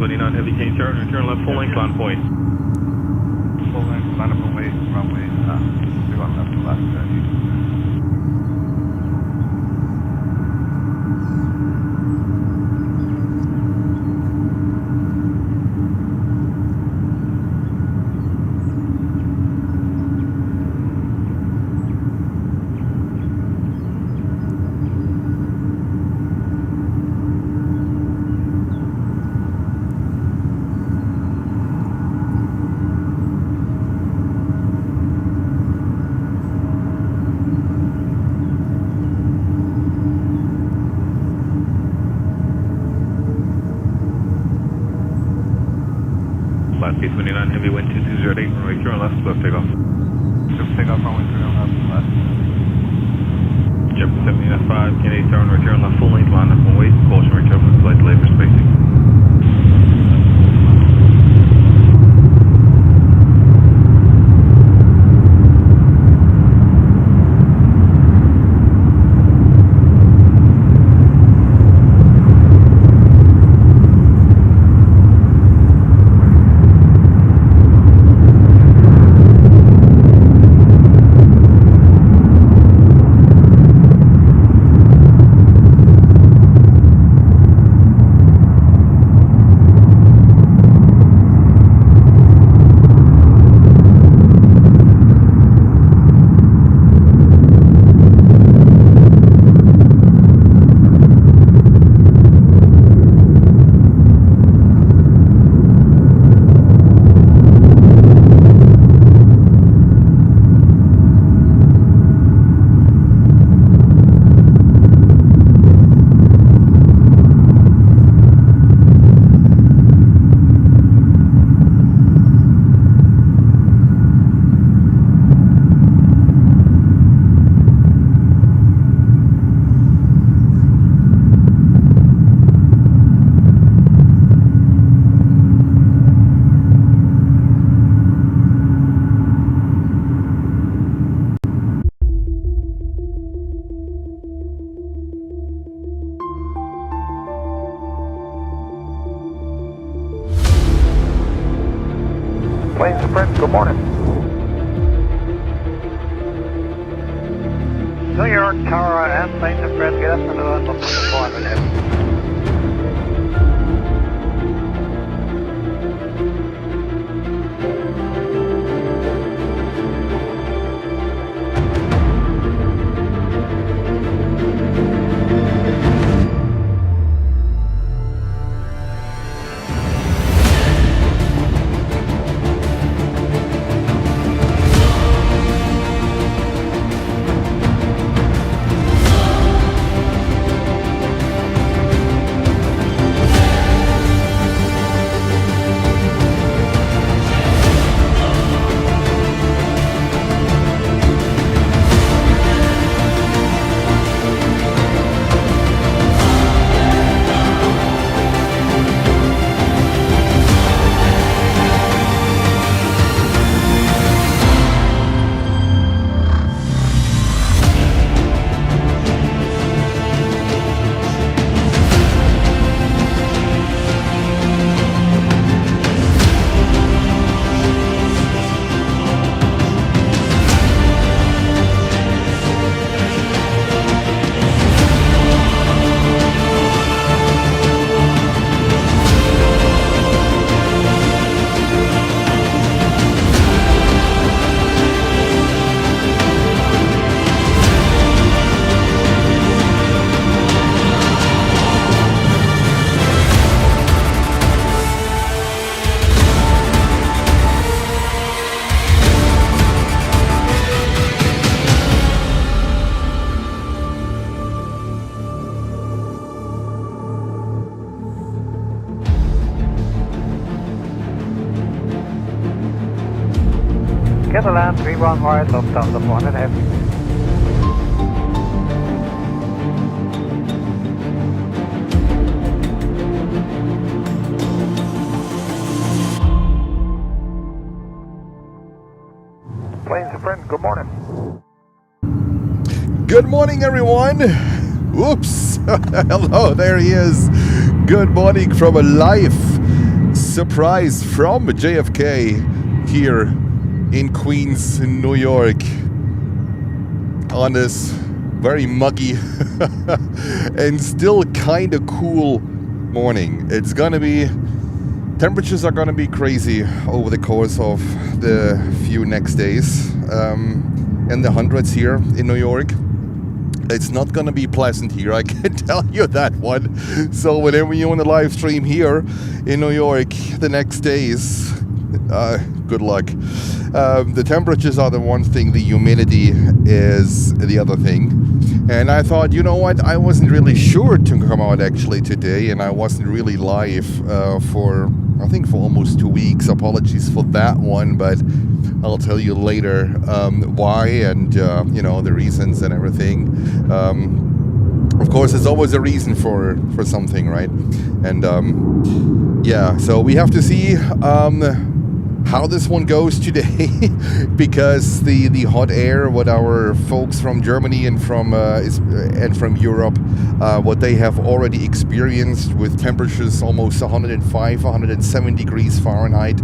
29 heavy, can you turn left full length on point? Full length, line up away, runway, 31 left to left, P29 heavy, wind 2208, runway 3 on left, slow takeoff. Just take off runway 3 on left to left. Jet 79 5, Canadian runway 3 on left, full length, line up and wait, caution reach over, flight delay for spacing. Planes Sprint, good morning. New York Tower and Planes Sprint, get us into the look for 400 heavy. Get a land 31 wide, Lufthansa 400 heavy. Planes Sprint, good morning. Good morning, everyone. Oops. Hello, there he is. Good morning from a live surprise from JFK here in Queens, New York, on this very muggy and still kind of cool morning. It's gonna be, temperatures are gonna be crazy over the course of the few next days, in the hundreds here in New York. It's not gonna be pleasant here, I can tell you that one. So whenever you want to live stream here in New York the next days, good luck. The temperatures are the one thing, the humidity is the other thing. And I thought, you know what, I wasn't really sure to come out actually today, and I wasn't really live for, I think, for almost 2 weeks. Apologies for that one, but I'll tell you later why and, you know, the reasons and everything. Of course, there's always a reason for something, right? And, yeah, so we have to see how this one goes today, because the hot air, what our folks from Germany and from Europe, what they have already experienced with temperatures almost 105, 107 degrees Fahrenheit,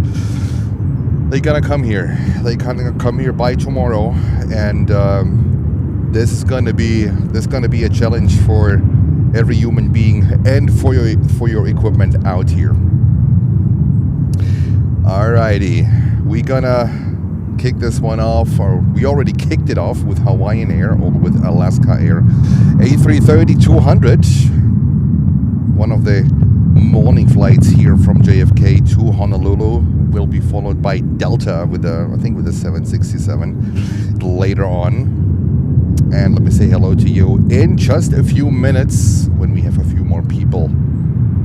they're gonna come here. They're gonna come here by tomorrow, and this is gonna be a challenge for every human being and for your equipment out here. Alrighty, we gonna kick this one off, or we already kicked it off with Hawaiian Air or with Alaska Air. A330-200, one of the morning flights here from JFK to Honolulu, will be followed by Delta with I think with a 767 later on. And let me say hello to you in just a few minutes when we have a few more people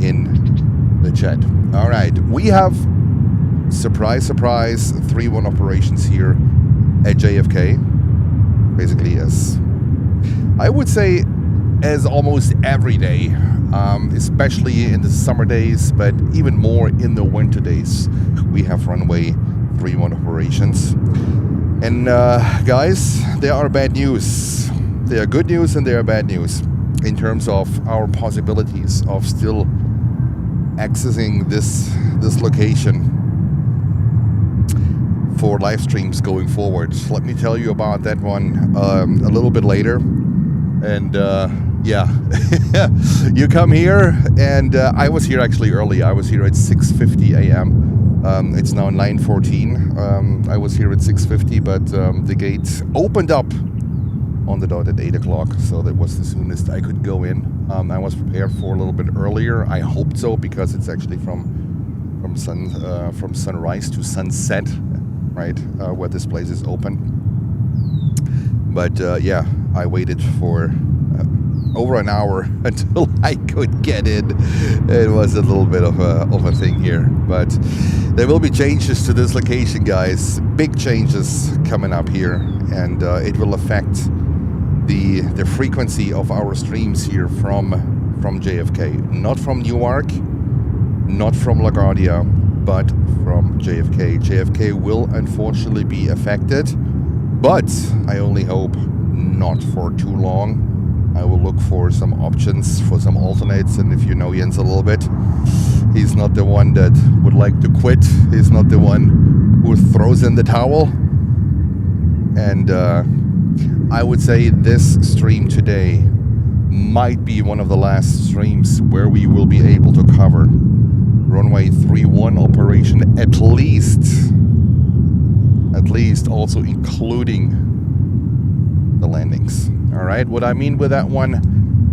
in the chat. All right, we have, surprise, surprise, 3-1 operations here at JFK. Basically, as I would say, as almost every day, especially in the summer days, but even more in the winter days, we have runway 3-1 operations. And guys, there are bad news. There are good news and there are bad news in terms of our possibilities of still accessing this location for live streams going forward. Let me tell you about that one a little bit later. And yeah, you come here, and I was here actually early. I was here at 6:50 a.m. It's now 9:14. I was here at 6:50, but the gates opened up on the dot at 8 o'clock, so that was the soonest I could go in. I was prepared for a little bit earlier. I hoped so, because it's actually from sunrise to sunset, right, where this place is open. But yeah, I waited for over an hour until I could get in. It was a little bit of a thing here, but there will be changes to this location, guys. Big changes coming up here, and it will affect the frequency of our streams here from JFK, not from Newark, not from LaGuardia, but from JFK. JFK will unfortunately be affected, but I only hope not for too long. I will look for some options, for some alternates, and if you know Jens a little bit, he's not the one that would like to quit. He's not the one who throws in the towel. And I would say this stream today might be one of the last streams where we will be able to cover runway 3-1 operation, at least also including the landings. All right, what I mean with that one,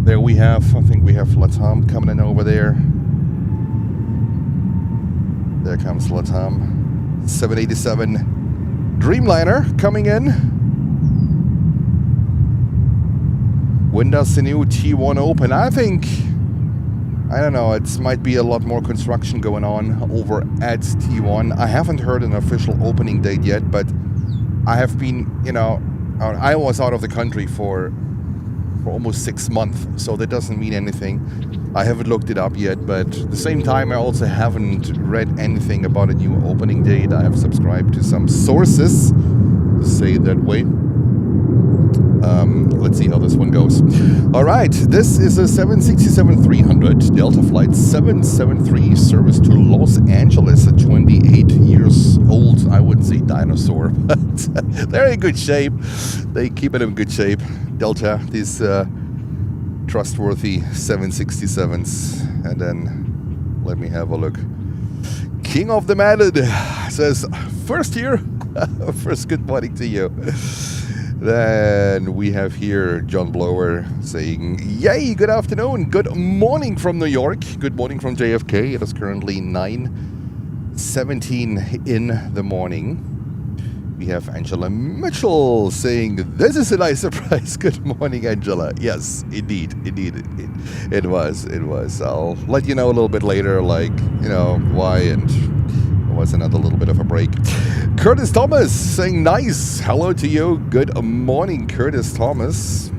there we have, I think we have Latam coming in over there. There comes Latam. 787 Dreamliner coming in. When does the new T1 open? I think, I don't know, it might be a lot more construction going on over at T1. I haven't heard an official opening date yet, but I have been, you know, I was out of the country for almost 6 months, so that doesn't mean anything. I haven't looked it up yet, but at the same time, I also haven't read anything about a new opening date. I have subscribed to some sources, to say it that way. Let's see how this one goes. All right, this is a 767-300 Delta Flight 773 service to Los Angeles, a 28 years old, I wouldn't say dinosaur, but they're in good shape. They keep it in good shape. Delta, these trustworthy 767s. And then let me have a look. King of the Madden says, first here, first good morning to you. Then we have here John Blower saying, yay, good afternoon, good morning from New York, good morning from JFK. It is currently 9:17 in the morning. We have Angela Mitchell saying, this is a nice surprise. Good morning, Angela. Yes, indeed. It was. I'll let you know a little bit later, like, you know, why, and it was another little bit of a break. Curtis Thomas saying, nice. Hello to you. Good morning, Curtis Thomas.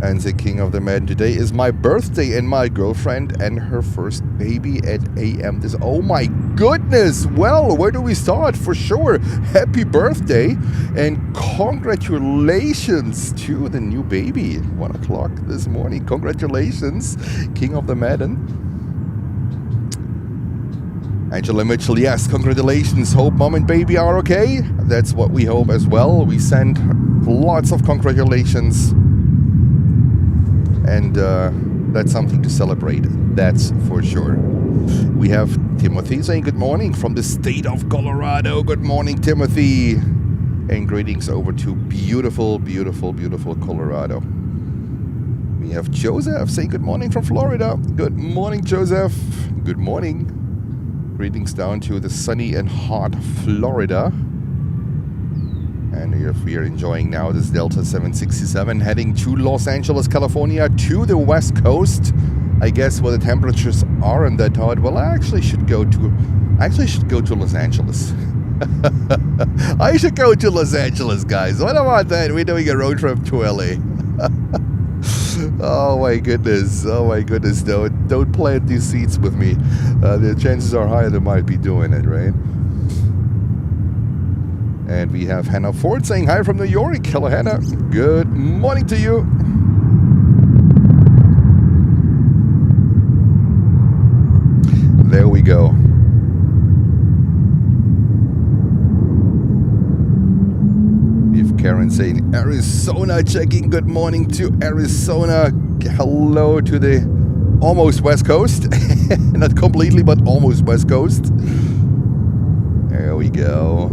And the King of the Man, today is my birthday, and my girlfriend and her first baby at AM. This, oh my goodness. Well, where do we start? For sure. Happy birthday and congratulations to the new baby. 1 o'clock this morning. Congratulations, King of the Madden. Angela Mitchell, yes, congratulations. Hope mom and baby are okay. That's what we hope as well. We send lots of congratulations. And that's something to celebrate, that's for sure. We have Timothy saying good morning from the state of Colorado. Good morning, Timothy. And greetings over to beautiful, beautiful, beautiful Colorado. We have Joseph saying good morning from Florida. Good morning, Joseph. Good morning. Greetings down to the sunny and hot Florida. And if we are enjoying now this Delta 767 heading to Los Angeles, California, to the West Coast, I guess where the temperatures are, and I thought, well, I actually should go to Los Angeles. I should go to Los Angeles, guys. What about that? We're doing a road trip to LA. Oh my goodness. Don't plant these seeds with me. The chances are high they might be doing it, right? And we have Hannah Ford saying hi from New York. Hello, Hannah. Good morning to you. There we go. We have Karen saying Arizona checking. Good morning to Arizona. Hello to the almost West Coast. Not completely, but almost West Coast. There we go.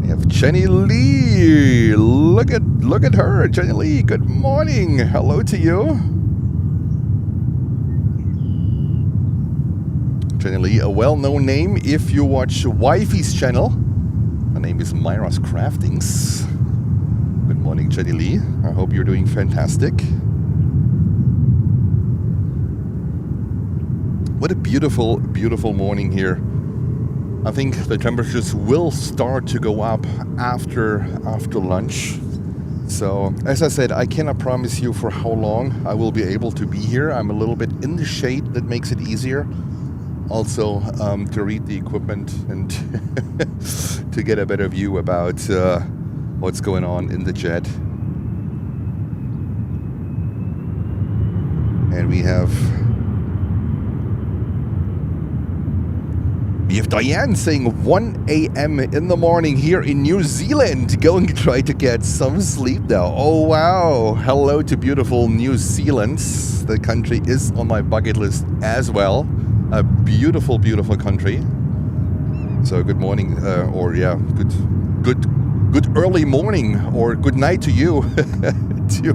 We have Jenny Lee. Look at her, Jenny Lee. Good morning. Hello to you. Jenny Lee, a well-known name if you watch Wifey's channel. Her name is Myra's Craftings. Good morning, Jenny Lee. I hope you're doing fantastic. What a beautiful, beautiful morning here. I think the temperatures will start to go up after lunch. So, as I said, I cannot promise you for how long I will be able to be here. I'm a little bit in the shade, that makes it easier. Also, to read the equipment and to get a better view about what's going on in the jet. And we have Diane saying 1 a.m. in the morning here in New Zealand. Going to try to get some sleep now. Oh, wow. Hello to beautiful New Zealand. The country is on my bucket list as well. A beautiful, beautiful country. So good morning, good early morning or good night to you. To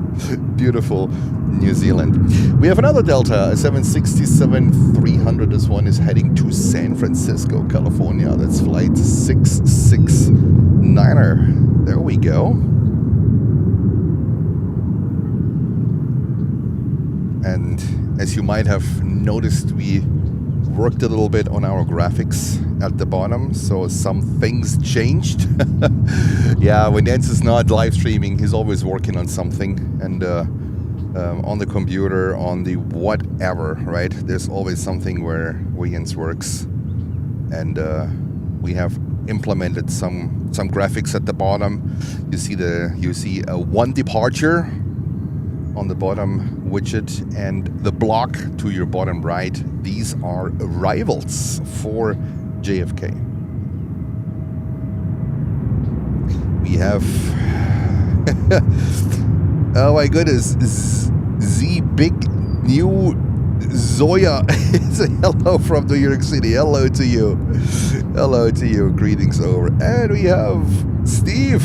beautiful New Zealand. We have another Delta, a 767-300. This one is heading to San Francisco, California. That's flight 669er. There we go. And as you might have noticed, we worked a little bit on our graphics at the bottom, so some things changed. Yeah, when Jens is not live streaming, he's always working on something, and on the computer, on the whatever, right? There's always something where Jens works, and we have implemented some graphics at the bottom. You see a one departure on the bottom widget, and the block to your bottom right. These are arrivals for JFK. We have oh my goodness, the big new Zoya. It's a hello from New York City. Hello to you. Hello to you. Greetings over. And we have Steve,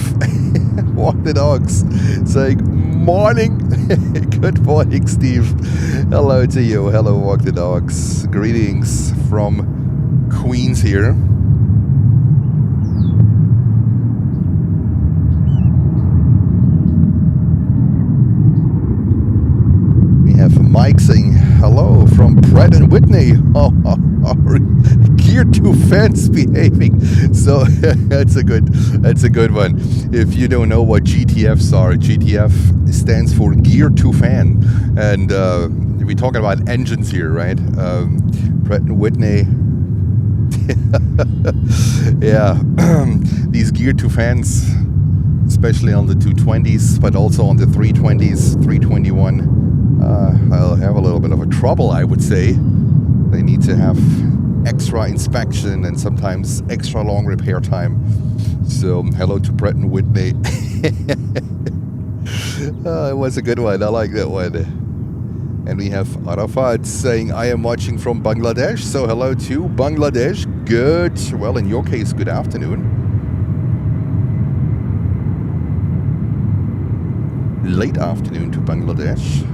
Walk the Dogs, saying morning. Good morning, Steve. Hello to you. Hello, Walk the Dogs. Greetings from Queens here. Mike saying hello from Pratt and Whitney. Oh, our Gear 2 fans behaving. So that's a good one. If you don't know what GTFs are, GTF stands for Gear 2 fan, and we're talking about engines here, right? Pratt and Whitney. Yeah, these Gear 2 fans, especially on the 220s, but also on the 320s, 321. I'll have a little bit of a trouble, I would say. They need to have extra inspection and sometimes extra long repair time. So, hello to Pratt and Whitney. It was a good one. I like that one. And we have Arafat saying, I am watching from Bangladesh. So, hello to Bangladesh. Good. Well, in your case, good afternoon. Late afternoon to Bangladesh.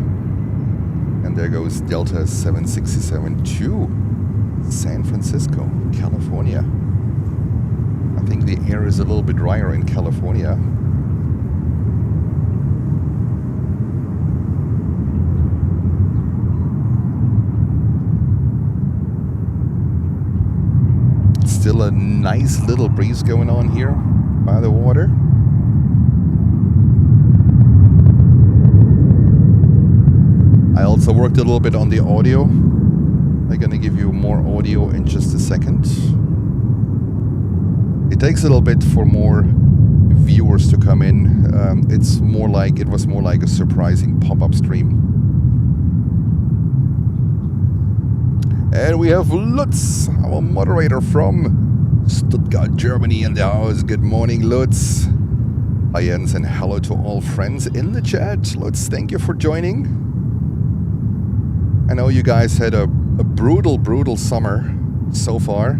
And there goes Delta 767 to San Francisco, California. I think the air is a little bit drier in California. Still a nice little breeze going on here by the water. I also worked a little bit on the audio. I'm gonna give you more audio in just a second. It takes a little bit for more viewers to come in. It was more like a surprising pop-up stream. And we have Lutz, our moderator from Stuttgart, Germany in the house. Good morning, Lutz. Hi Jens, and hello to all friends in the chat. Lutz, thank you for joining. I know you guys had a brutal summer so far,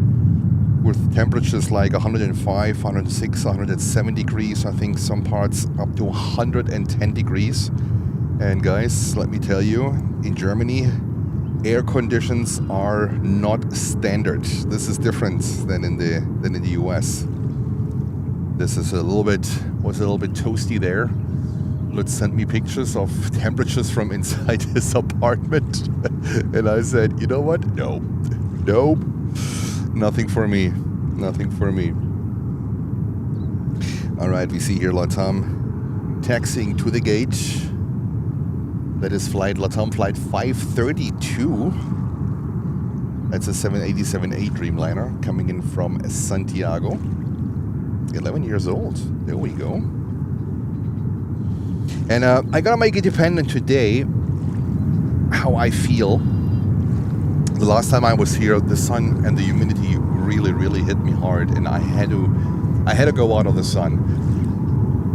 with temperatures like 105, 106, 107 degrees. I think some parts up to 110 degrees. And guys, let me tell you, in Germany, air conditions are not standard. This is different than in the US. This is was a little bit toasty there. Let's send me pictures of temperatures from inside his apartment. And I said, you know what? Nope. Nothing for me. All right, we see here Latam taxiing to the gate. That is Latam flight 532. That's a 787-8 Dreamliner coming in from Santiago. 11 years old. There we go. And I gotta make it dependent today how I feel. The last time I was here, the sun and the humidity really hit me hard, and I had to go out of the sun.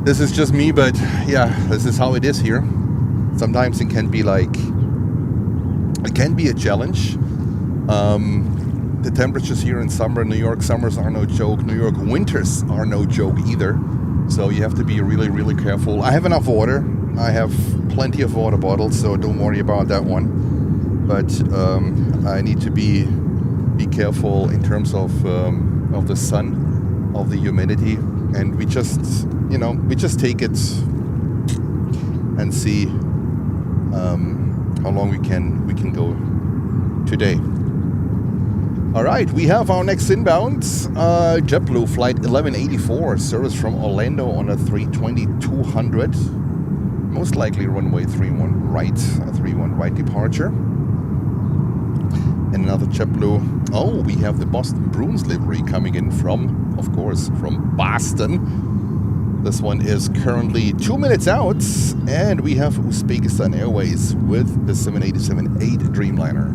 This is just me, but yeah, this is how it is here. Sometimes it can be a challenge. The temperatures here in summer, New York summers are no joke. New York winters are no joke either. So you have to be really careful. I have enough water. I have plenty of water bottles, so don't worry about that one. But I need to be careful in terms of the sun, of the humidity, and we just take it and see how long we can go today. All right, we have our next inbound, JetBlue flight 1184, service from Orlando on a 320-200, most likely runway 31 right departure. And another JetBlue, oh, we have the Boston Bruins livery coming in from of course, from Boston. This one is currently 2 minutes out, and we have Uzbekistan Airways with the 787-8 Dreamliner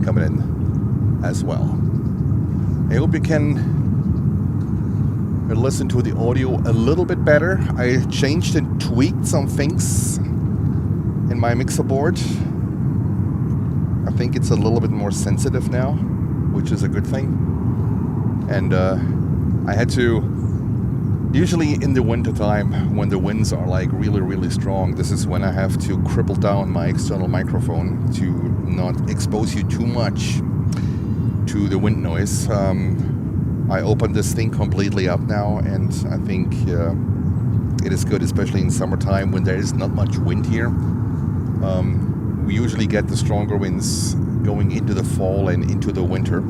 coming in as well. I hope you can listen to the audio a little bit better. I changed and tweaked some things in my mixer board. I think it's a little bit more sensitive now, which is a good thing. And I had to, usually in the winter time when the winds are like really, really strong, this is when I have to cripple down my external microphone to not expose you too much to the wind noise. I opened this thing completely up now, and I think it is good, especially in summertime when there is not much wind here. We usually get the stronger winds going into the fall and into the winter.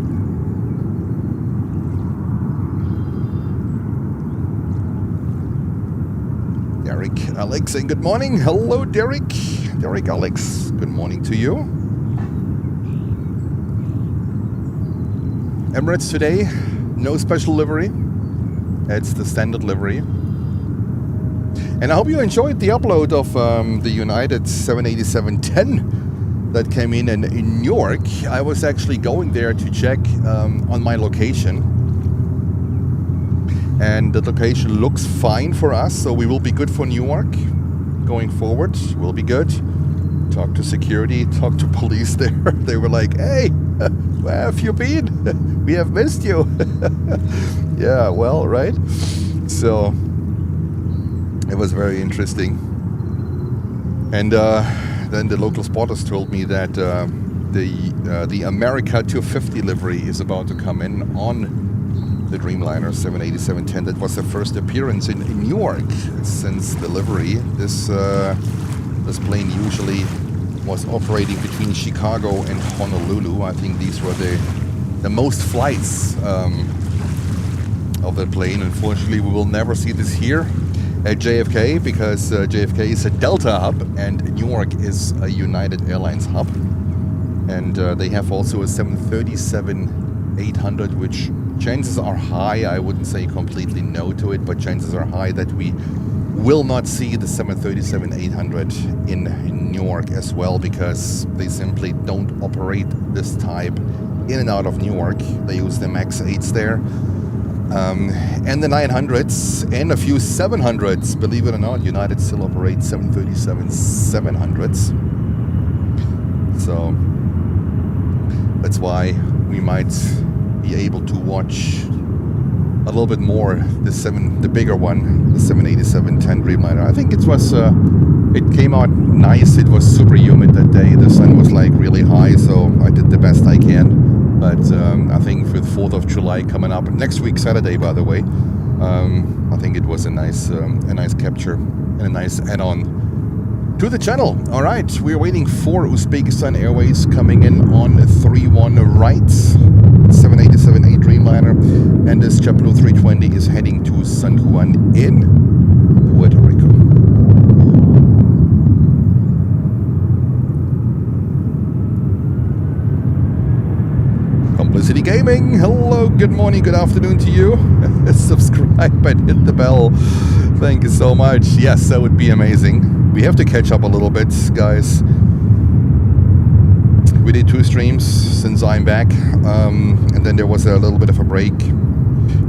Derek, Alex, and good morning. Hello, Derek. Derek, Alex, good morning to you. Emirates today, no special livery. It's the standard livery. And I hope you enjoyed the upload of the United 787-10 that came in Newark. I was actually going there to check on my location. And the location looks fine for us, so we will be good for Newark going forward. We'll be good. Talk to security, talk to police there. They were like, hey, where have you been? We have missed you. Yeah, well, right? So it was very interesting. And then the local spotters told me that the America 250 livery is about to come in on the Dreamliner 787-10. That was the first appearance in Newark since the livery. This plane usually was operating between Chicago and Honolulu. I think these were the most flights of the plane. Unfortunately, we will never see this here at JFK because JFK is a Delta hub and Newark is a United Airlines hub. And they have also a 737-800, which chances are high, I wouldn't say completely no to it, but chances are high that we will not see the 737-800 in Newark as well, because they simply don't operate this type in and out of Newark. They use the MAX 8s there. And the 900s and a few 700s. Believe it or not, United still operates 737-700s. So that's why we might be able to watch a little bit more the bigger one, the 787-10 Dreamliner. I think it was it came out nice. It was super humid that day. The sun was like really high, so I did the best I can. But I think for the 4th of July coming up next week, Saturday, by the way, I think it was a nice capture and a nice add-on to the channel. All right, we're waiting for Uzbekistan Airways coming in on 3-1 right, 787-8 Dreamliner, and this JetBlue 320 is heading to San Juan in Puerto Rico. Complicity Gaming, hello, good morning, good afternoon to you. Subscribe and hit the bell. Thank you so much. Yes, that would be amazing. We have to catch up a little bit, guys. We did 2 streams since I'm back, and then there was a little bit of a break.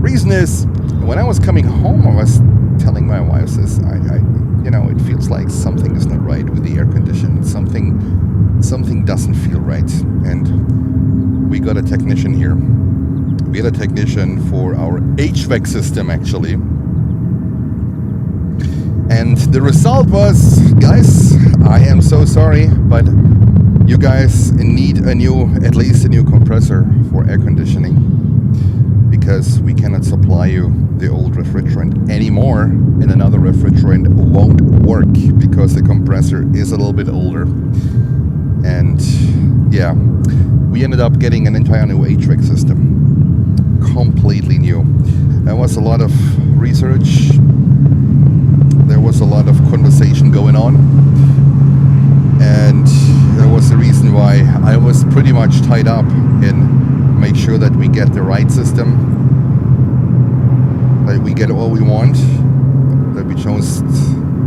Reason is, when I was coming home, I was telling my wife this. You know, it feels like something is not right with the air condition. Something doesn't feel right, and we got a technician here. We had a technician for our HVAC system, actually. And the result was, guys, I am so sorry, but you guys need at least a new compressor for air conditioning, because we cannot supply you the old refrigerant anymore, and another refrigerant won't work because the compressor is a little bit older. And yeah, we ended up getting an entire new HVAC system, completely new. There was a lot of research. There was a lot of conversation going on, and that was the reason why I was pretty much tied up in make sure that we get the right system. that we get all we want, that we just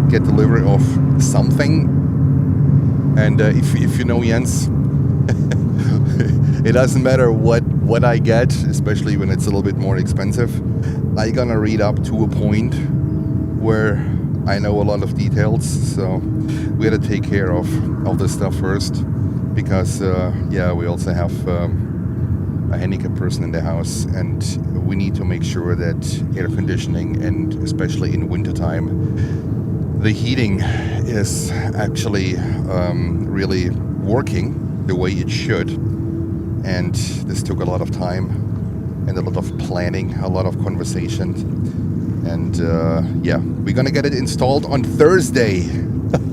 get delivery of something. And if you know Jens, it doesn't matter what I get, especially when it's a little bit more expensive. I'm gonna read up to a point where I know a lot of details, so we gotta take care of this stuff first, because yeah, we also have a handicapped person in the house, and we need to make sure that air conditioning, and especially in wintertime, the heating is actually really working the way it should. And this took a lot of time and a lot of planning, a lot of conversation. And yeah, we're gonna get it installed on Thursday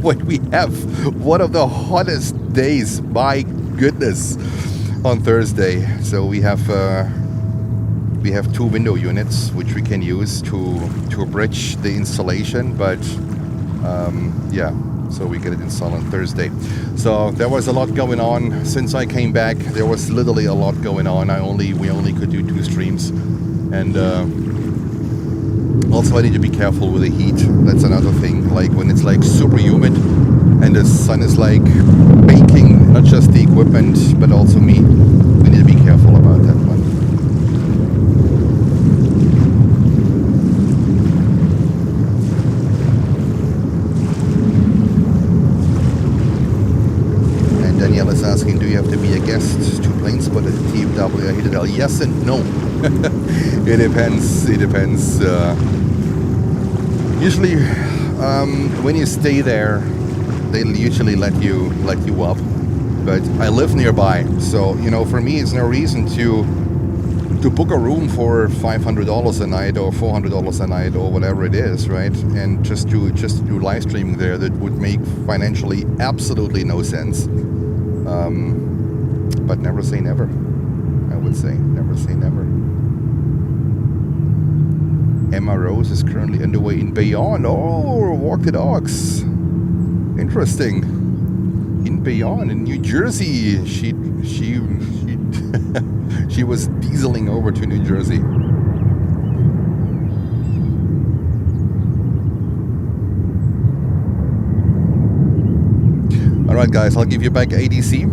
when we have one of the hottest days, my goodness, on Thursday. So we have 2 window units which we can use to bridge the installation, but yeah, so we get it installed on Thursday. So there was a lot going on since I came back. There was literally a lot going on. We only could do 2 streams, and also I need to be careful with the heat. That's another thing. Like when it's like super humid and the sun is like baking not just the equipment but also me, we need to be careful about that one. Danielle is asking, do you have to be a guest to planespotter TFW? I hit it all. Yes and no. It depends. It depends. Usually, when you stay there, they'll usually let you up. But I live nearby, so you know, for me, it's no reason to book a room for $500 a night or $400 a night or whatever it is, right? And just to do live streaming there, that would make financially absolutely no sense. But never say never. I would say never say never. Emma Rose is currently underway in Bayonne. Oh, walk the dogs. Interesting. In Bayonne, in New Jersey, she she was dieseling over to New Jersey. All right, guys, I'll give you back ADC,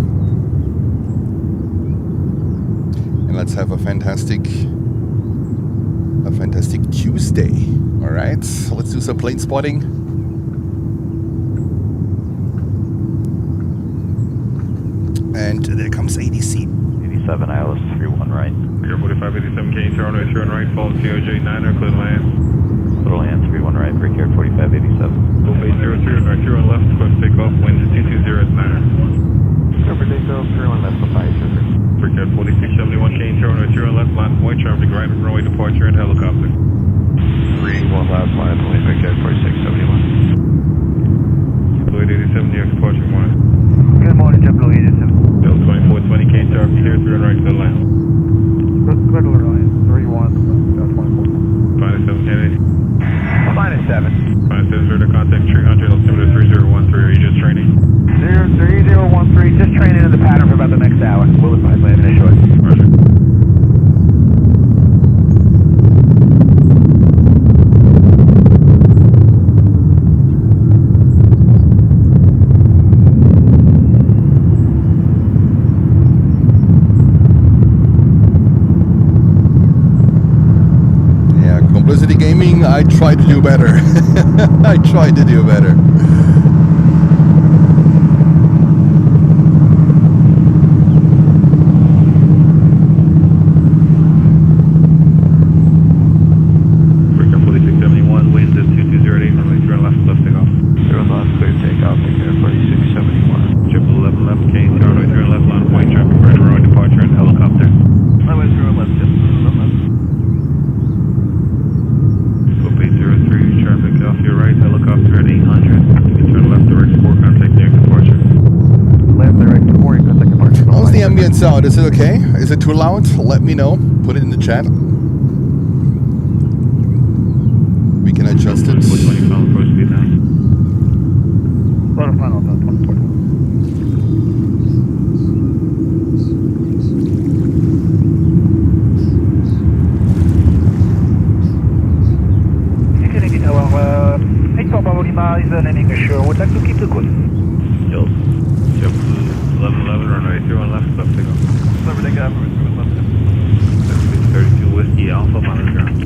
and let's have a fantastic Tuesday. All right, so let's do some plane spotting. And there comes ADC. 87 ILS 31 right. Air 4587, can you turn right, follow COJ 9er, clear land. Little land 31 right, break air 4587. Go base 03, right, 0 on left, close takeoff, wind 220 at 9er. Over takeoff, 0 on left, 5 Break air 4671, can you turn right, 0 on left, line point, traffic right, runway departure and helicopter. 3 1 left, line point, break air 4671. Blue 87, New York departure 1. Good morning, JetBlue 87. Bill 2420, can you turn clear, 3 on right to the land. Good alert, 31, 24. Finest 7 Kennedy. Minus 7. Finest 7, 0 to contact 300, altimeter 3013, are you just training? 3013, just training in the pattern for about the next hour. We'll advise landing in short. Roger. I try to do better. I try to do better. Breaker 4671, wind is 2208, runway 0 left, takeoff. 0 left, clear takeoff, break air 4671. Triple 11 left, can you turn right, 0 left, line point, traffic right, runway departure and helicopter. Runway 0 left, just 0 left. Traffic off your right, helicopter at 800. You can turn left direct to 4, contact near departure. Left direct to 4, contact departure. How's the ambient sound? Is it okay? Is it too loud? Let me know. Put it in the chat. We can adjust it. 420 final approach speed now. Lot of final, about 140. left, left takeoff. Deliver takeoff, left. 32 Whiskey Alpha, monitor ground.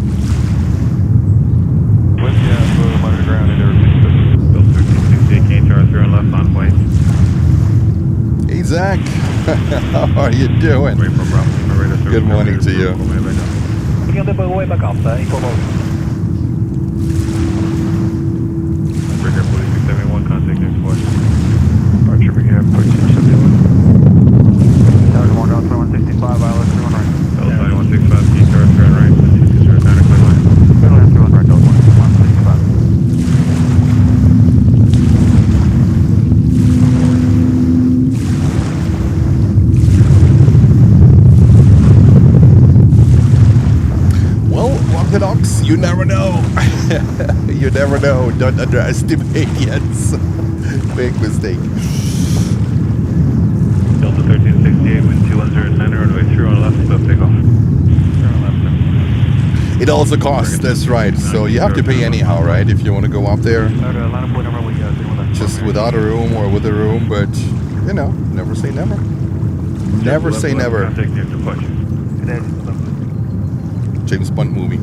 Whiskey Alpha, monitor ground, and everything. Bill 1368, Can't Tower 3 on left on way. Hey, Zach. How are you doing? Wait for Bravo, radar service. Good morning to you. We're going to way back off, equal mode. Breaker 4671, contact next watch. Archer, we have 4671. Tower 1 down 2165, ILS 31 right. Bill 2165, Can't Tower 3 on right, 2209, clear line. Clear line 31 right, Delta 165. Orthodox, you never know. You never know. Don't underestimate Jens. Big mistake. Delta 1368, wind 209, runway 3 on left, stop takeoff. It also costs, that's right. So you have to pay anyhow, right? If you want to go up there. Just without a room or with a room, but you know, never say never. Never say never. Contact near departure. James Bond movie.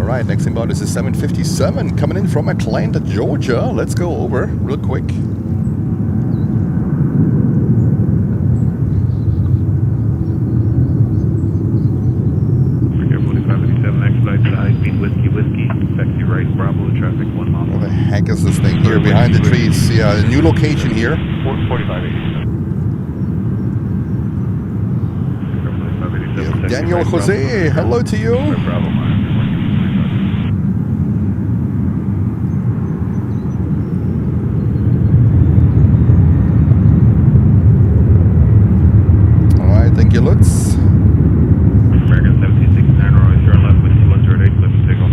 Alright, next inbound is a 757 coming in from Atlanta, Georgia. Let's go over real quick. Breaker 4587, next flight to high speed whiskey, taxi right, Bravo, traffic 1 mile. What the heck is this thing here behind the trees? Yeah, a new location here. 4587. Daniel Jose, hello to you. Alright, thank you, Lutz. American 1769, runway 3 on left, with 2108, left to take off.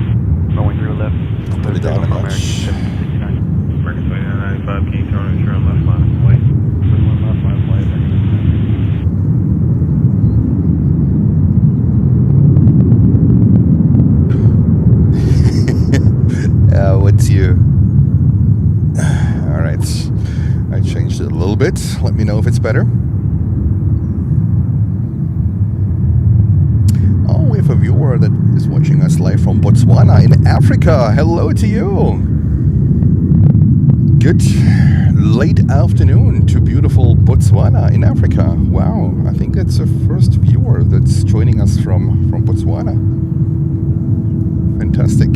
Runway 3 left. Put it down a notch. American 2995, King Tower, 3 on left, line of way. 31 left, line of way. What's you? Alright. I changed it a little bit. Let me know if it's better. Oh, we have a viewer that is watching us live from Botswana in Africa. Hello to you. Good late afternoon to beautiful Botswana in Africa. Wow, I think that's the first viewer that's joining us from Botswana. Fantastic.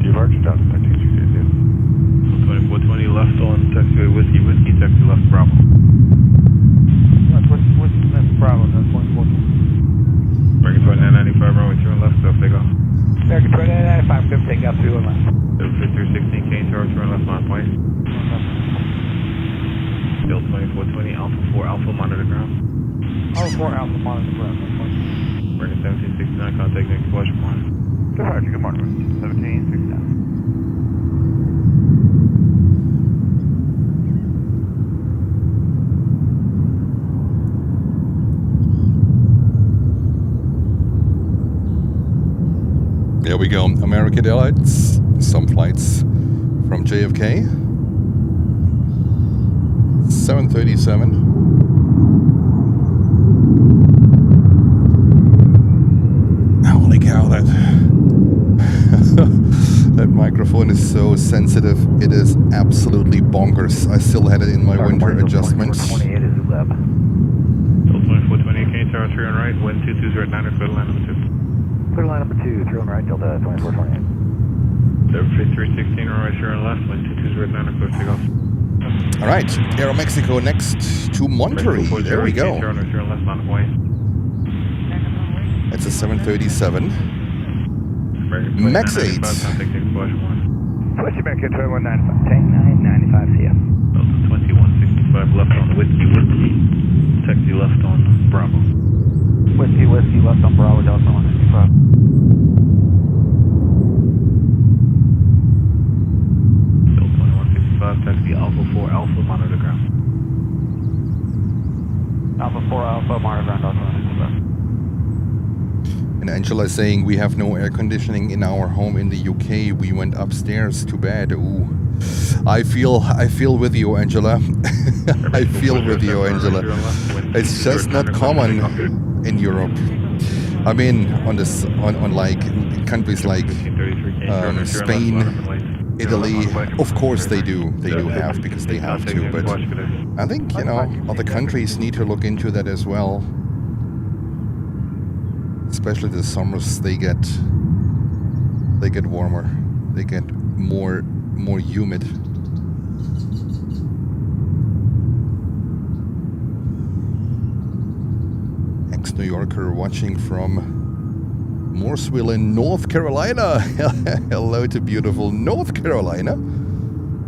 Departure down 1368. 2420 left on taxiway whiskey, taxi left Bravo. Whiskey left Bravo, that's 114. American 2995, runway 3 on left, stop takeoff. American 2995, good takeoff 3 on left. 5316, King Tower, 3 on left, line point. Still 2420, Alpha 4, Alpha, monitor ground. Alpha 4, Alpha, monitor ground. American 1769, contact next watch point. Departure, good morning. 1769. There we go. American Airlines. Some flights from JFK. 737. Holy cow, that microphone is so sensitive. It is absolutely bonkers. I still had it in my winter adjustment. 28 is web. 2420, King Tower, 3 on right, wind 2209, clear line number 2. Clear line number 2, 3 on right, Delta 2428. 5316, runway 3 on left, wind 2209, clear takeoff. All right, Aero Mexico next to Monterey. There we go. It's a 737. Max 8. West America 2195, tank 995 CF. Delta 2165, left on whiskey, taxi left on Bravo. Whiskey, left on Bravo, Delta 165. Still 2165, taxi Alpha 4, Alpha, monitor ground. Alpha 4, Alpha, monitor ground, Delta 165. And Angela is saying we have no air conditioning in our home in the UK. We went upstairs to bed. Ooh, I feel with you, Angela. I feel with you, Angela. It's just not common in Europe. I mean, on like countries like Spain, Italy, of course they do have, because they have to. But I think, you know, other countries need to look into that as well. Especially the summers, they get warmer, they get more humid. Ex-New Yorker watching from Mooresville in North Carolina. Hello to beautiful North Carolina.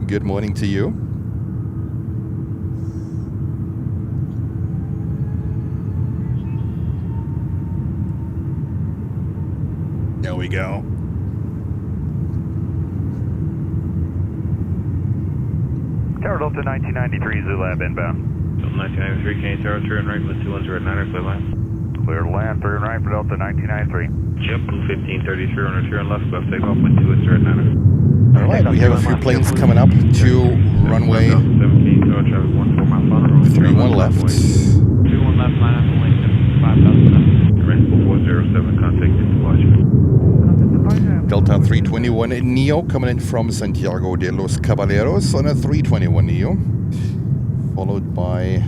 Good morning to you. There we go. Tower Delta 1993, Zulab inbound. Delta 1993, Canadian Tower, turn right with 21 red 9er, clear line. Clear to land, turn right for Delta 1993. JetBlue 1533 on return left, left takeoff with 21 red 9er. All right, we have a few planes coming up to runway 17, Tower, traffic 14 miles per hour. 31 left. 21 left, line up, link 5,000. Rent 407, contact departure. Delta 321 Neo coming in from Santiago de los Caballeros on a 321 Neo, followed by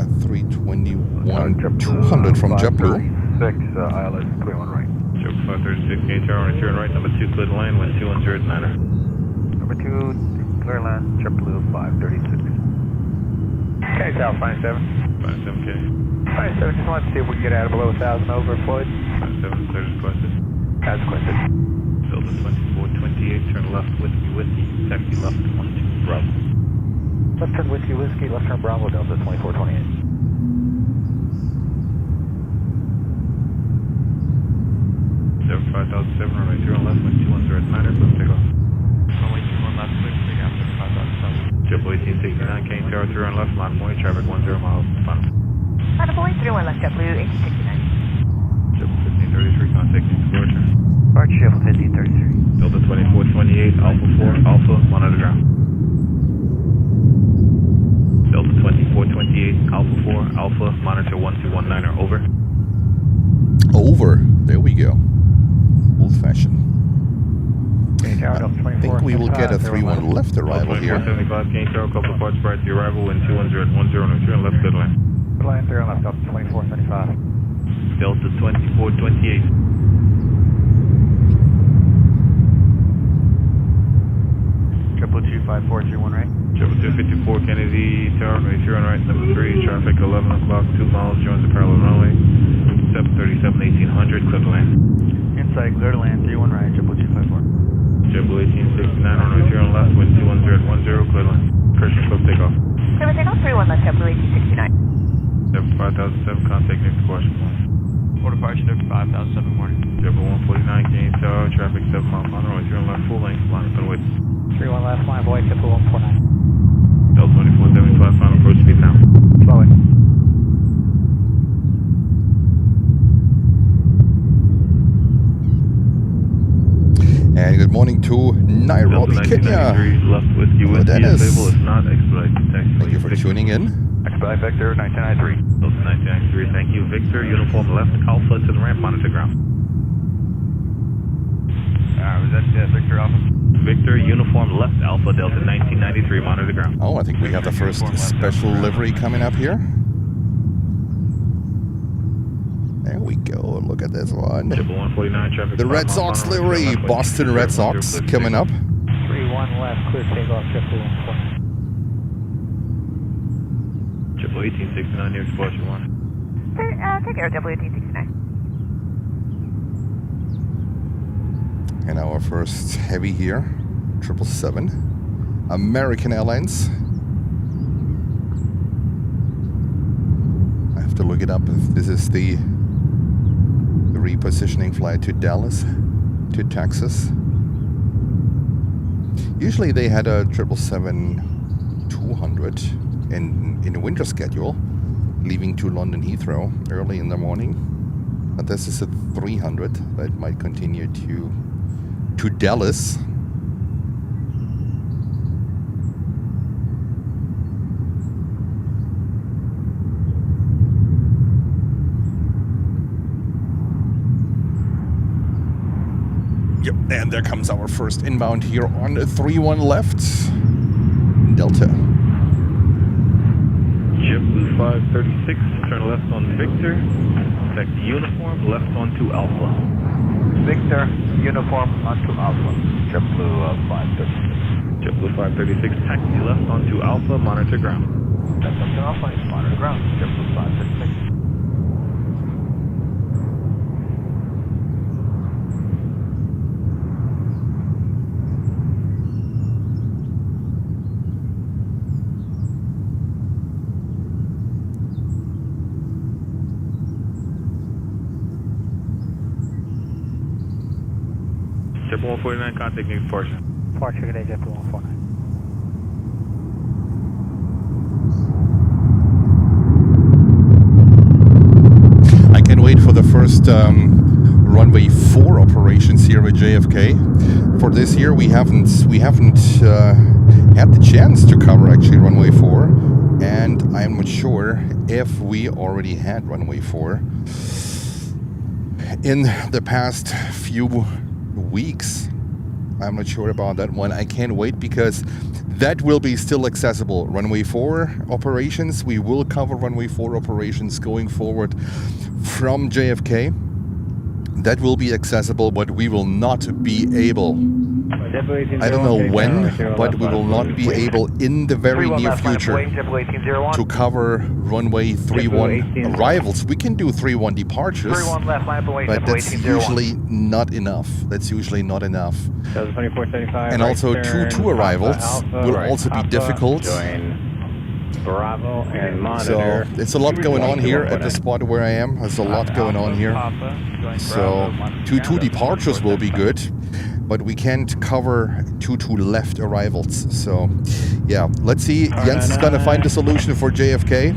a 321-200 from JetBlue. 6, ILS 21 right. JetBlue 536, Canadian Tower, return right, number 2, clear the line with 21 red 9er. Number 2, clear land, JetBlue 536. Okay, Tower 57. 57K. 57, just wanted to see if we can get out of below 1,000 over Floyd. 57, clear requested. As requested. Delta 2428, turn left, whiskey, taxi left, 12 Bravo. Left turn whiskey, left turn Bravo, Delta 2428. Seven 5007, runway 0 left, wind 21 red 9er, close takeoff. Runway 21 left, quick, take out 5007. JetBlue 1869, Canadian Tower, 3 on left, line of way, traffic 10 miles, final. Line of way 31 left, JetBlue 1869. JetBlue 1533, contact departure. Departure, Shuttle 1533. Delta 2428, Alpha 4, Alpha, 1 on the ground. Delta 2428, Alpha 4, Alpha, monitor 1219er, over. Over. There we go. Old fashioned. I think we will get a 3-1 left arrival here. 75, Canadian Tower, couple of parts prior to the arrival, wind 210 on return, left good line. Good line, 0 left, Delta 2435. Delta 2428. Triple 25431 right. Triple 254 Kennedy Tower, right here on right, number 3, traffic 11 o'clock, 2 miles, joins the parallel runway. 737, 1800, clear to land. Inside, clear to land, 31 right, triple 254. JetBlue 1869 on right here on left, wind 210, clear to land. Christian, close takeoff. Clear takeoff 31 left, JetBlue 1869. 5007, contact next departure point. For departure, 5007 morning. JetBlue 149, Canadian Tower, traffic 7 miles on right here on left, full length, line up and wait. 31 left, line of way, JetBlue 149. Delta 2475, final approach speed now. Slowing. And good morning to Nairobi, Kenya. Left whiskey, Hello, whiskey Dennis. is not expedite. Thank you for tuning in. Expedite Vector 1993. Delta 1993, thank you. Victor, uniform left, Alpha to the ramp, monitor ground. Was that Victor Alpha? Victor, uniform left, Alpha, Delta 1993, monitor ground. Oh, I think we have the first special livery coming up here. There we go. Look at this one. JetBlue 149, traffic. The Red Sox livery, Boston Red Sox coming up. 31 left, clear takeoff, JetBlue 149. JetBlue 1869, near departure 1. Take care, JetBlue 1869. And our first heavy here, 777, American Airlines. I have to look it up if this is the repositioning flight to Dallas, to Texas. Usually they had a 777-200 in the winter schedule, leaving to London Heathrow early in the morning. But this is a 300 that might continue to Dallas. Yep, and there comes our first inbound here on 3-1 left. Delta. JetBlue 536, turn left on Victor. Select uniform, left onto Alpha. Victor, uniform onto Alpha. JetBlue 536. JetBlue 536, taxi left onto Alpha, monitor ground. Left onto Alpha, monitor ground. JetBlue 536. JetBlue 149, contact new departure. Departure today, JetBlue 149. I can wait for the first runway 4 operations here at JFK. For this year, we haven't had the chance to cover actually runway 4, and I'm not sure if we already had runway 4 in the past few weeks. I'm not sure about that one. I can't wait because that will be still accessible. Runway 4 operations, we will cover runway 4 operations going forward from JFK. That will be accessible, but we will not be able, I don't know when, but we will not be able in the very near future to cover runway 31 arrivals. We can do 31 departures, but that's usually not enough. That's usually not enough. And also 2 arrivals will also be difficult. Bravo and So it's a lot going on here at the spot where I am. There's a lot going on here. So 2 departures will be good, but we can't cover 2 left arrivals. So yeah, let's see. Jens is gonna find a solution for JFK.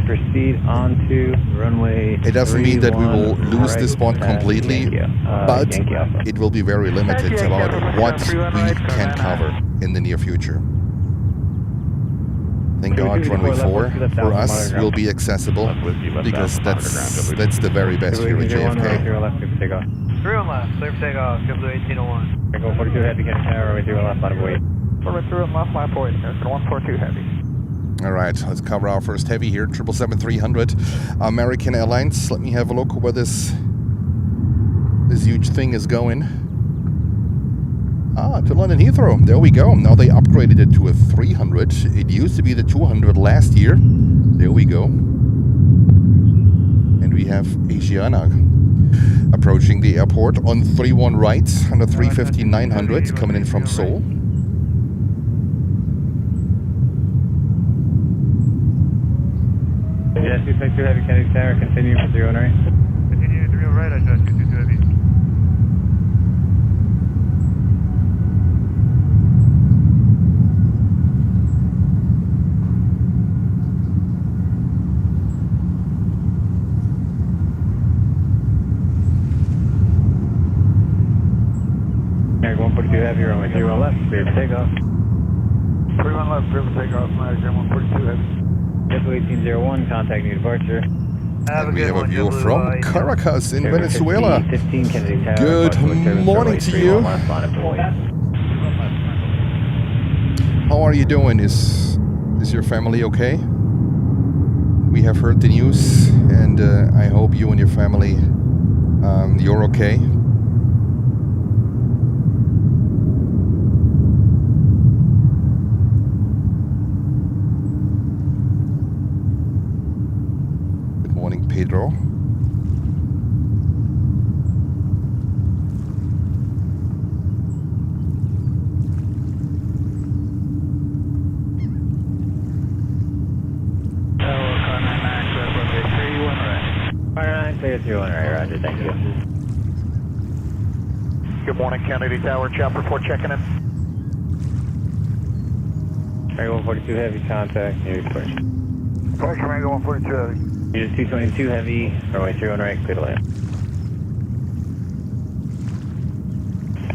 Proceed onto runway. It doesn't mean that we will lose the spot completely, but it will be very limited about what we can cover in the near future. Thank God runway 4 for us will be accessible, because that's the very best here at JFK. 3 on left, clear for takeoff, JetBlue 1801. Go 42 heavy, can tower, 3 on left, line of weight. 3 on left, line of weight, 142 heavy. Alright, let's cover our first heavy here, 777-300, American Airlines. Let me have a look where this huge thing is going. Ah, to London Heathrow. There we go. Now they upgraded it to a 300. It used to be the 200 last year. There we go. And we have Asiana approaching the airport on 31 right on a 350-900 coming in from Seoul. Yeah, 262 heavy, Kennedy Tower, continue for 3 on right. Continue 3 on right, I shot 222 heavy. American 142 heavy, runway 3 on left, clear for takeoff. 3 on left, clear for takeoff, American 142 heavy. JetBlue 1801, contact new departure. And we have a view from Caracas in Venezuela. 15 Kennedy Tower. Good morning to you. How are you doing? Is your family okay? We have heard the news, and I hope you and your family, you're okay. Pedro. Clear 31 right, roger, thank you. Good morning, Kennedy Tower, chopper 4 checking in. American 142 heavy, contact new departure. Departure, American 142 heavy. Unit 222 heavy, runway 3 on right, clear to land.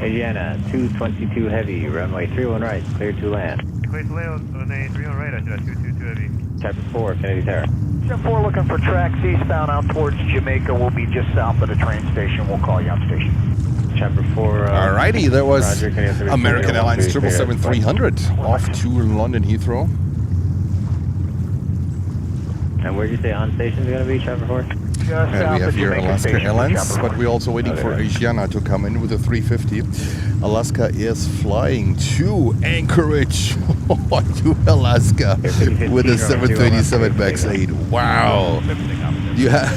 Indiana, 222 heavy, runway 31 right, clear to land. Clear to land, runway 31 right, I should have 222 heavy. Chapter 4, Kennedy Tower. Jet 4 looking for tracks eastbound out towards Jamaica. We'll be just south of the train station. We'll call you on station. Chapter 4. Alrighty, that was Roger, American Airlines 777-300 off to London Heathrow. And where'd you say on station is going to be, Chapter 4? Just And south we have of here Jamaica Alaska Station, Airlines, Chopper but one. we're also waiting for Asiana to come in with a 350. Alaska is flying to Anchorage, to Alaska, with a 737 MAX 8. Wow. You have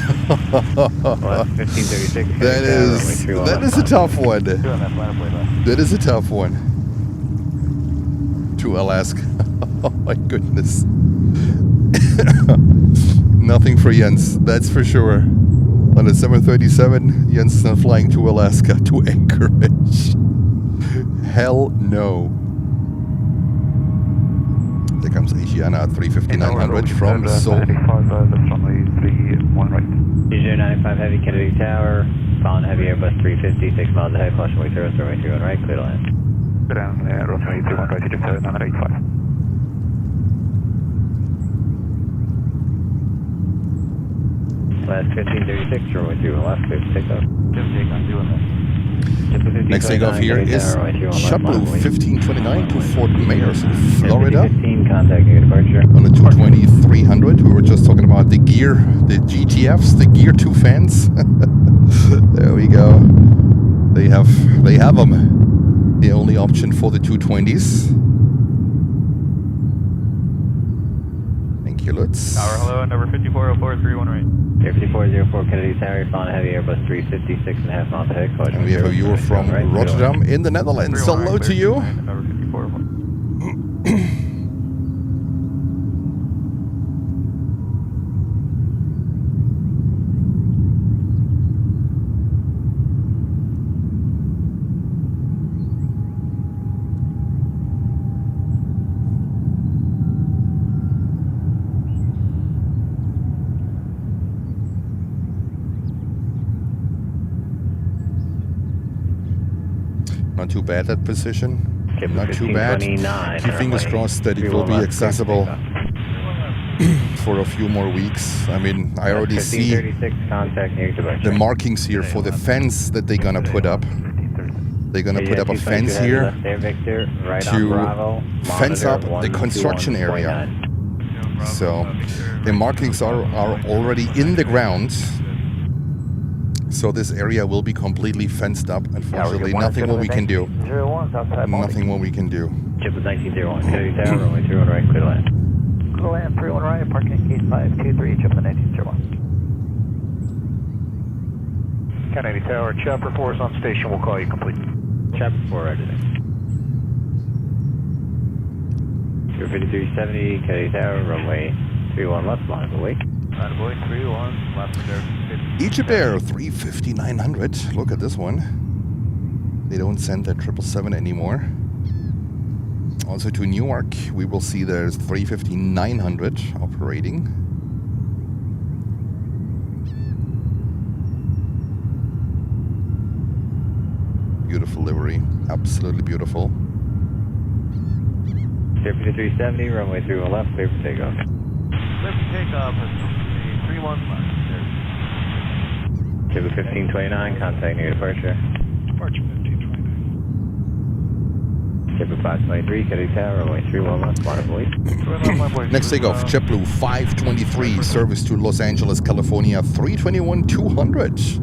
Well, 1536. that is a tough one. That is a tough one. To Alaska. Oh my goodness. Nothing for Jens, that's for sure. On a 737, Jens is not flying to Alaska, to Anchorage. Hell no. There comes Asiana at 350-900 from Seoul. That's runway 31 right. Asia 95 heavy, Kennedy Tower. Fallen heavy Airbus 350, 6 miles ahead, caution way 0, runway 31 right, clear to land. Go down, runway 31 right, Egypt 985. Last 1536, runway 31 left, clear to take off. Just take on doing this. Next takeoff here is JetBlue 1529 to Fort Myers, Florida. 15, contacting your departure. On the 220-300, we were just talking about the gear, the GTFs, the Gear 2 fans. There we go. They have them. The only option for the 220s. Thank you, Lutz. Tower, hello, number 5404, 31 right. 5404 Kennedy Tower, fallen heavy Airbus 350, 6.5 miles ahead, caution. And we have a viewer from Rotterdam in the Netherlands. Hello to you. Number 5404. Not too bad, that position. Kip Not too bad. 1529, Keep fingers crossed that it will be accessible for a few more weeks. I mean, I already see 1536, contact near departure. the markings here for the fence that they're gonna put up. They're gonna put up a fence here to fence up the construction area. So the markings are already in the ground. So this area will be completely fenced up. Unfortunately, nothing what we can do. Nothing what we can do. Chip was 1901, Kennedy Tower, runway 31 right, clear to land. Clear to land, 31 right, parking gate 523, Chip 1901. Kennedy Tower, Chopper 4 is on station. We'll call you complete. Chapter 4, right today. 5370, Kennedy Tower, runway 31 left, line of awake. Runway 31 left, there. Egypt Air 350-900. Look at this one. They don't send that 777 anymore. Also to Newark, we will see there's 350-900 operating. Beautiful livery, absolutely beautiful. 5370, runway 31 left, clear for takeoff. Clear for takeoff, 31 left. Chip 1529, contact near departure. Departure 1529. Chip 523, Kennedy Tower, runway 31 left, line of awake. Next takeoff, JetBlue 523, service to Los Angeles, California, 321-200.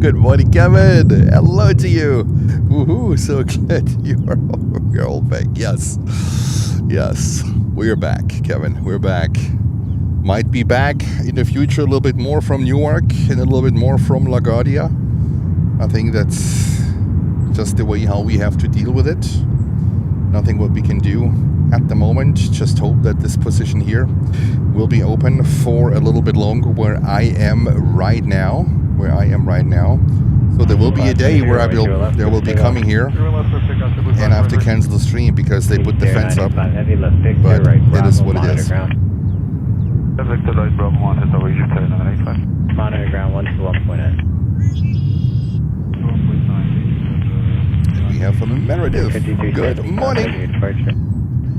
Good morning, Kevin. Hello to you. Woohoo! So glad you're all back. Yes, yes, we're back, Kevin. We're back. Might be back in the future a little bit more from Newark and a little bit more from LaGuardia. I think that's just the way how we have to deal with it. Nothing what we can do at the moment. Just hope that this position here will be open for a little bit longer where I am right now. So there will be a day where there will be coming here and I have to cancel the stream because they put the fence up. But it is what it is. Victor right, Bravo 1, hit over your 985. Monitor ground 1 to 1.9. And we have a Meredith. Good morning.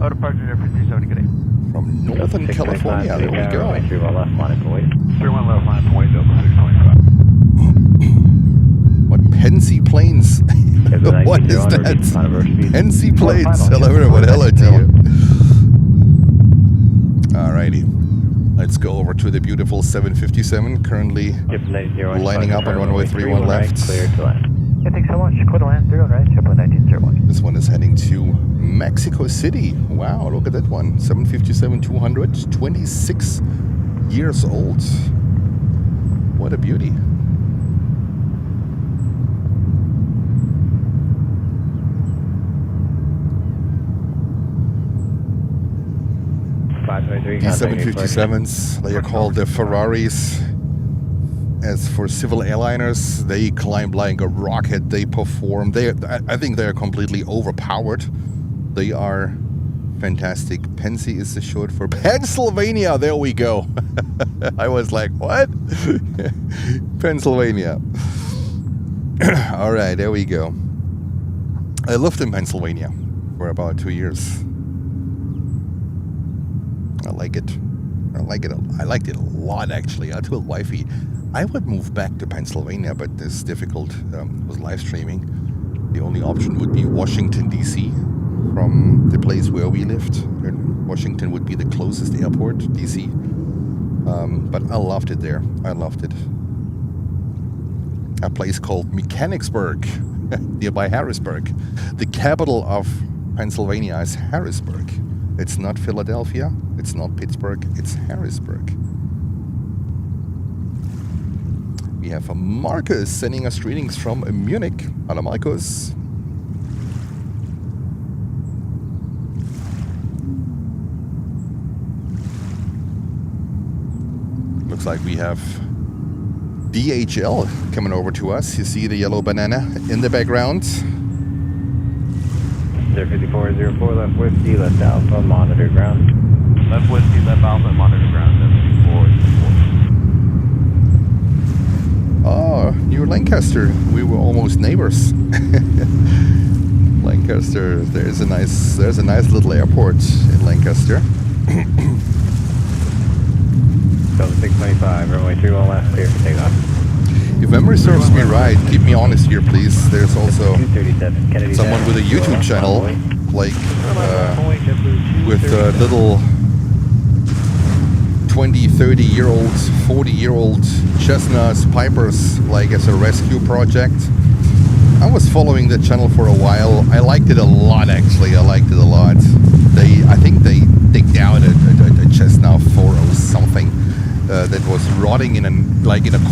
Oh, departure there, 5370, good day. From Northern California, there we go. 31 left, monitor wait. 31 left, line point, Delta 625. What Pensy planes? What is that? Pensy planes. Hello, everyone. Hello to you. Alrighty. Let's go over to the beautiful 757, currently lining up on runway 31 left. Clear to land. Yeah, thanks so much. Clear to land, 0 right, JetBlue 1901. This one is heading to Mexico City. Wow, look at that one. 757-200, 26 years old. What a beauty. These 757s, they are called the Ferraris. As for civil airliners, they climb like a rocket. They perform. I think they are completely overpowered. They are fantastic. Pensy is the short for Pennsylvania. There we go. I was like, what? Pennsylvania. All right, there we go. I lived in Pennsylvania for about 2 years. I like it. I liked it a lot, actually. I told wifey I would move back to Pennsylvania, but it's difficult with live streaming. The only option would be Washington, D.C. from the place where we lived. Washington would be the closest airport, D.C. But I loved it there. I loved it. A place called Mechanicsburg, nearby Harrisburg. The capital of Pennsylvania is Harrisburg. It's not Philadelphia, it's not Pittsburgh, it's Harrisburg. We have a Marcus sending us greetings from Munich. Hello, Marcus. Looks like we have DHL coming over to us. You see the yellow banana in the background. 5404, left whiskey, left alpha, monitor ground. Left whiskey, left alpha, monitor ground, 754. Oh, New Lancaster. We were almost neighbors. Lancaster. There's a nice little airport in Lancaster. Delta 625, runway 31 left, clear for takeoff. If memory serves me right, keep me honest here, please. There's also someone with a YouTube channel, like with little 20, 30-year-old, 40-year-old Cessnas, Pipers, like as a rescue project. I was following the channel for a while. I liked it a lot, actually. I liked it a lot. I think they digged out a Cessna 40 something. That was rotting in a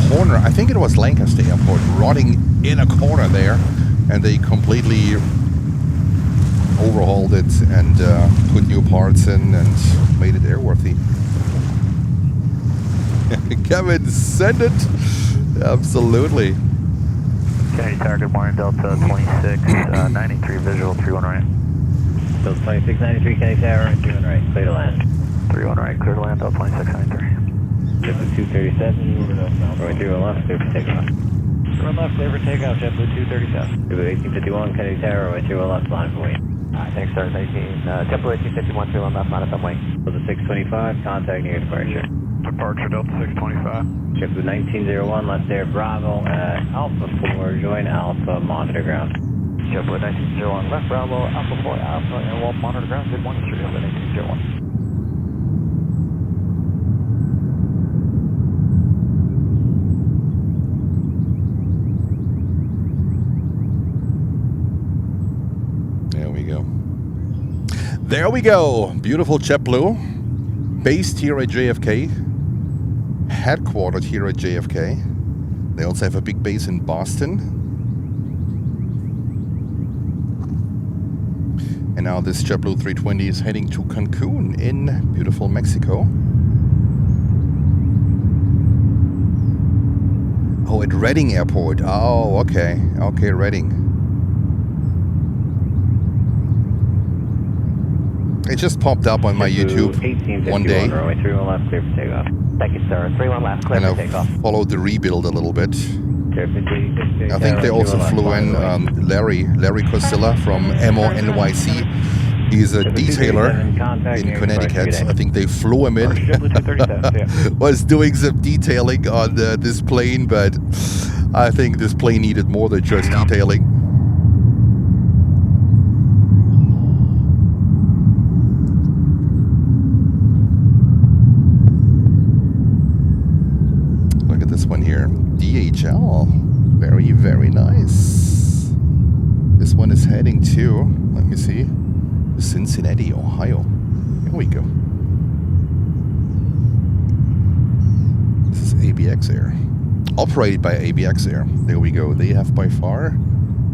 corner. I think it was Lancaster Airport, rotting in a corner there, and they completely overhauled it and put new parts in and made it airworthy. Kevin, send it. Absolutely. Kennedy Tower, good morning, Delta 2693, visual 31 right. Delta 2693, Kennedy Tower, 31 right, clear to land. 31 right, clear to land, Delta 2693. JetBlue 237, runway 31 left, clear for takeoff. 31 left, clear for takeoff, JetBlue 237. JetBlue 1851, Kennedy Tower, runway 31 left, line for wait. Thanks, sir, 19. JetBlue 1851, 31 left, line up on wing. Delta 625, contact near departure. Departure, Delta 625. JetBlue 1901, left air Bravo, Alpha 4, join Alpha, monitor ground. JetBlue 1901, left Bravo, Alpha 4, Alpha, and Wolf, monitor ground, good morning, sir, JetBlue 1901. There we go. Beautiful JetBlue. Based here at JFK. Headquartered here at JFK. They also have a big base in Boston. And now this JetBlue 320 is heading to Cancun in beautiful Mexico. Oh, at Reading Airport. Oh, okay. Okay, Reading. It just popped up on my YouTube one day. Runway 31 left, clear for takeoff. Thank you, sir. 31 left, clear for takeoff. And I followed the rebuild a little bit. I think they also flew in Larry Cosilla from MO NYC. He's a detailer in Connecticut. I think they flew him in. Was doing some detailing on this plane, but I think this plane needed more than just detailing. Look at this one here. DHL. Very, very nice. This one is heading to, let me see, Cincinnati, Ohio. Here we go. This is ABX Air. Operated by ABX Air. There we go. They have by far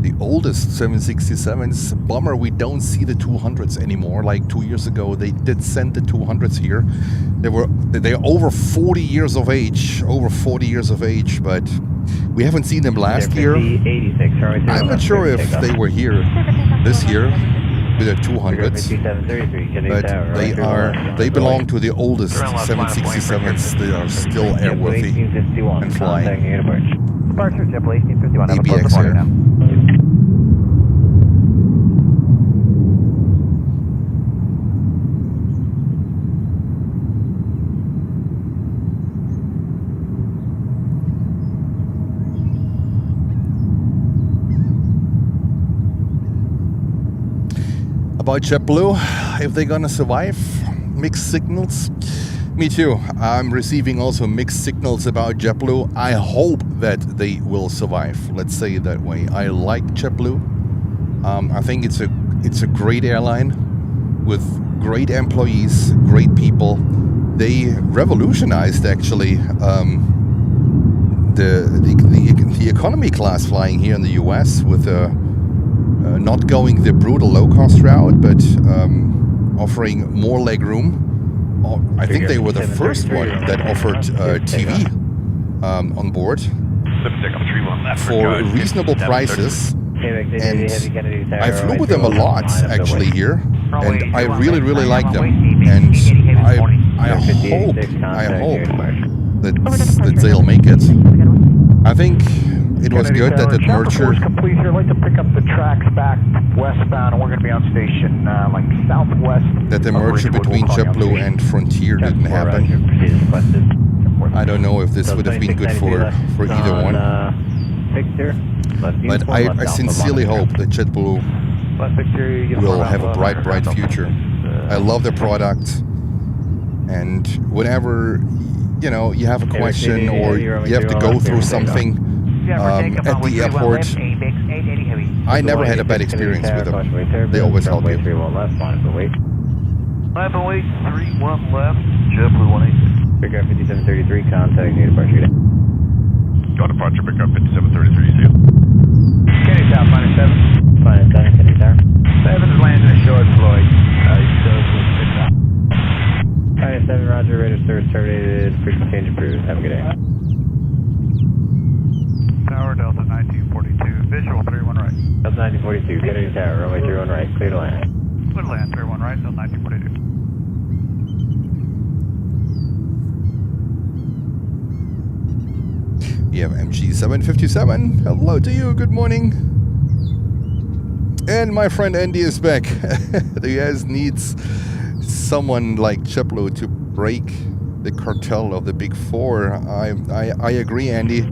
the oldest 767s. Bummer we don't see the 200s anymore. Like 2 years ago, they did send the 200s here. They're over 40 years of age. Over 40 years of age, but we haven't seen them last year. I'm not sure if they were here this year with the 200s, but they belong to the oldest 767s that are still airworthy and flying. ABX Air. About JetBlue, if they're gonna survive, mixed signals. Me too. I'm receiving also mixed signals about JetBlue. I hope that they will survive. Let's say it that way. I like JetBlue. I think it's a great airline with great employees, great people. They revolutionized actually the economy class flying here in the U.S. with not going the brutal low-cost route, but offering more leg room. I think they were the first one that offered TV on board for reasonable prices. And I flew with them a lot actually here, and I really, really like them. And I hope that they'll make it. I think it was good that the merger complete here. I'd like to pick up the tracks back westbound, and we're going to be on station like southwest. That the merger between JetBlue and Frontier didn't happen. I don't know if this would have been good for either one. But I sincerely hope that JetBlue will have a bright future. I love their product, and whenever you have a question or you have to go through something at the airport, I never had a bad experience with them. They always help you. 31 left, 31 left, JetBlue 186. Pick up 5733, contact new departure. Go departure, pick up 5733, see you. Kennedy Tower, minus 7. Minus 7, Kennedy Tower. 7 is landing ashore at Floyd. Minus 7, roger, radar service terminated, frequency change approved. Have a good day. Tower, Delta 1942, visual 31 right. Delta 1942, Kennedy Tower, runway 31 right, clear to land. Clear to land, 31 right, Delta 1942. We have MG757. Hello to you, good morning. And my friend Andy is back. The US needs someone like JetBlue to break the cartel of the Big Four. I agree, Andy.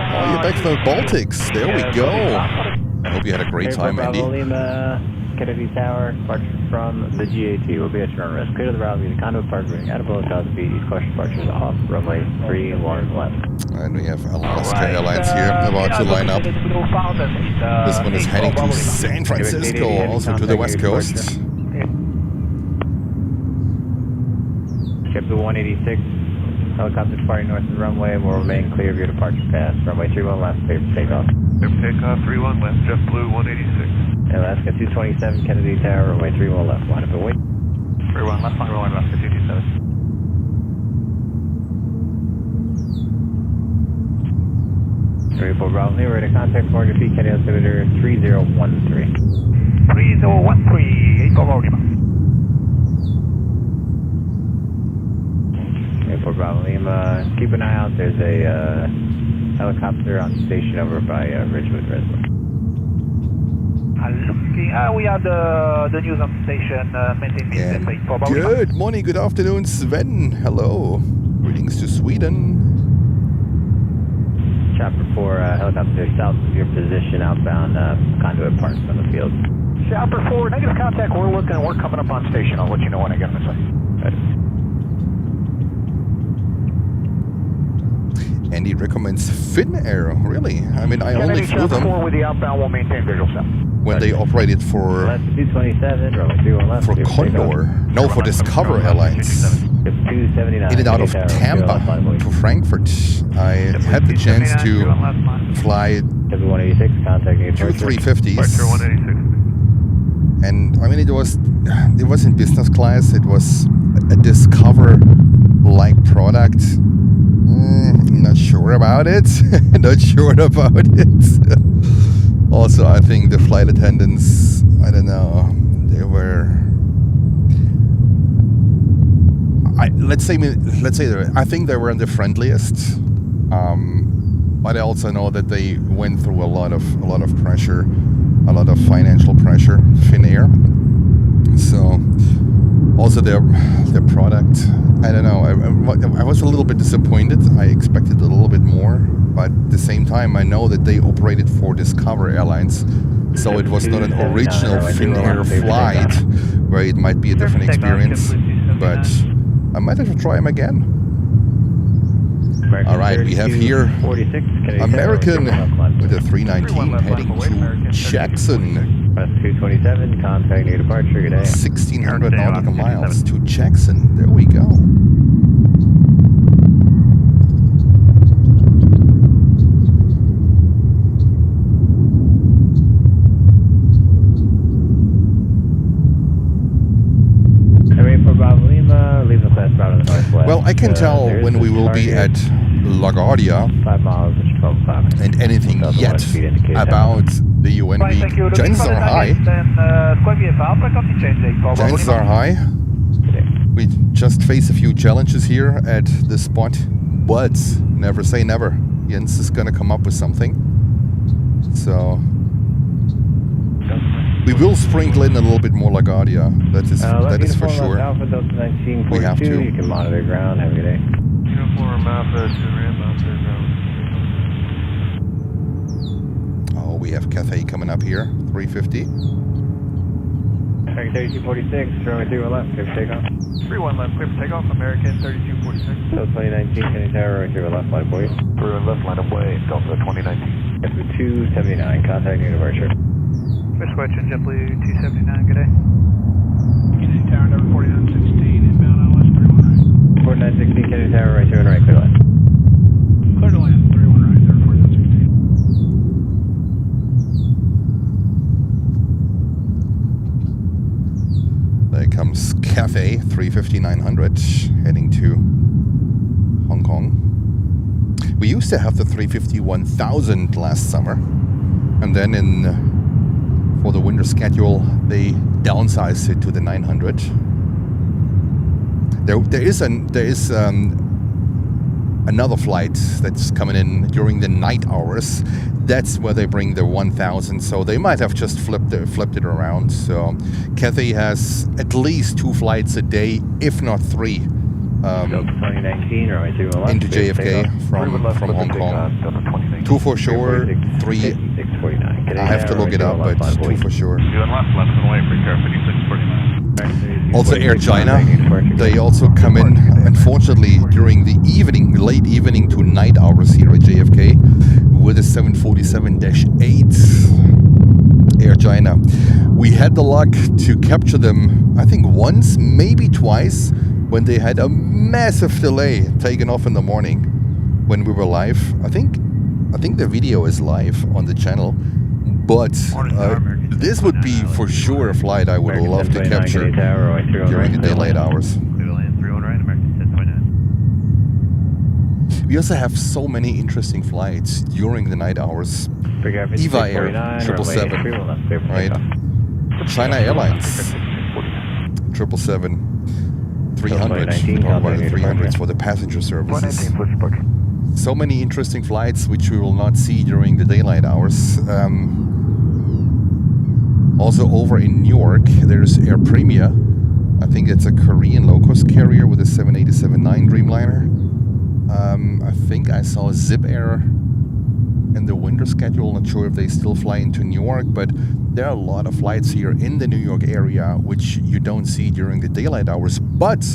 Oh, you're back from the Baltics. There we go. I hope you had a great time, Andy. Kennedy Tower, departure from the GAT will be at your own risk. Clear to the route via the conduit parking at a below 1,000 feet. East question departures off, runway 31 left. And we have Alaska Airlines here about to line up. This one is heading to San Francisco, also to the West Coast. JetBlue 186, helicopter departing north of the runway and will remain clear of your departure path. Runway 31 left, clear for takeoff. Clear for takeoff, 31 left, JetBlue 186. Alaska 227, Kennedy Tower, runway 31 left, line up and wait. 31 left, line Alaska 227. Report Bravo, we're to contact Morgan Peak, County Altimeter 3013. 3013, 8 Bravo Lima. Report Bravo Lima, keep an eye out, there's a helicopter on station over by Ridgewood Reservoir. We have the news on station, maintain And 8 Bravo Lima. good morning, good afternoon, Sven. Hello. Greetings to Sweden. Chopper 4, helicopter south of your position, outbound conduit parks on the field. Chopper 4, negative contact, we're looking, we're coming up on station, I'll let you know when I get on the site. Andy recommends Finnair, really? I mean, I only flew them with the outbound will maintain visual south. when they operated for Left 227, runway 31 left. for Condor. No, for Discover Airlines. 279. In and out of Tampa to Frankfurt. I had the chance to fly 186, contacting two departure. 350s. And I mean, it was in business class. It was a Discover-like product. Not sure about it. Not sure about it. Also, I think the flight attendants, I don't know, they were. I think they weren't the friendliest. But I also know that they went through a lot of pressure, a lot of financial pressure, Finnair. So also their product, I don't know. I was a little bit disappointed. I expected a little bit more, but at the same time, I know that they operated for Discover Airlines, so it was not an original Finnair flight where it might be a different experience. But I might have to try them again. All right, we have here American with a 319 heading to Jackson. West 227, contact new departure, good day. 1,600 nautical miles to Jackson. There we go. Well, I can tell when we will be at LaGuardia 5 miles, 12 5. and anything yet about the UNV. Chances are high. Chances are high. We just face a few challenges here at the spot, but never say never. Jens is gonna come up with something. So we will sprinkle in a little bit more LaGuardia. That is for sure. Alpha Delta 1942, We have to. You can monitor ground. Have a good day. Uniform Alpha, Oh, we have Cathay coming up here. 350. 3246, runway 31 left, clear for takeoff. 31 left, clear for takeoff, American 3246. So 2019, Kenny Tower, runway 31 left, line for you. We're left line of way, Delta 2019. F 279, contact new departure. First question, JetBlue 279, good day. Kennedy Tower, number 4916, inbound on West 31 right. 4916, Kennedy Tower, right 2 and right, clear left. Clear to land, 31 right, there, 4916. There comes Cathay 350-900 heading to Hong Kong. We used to have the 350-1000 last summer, and then for the winter schedule they downsized it to the 900. There is another flight that's coming in during the night hours. That's where they bring the 1000, so they might have just flipped it around. So Cathay has at least 2 flights a day, if not 3, 2019, runway 31 left. into JFK from Hong Kong. 2 for sure, 3. 649. I have to look it up, but 2 for sure. Doing left and away, free car 5649. Also Air China, they also come in, unfortunately, during the evening, late evening to night hours here at JFK with a 747-8 Air China. We had the luck to capture them, I think once, maybe twice, when they had a massive delay taken off in the morning when we were live. I think the video is live on the channel. But this would be for sure a flight I would love to capture during the daylight hours. We also have so many interesting flights during the night hours. EVA Air, 777, right? China Airlines, 777, 300, we talk about the 300s for the passenger services. So many interesting flights which we will not see during the daylight hours. Also over in New York, there's Air Premia. I think it's a Korean low-cost carrier with a 787-9 Dreamliner. I think I saw Zip Air in the winter schedule. Not sure if they still fly into New York, but there are a lot of flights here in the New York area which you don't see during the daylight hours, but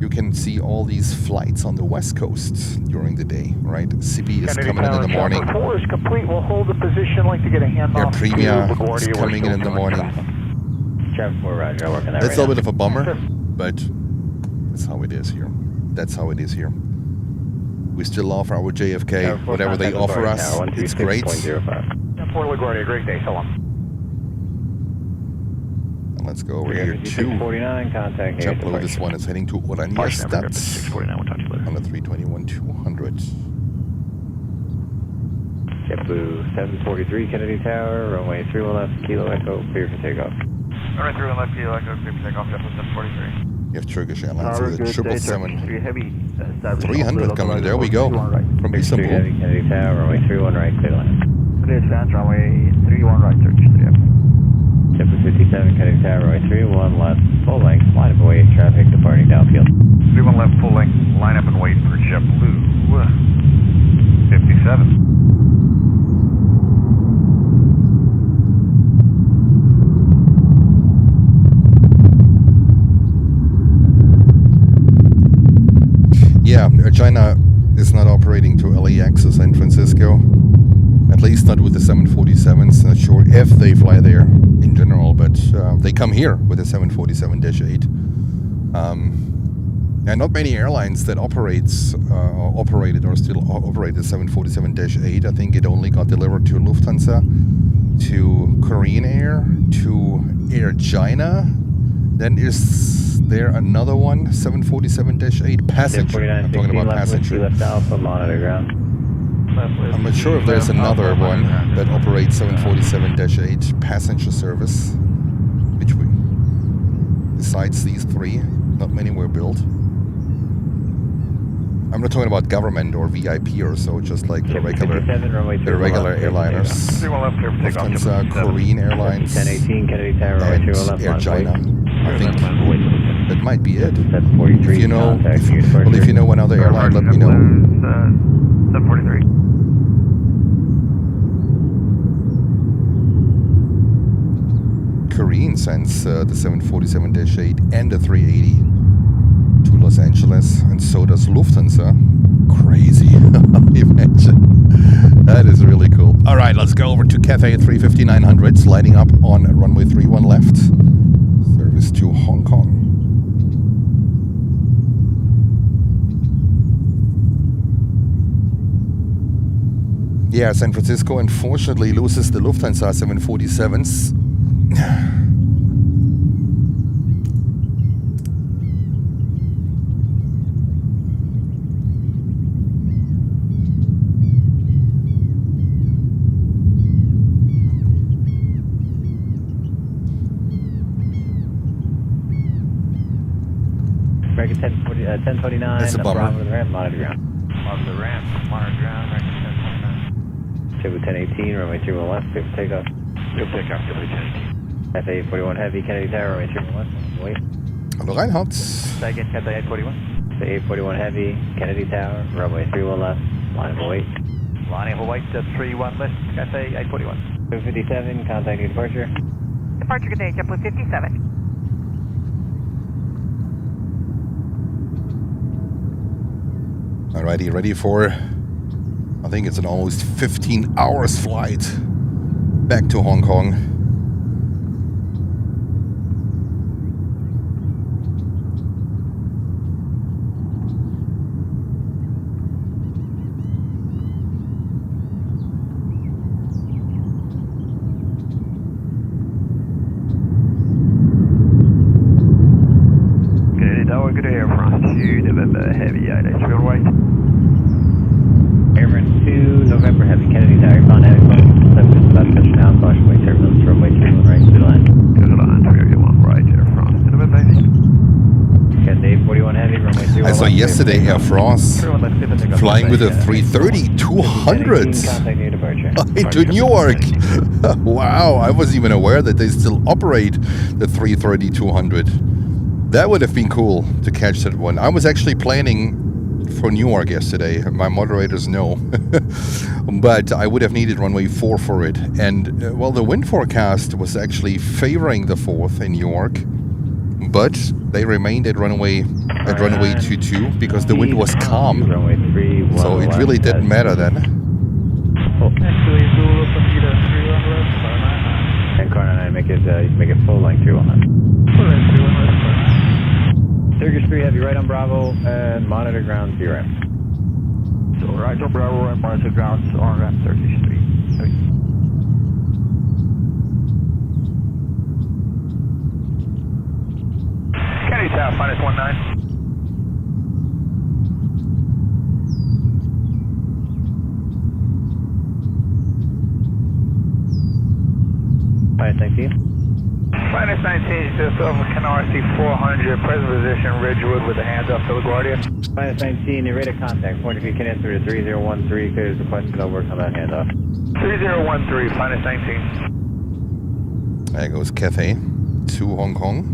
you can see all these flights on the West Coast during the day, right? CB is coming in the morning. 4 is complete. We'll hold the position like to get a handoff. Air Premia is coming in the morning. That's a little bit of a bummer, but that's how it is here. That's how it is here. We still offer our JFK, whatever they offer us, it's great. Port LaGuardia, great day, so long. And let's go over here to JetBlue. This one is heading to Oranjestad on the 321-200. JetBlue 743 Kennedy Tower, runway 31 left, Kilo Echo, clear for takeoff. Runway 31 left, Kilo Echo, clear for takeoff, JetBlue 743. You have Turkish Airlines with a 777. 300 coming in. There we go. From Istanbul. Kennedy Tower, runway 31 right, clear land. Clear advance, runway 31 right, Turkish 3. JetBlue 57 Kennedy Tower, runway 31 left, full length, line up and wait, traffic departing downfield. 31 left, full length, line up and wait for JetBlue 57. Yeah, Air China is not operating to LAX or San Francisco. At least not with the 747s. Not sure if they fly there in general, but they come here with the 747-8. And not many airlines that operated or still operate the 747-8. I think it only got delivered to Lufthansa, to Korean Air, to Air China. Then is there another one, 747-8 passenger? I'm talking about passenger. I'm not sure if there's another one that operates 747-8 passenger service. Besides these three, not many were built. I'm not talking about government or VIP or so, just like the regular airliners. Lufthansa, Korean Airlines, and Air China. I think that might be it. If you know, if you know one other airline, let me know. 743. Korean sends the 747-8 and the 380 to Los Angeles, and so does Lufthansa. Crazy. Imagine. That is really cool. All right, let's go over to Cathay 350-900, lighting up on runway 31 left. Service to Hong Kong. Yeah, San Francisco unfortunately loses the Lufthansa 747s. American 1029, That's a bummer. Bravo to the ramp, monitor ground. Bravo to the ramp, monitor ground, American 1029. JetBlue 1018, runway 31 left, clear for takeoff. Good takeoff, JetBlue 1018. FA 41 Heavy, Kennedy Tower, runway 31 left, wait. Hallo Reinhard. Second, Cathay 841. FA 841 Heavy, Kennedy Tower, runway 31 left, line of wait. Line of wait, 31 left, Cathay 841. 57, contact your departure. Departure, good day, JetBlue 57. Alrighty, ready for, I think it's an almost 15 hours flight back to Hong Kong. Good day, Air France to November Heavy 883 on wait. yesterday Air France flying with a 330-200 into Newark. Wow, I wasn't even aware that they still operate the 330-200. That would have been cool to catch that one. I was actually planning for Newark yesterday. My moderators know. But I would have needed runway 4 for it. And, well, the wind forecast was actually favoring the 4th in Newark. But they remained at runway 22 because the wind was calm. So it really didn't matter then. And corner 9, make it full length 319. Turkish 3 Heavy right on Bravo and monitor ground 0 ramp. So right on Bravo and monitor ground on ramp Turkish 3. Kennedy Tower, -19. -19, just over Canarsie 400, present position Ridgewood with a handoff to LaGuardia. -19, your rate of contact, point of view can answer to 3013, clears the question, I'll work on that handoff. 3013, -19. There goes Cathay to Hong Kong.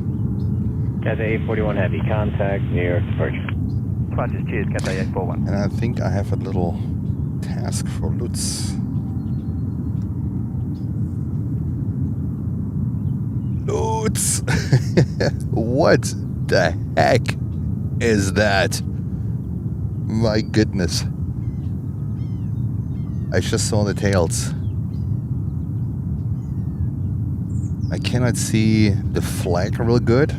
Cathay 841 Heavy, contact New York departure. Roger, cheers, Cathay 841. And I think I have a little task for Lutz. Lutz! What the heck is that? My goodness. I just saw the tails. I cannot see the flag real good.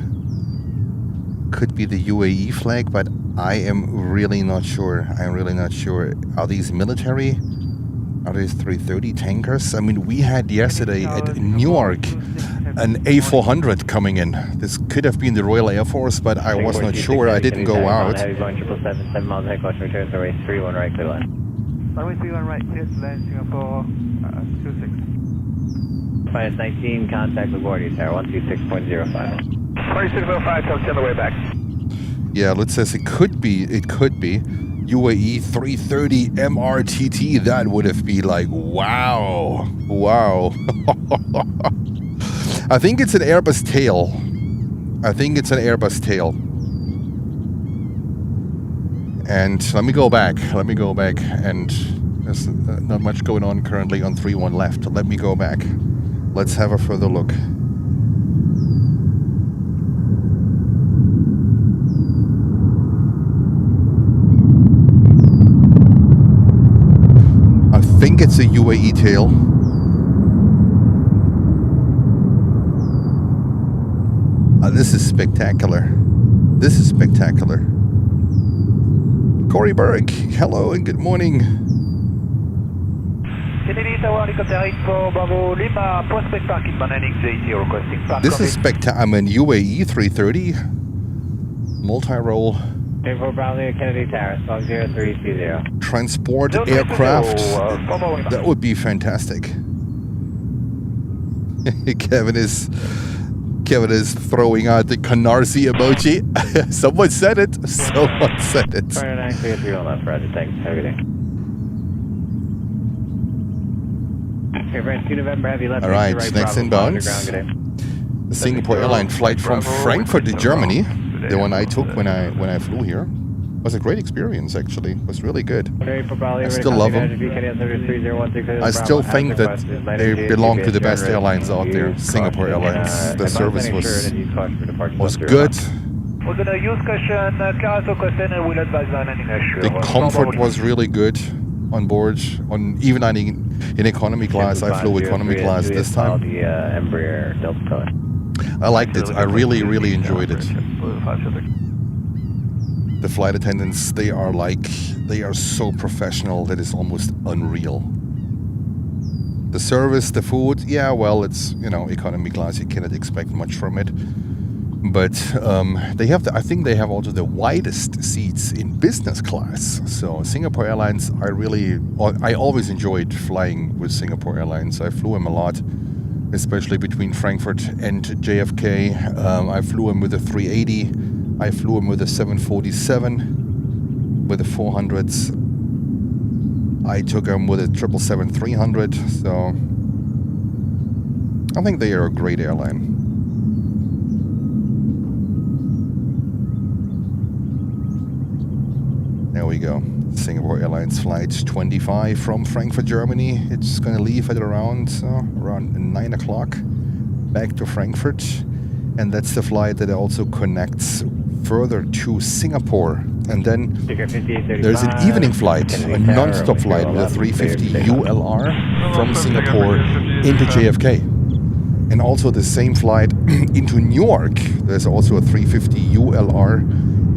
Could be the UAE flag, but I am really not sure. I'm really not sure. Are these military? Are these 330 tankers? I mean, we had yesterday at Newark an A400 coming in. This could have been the Royal Air Force, but I was not sure. I didn't go out. Heavy going 777, 7 miles ahead, caution returns, runway 31 right, clear line. Runway 31 right, clear to land Singapore 26. -19, contact LaGuardia Tower, 126.05. 2605, talk on the way back. Yeah, Lutz says it could be. UAE 330 MRTT. That would have been like, wow. Wow. I think it's an Airbus tail. And let me go back. And there's not much going on currently on 31 left. Let me go back. Let's have a further look. I think it's a UAE tail. This is spectacular. Corey Berg, hello and good morning. This is spectacular. I'm in UAE 330 multi-role. Kennedy Tower, 03030. Transport aircraft. That would be fantastic. Kevin is throwing out the Canarsie emoji. Someone said it. left, Roger, thanks. Have a good day. Okay, Branch 2 November, heavy left. All right, next inbound. The Singapore Airline flight from Frankfurt to Germany. The one I took when I flew here. Was a great experience, actually. It was really good. I still love them. I still think that they belong to the best airlines out there. Singapore Airlines. The service was good. We're going to use caution, caution, and we'll advise landing The comfort was really good on board. Even in economy class, I flew economy class this time. I liked it. I really, really enjoyed it. The flight attendants, they are so professional that it's almost unreal. The service, the food, yeah, well, it's, economy class, you cannot expect much from it. But I think they have also the widest seats in business class. So Singapore Airlines, I always enjoyed flying with Singapore Airlines. I flew them a lot, especially between Frankfurt and JFK. I flew them with a 380. I flew him with a 747. with the 400s. I took them with a 777-300, so I think they are a great airline. There we go. Singapore Airlines Flight 25 from Frankfurt, Germany. It's going to leave at around 9 o'clock back to Frankfurt. And that's the flight that also connects further to Singapore. And then there's an evening flight, a non-stop flight with a 350 ULR from Singapore into JFK. And also the same flight into Newark. There's also a 350 ULR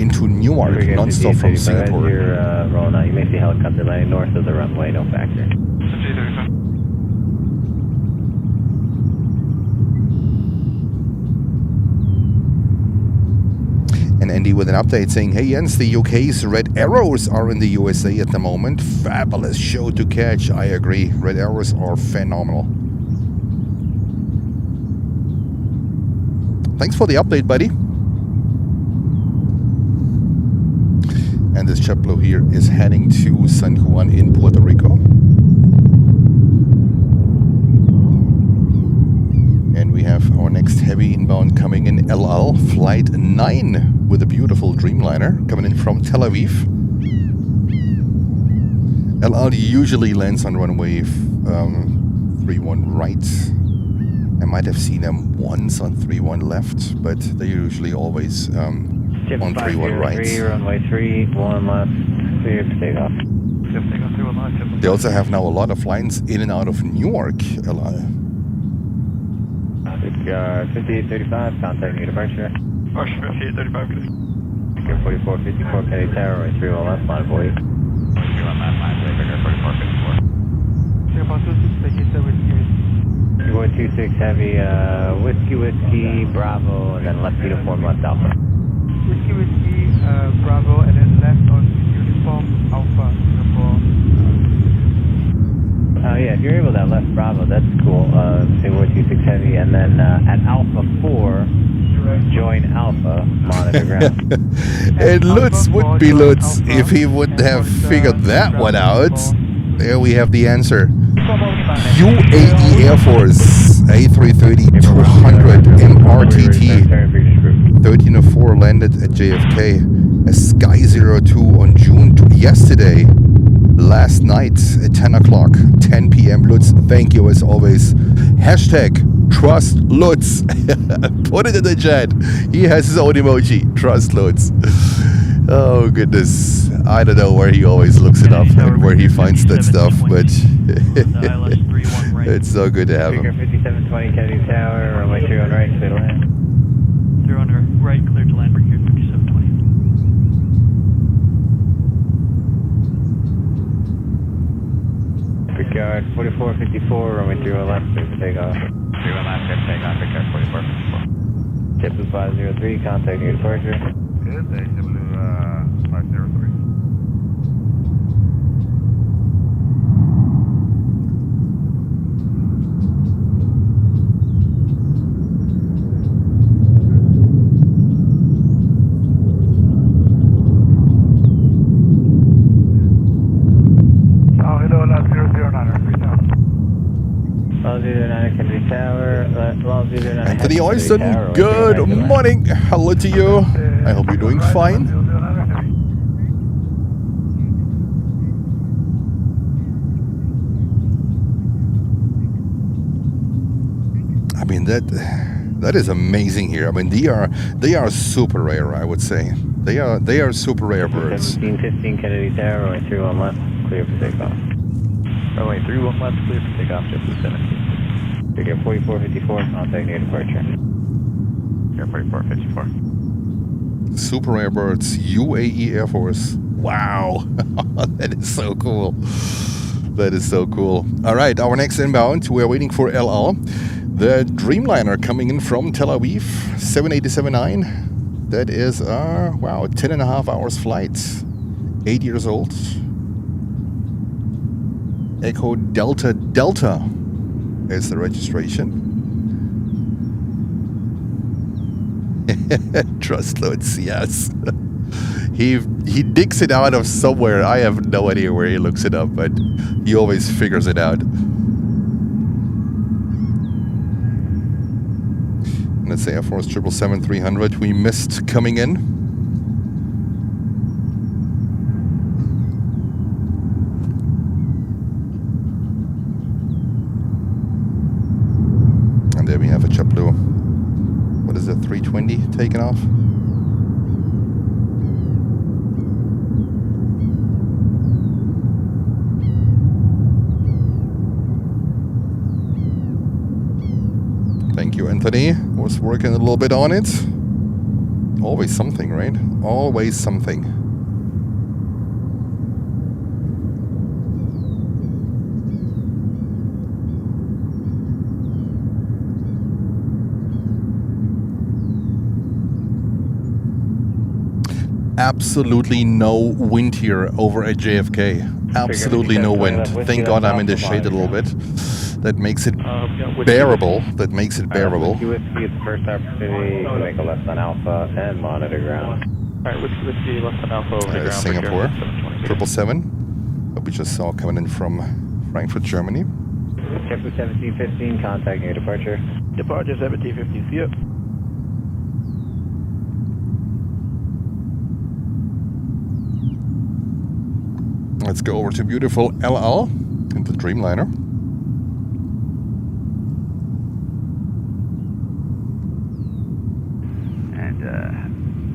into Newark, non-stop from Singapore. Rolling out. You may see helicopter landing north of the runway, no factor. And Andy with an update saying, hey Jens, the UK's Red Arrows are in the USA at the moment. Fabulous show to catch. I agree. Red Arrows are phenomenal. Thanks for the update, buddy. And this JetBlue here is heading to San Juan in Puerto Rico. And we have our next heavy inbound coming in, El Al, flight 9 with a beautiful Dreamliner coming in from Tel Aviv. El Al usually lands on runway 31 right. I might have seen them once on 31 left, but they're usually always on 31 right. Runway 31 left, clear for takeoff. They also have now a lot of lines in and out of Newark, El Al. 5835, contact new departure. Departure 5835, good. 4454, Kennedy Tower, runway 31 left, line of void. 31 left, line of void, Victor 4454. Singapore 26, thank you, 126 heavy, whiskey, Bravo, and then left uniform, left Alpha. Whiskey, Bravo, and then left on uniform, Alpha, Singapore. Oh yeah, if you're able to left Bravo, that's cool. Say 126 heavy, and then at Alpha 4, join Alpha, monitor ground. And Lutz would be Lutz if he would have figured that one out. There we have the answer. UAE Air Force A330-200 MRTT 1304 landed at JFK. A Sky 02 on June yesterday. Last night at 10 o'clock, 10 p.m. Lutz, thank you as always. Hashtag trust Lutz. Put it in the chat. He has his own emoji. Trust Lutz. Oh goodness. I don't know where he always looks it up and where he finds that stuff, but it's so good to have him. 5720 Kennedy Tower, runway 31 right, clear to land. 31 right, clear to land, break here 5720. Brickyard 4454, runway 31 left, clear for takeoff. 31 left, clear for takeoff, Victor 4454. JetBlue 503, contact new departure. Good day, JetBlue 503. Anthony Oyston, good morning. Hello to you. I hope you're doing fine. I mean that is amazing here. I mean they are super rare, I would say. They are super rare birds. 1715 Kennedy Tower, runway 31 left, clear for takeoff. Runway 31 left, clear for takeoff, JetBlue 17. Figure 4454, contact near departure. Figure 4454. Super rare birds, UAE Air Force. Wow, that is so cool. That is so cool. All right, our next inbound, we are waiting for El Al. The Dreamliner coming in from Tel Aviv, 787-9. That is, wow, 10.5 hours flight. 8 years old. Echo Delta Delta is the registration. Trust Lutz, yes. he digs it out of somewhere. I have no idea where he looks it up, but he always figures it out. And that's Air Force 777-300 we missed coming in. And there we have a JetBlue. What is it, 320 taken off? Thank you, Anthony. Was working a little bit on it. Always something, right? Always something. Absolutely no wind here over at JFK. Absolutely no wind. Thank God I'm in the shade a little bit. That makes it bearable. That makes it bearable. You would see the first opportunity to make a left on Alpha and monitor ground. Alright, whiskey left on Alpha over the ground. Singapore, 777, that we just saw coming in from Frankfurt, Germany. JetBlue 1715, contacting your departure. Departure 1715, see ya. Let's go over to beautiful LL into Dreamliner.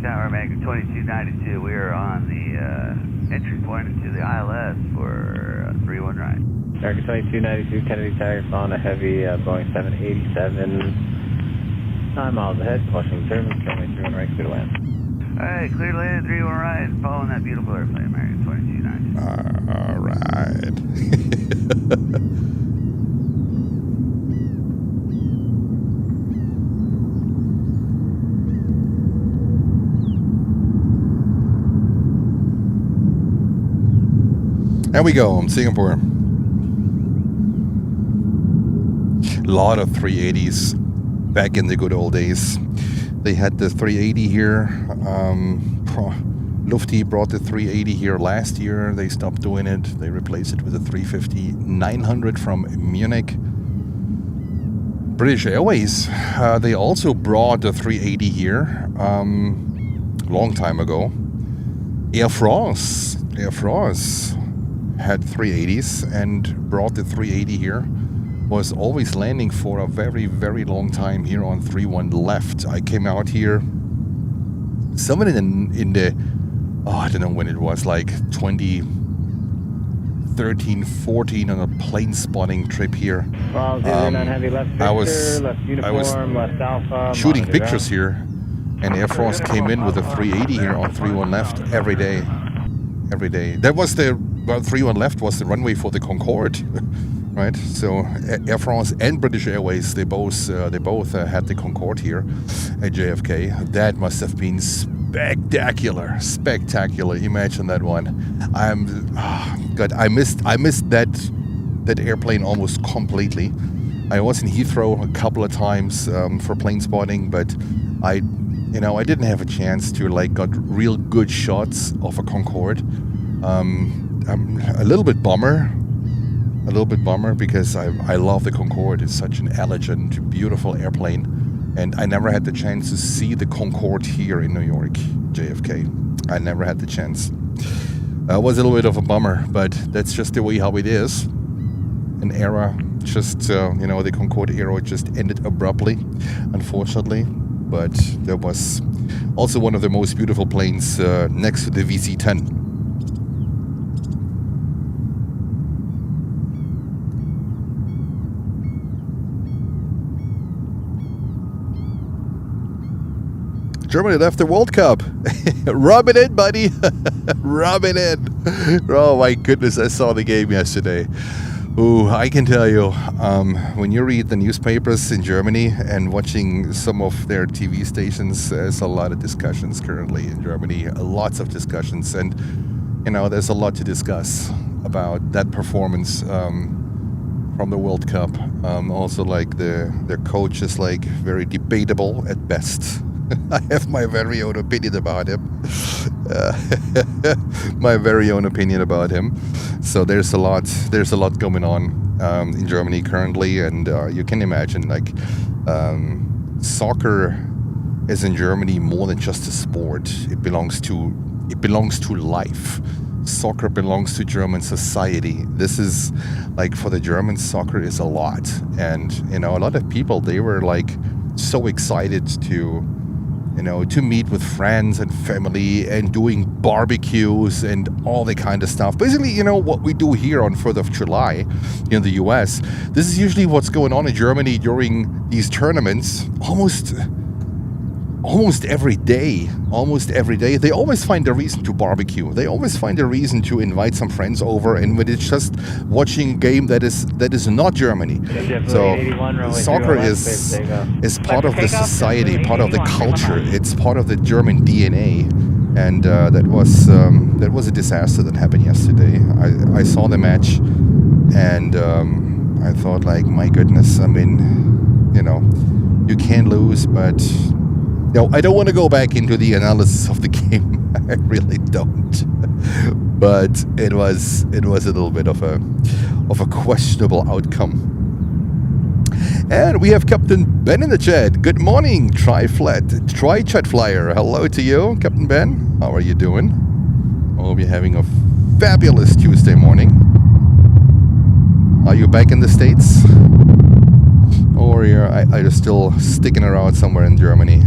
Tower America 2292, we are on the entry point into the ILS for 31 right. America 2292, Kennedy Tower, on a heavy Boeing 787. 9 miles ahead, caution turbines, runway 31 right, clear to land. Alright, clear to land, 31 right, following that beautiful airplane, America 2292. Alright. There we go, Singapore. A lot of 380s back in the good old days. They had the 380 here. Lufty brought the 380 here last year. They stopped doing it. They replaced it with a 350-900 from Munich. British Airways, they also brought the 380 here long time ago. Air France had 380s and brought the 380 here. Was always landing for a very, very long time here on 31 left. I came out here, someone in the, I don't know when it was, like 2013, 14 on a plane spotting trip here. Well, heavy left Victor, I was left Alpha, shooting pictures here, and Air France came in with a 380 here on 31 left every day. Every day. That was the 31 left was the runway for the Concorde, right? So Air France and British Airways, they both had the Concorde here at JFK. That must have been spectacular. Imagine that one. I missed that airplane almost completely. I was in Heathrow a couple of times for plane spotting, but I didn't have a chance to got real good shots of a Concorde. I'm a little bit bummer because I love the Concorde. It's such an elegant, beautiful airplane, and I never had the chance to see the Concorde here in New York, JFK. I never had the chance. That was a little bit of a bummer, but that's just the way how it is. An era, just the Concorde era just ended abruptly, unfortunately. But that was also one of the most beautiful planes next to the VC-10. Germany left the World Cup. Rub it in, buddy. Rub it in. Oh my goodness, I saw the game yesterday. Ooh, I can tell you, when you read the newspapers in Germany and watching some of their TV stations, there's a lot of discussions currently in Germany. Lots of discussions, and there's a lot to discuss about that performance from the World Cup. Also, their coach is very debatable at best. I have my very own opinion about him. My very own opinion about him. So there's a lot going on in Germany currently, and you can imagine, like, soccer is in Germany more than just a sport. It belongs to life. Soccer belongs to German society. This is, like, for the Germans, soccer is a lot. And, you know, a lot of people, they were, like, so excited to, you know, to meet with friends and family and doing barbecues and all that kind of stuff. Basically, you know, what we do here on 4th of July in the US, this is usually what's going on in Germany during these tournaments. Almost every day, they always find a reason to barbecue. They always find a reason to invite some friends over, and when it's just watching a game that is not Germany. So soccer is part of the society, part of the culture. It's part of the German DNA, and that was a disaster that happened yesterday. I saw the match, and I thought, like, my goodness. I mean, you know, you can't lose, but. No, I don't want to go back into the analysis of the game. I really don't. But it was a little bit of a questionable outcome. And we have Captain Ben in the chat. Good morning, Tri-Chat Flyer. Hello to you, Captain Ben. How are you doing? I hope you're having a fabulous Tuesday morning. Are you back in the States? Or are you still sticking around somewhere in Germany?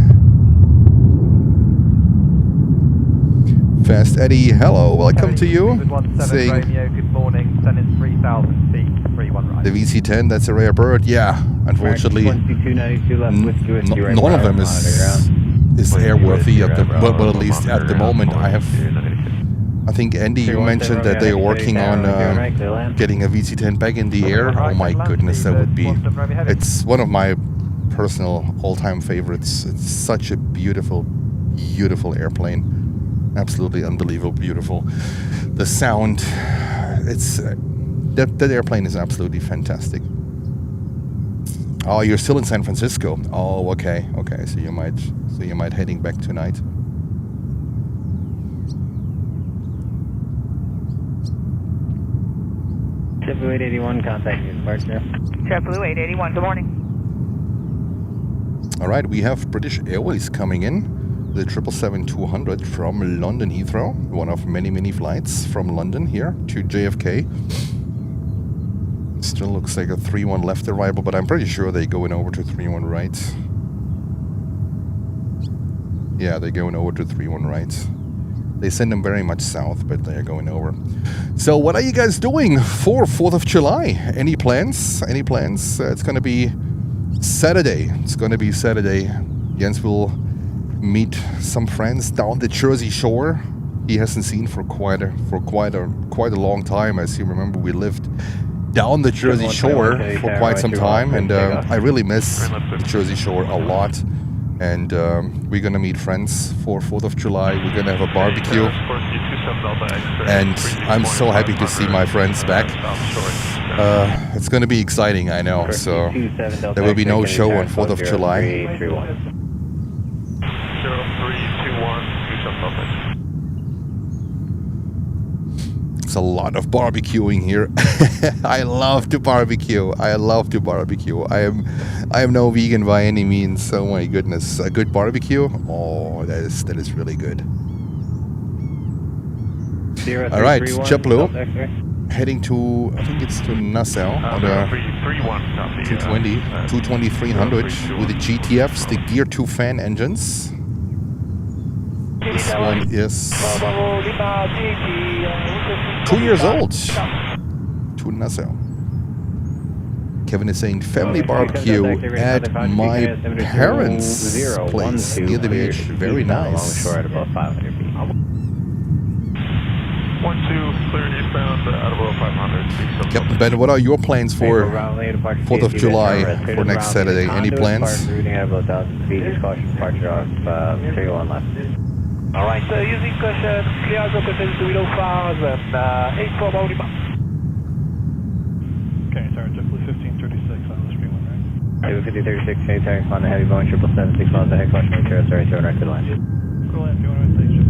Fast Eddie, hello, welcome to you. Saying Romeo, good morning, sending 3,000 feet, 3-1 right. The VC-10, that's a rare bird. Yeah, unfortunately, none of them is airworthy at the, but at least at the moment. I think Andy, you mentioned that they are working on getting a VC-10 back in the air. Oh my goodness, that would be. It's one of my personal all-time favorites. It's such a beautiful, beautiful airplane. Absolutely unbelievable, beautiful. The sound, that airplane is absolutely fantastic. Oh, you're still in San Francisco. Oh, okay. So you might heading back tonight. JetBlue 881, contact you, departure. JetBlue 881, good morning. All right, we have British Airways coming in. The 777-200 from London Heathrow, one of many flights from London here to JFK. Still looks like a 3-1 left arrival, but I'm pretty sure they're going over to 3-1 right. Yeah, they're going over to 3-1 right. They send them very much south, but they're going over. So what are you guys doing for 4th of July? Any plans? It's going to be Saturday. Jens will meet some friends down the Jersey Shore. He hasn't seen for quite a long time. As you remember, we lived down the Jersey Shore for quite some time, and I really miss the Jersey Shore a lot. And we're gonna meet friends for 4th of July. We're gonna have a barbecue, and I'm so happy to see my friends back. It's gonna be exciting, I know. So there will be no show on 4th of July. It's a lot of barbecuing here. I love to barbecue. I am no vegan by any means. Oh my goodness, a good barbecue. Oh, that is really good. All right, JetBlue heading to, I think it's to Nassau on the 220-300 with the GTFs, the Gear 2 fan engines. This one is 2 years old. To Nassau. Kevin is saying family barbecue at my parents' place near the beach. Very nice. 12, clear eastbound out of 500. Captain Ben, what are your plans for 4th of July for next Saturday? Any plans? All right, using caution, clear the caution to below 5 and 84 Lima. Okay, sorry, JetBlue 1536 on the stream 1, right? 5036, change turning on the heavy Boeing 777, 6 miles ahead, caution material, sorry, turn right to the line. Go ahead, do you want to say ship?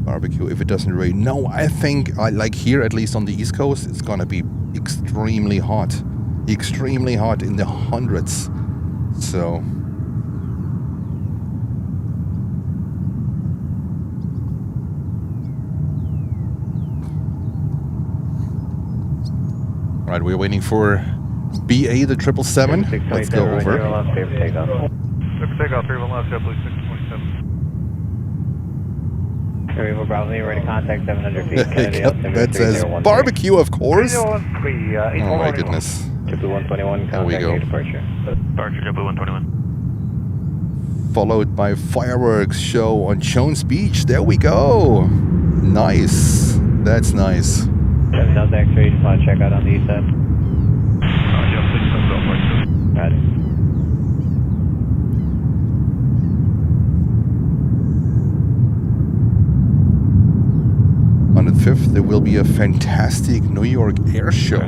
Barbecue if it doesn't rain. No, I think, like here, at least on the East Coast, it's gonna be extremely hot. Extremely hot in the hundreds. So... Alright, we're waiting for BA, the 777. Let's go over. Clear for takeoff, 31 left, JetBlue 627. We're probably ready to contact 700 feet. Kennedy, That says barbecue, of course. Oh my goodness. JetBlue 121, There we go. contact departure. Departure, JetBlue 121. Followed by fireworks show on Jones Beach. There we go. Nice. That's nice. 7000 X-ray, just want to check out on the east side. Yeah, please come up right to. Got it. On the 5th, there will be a fantastic New York Air Show.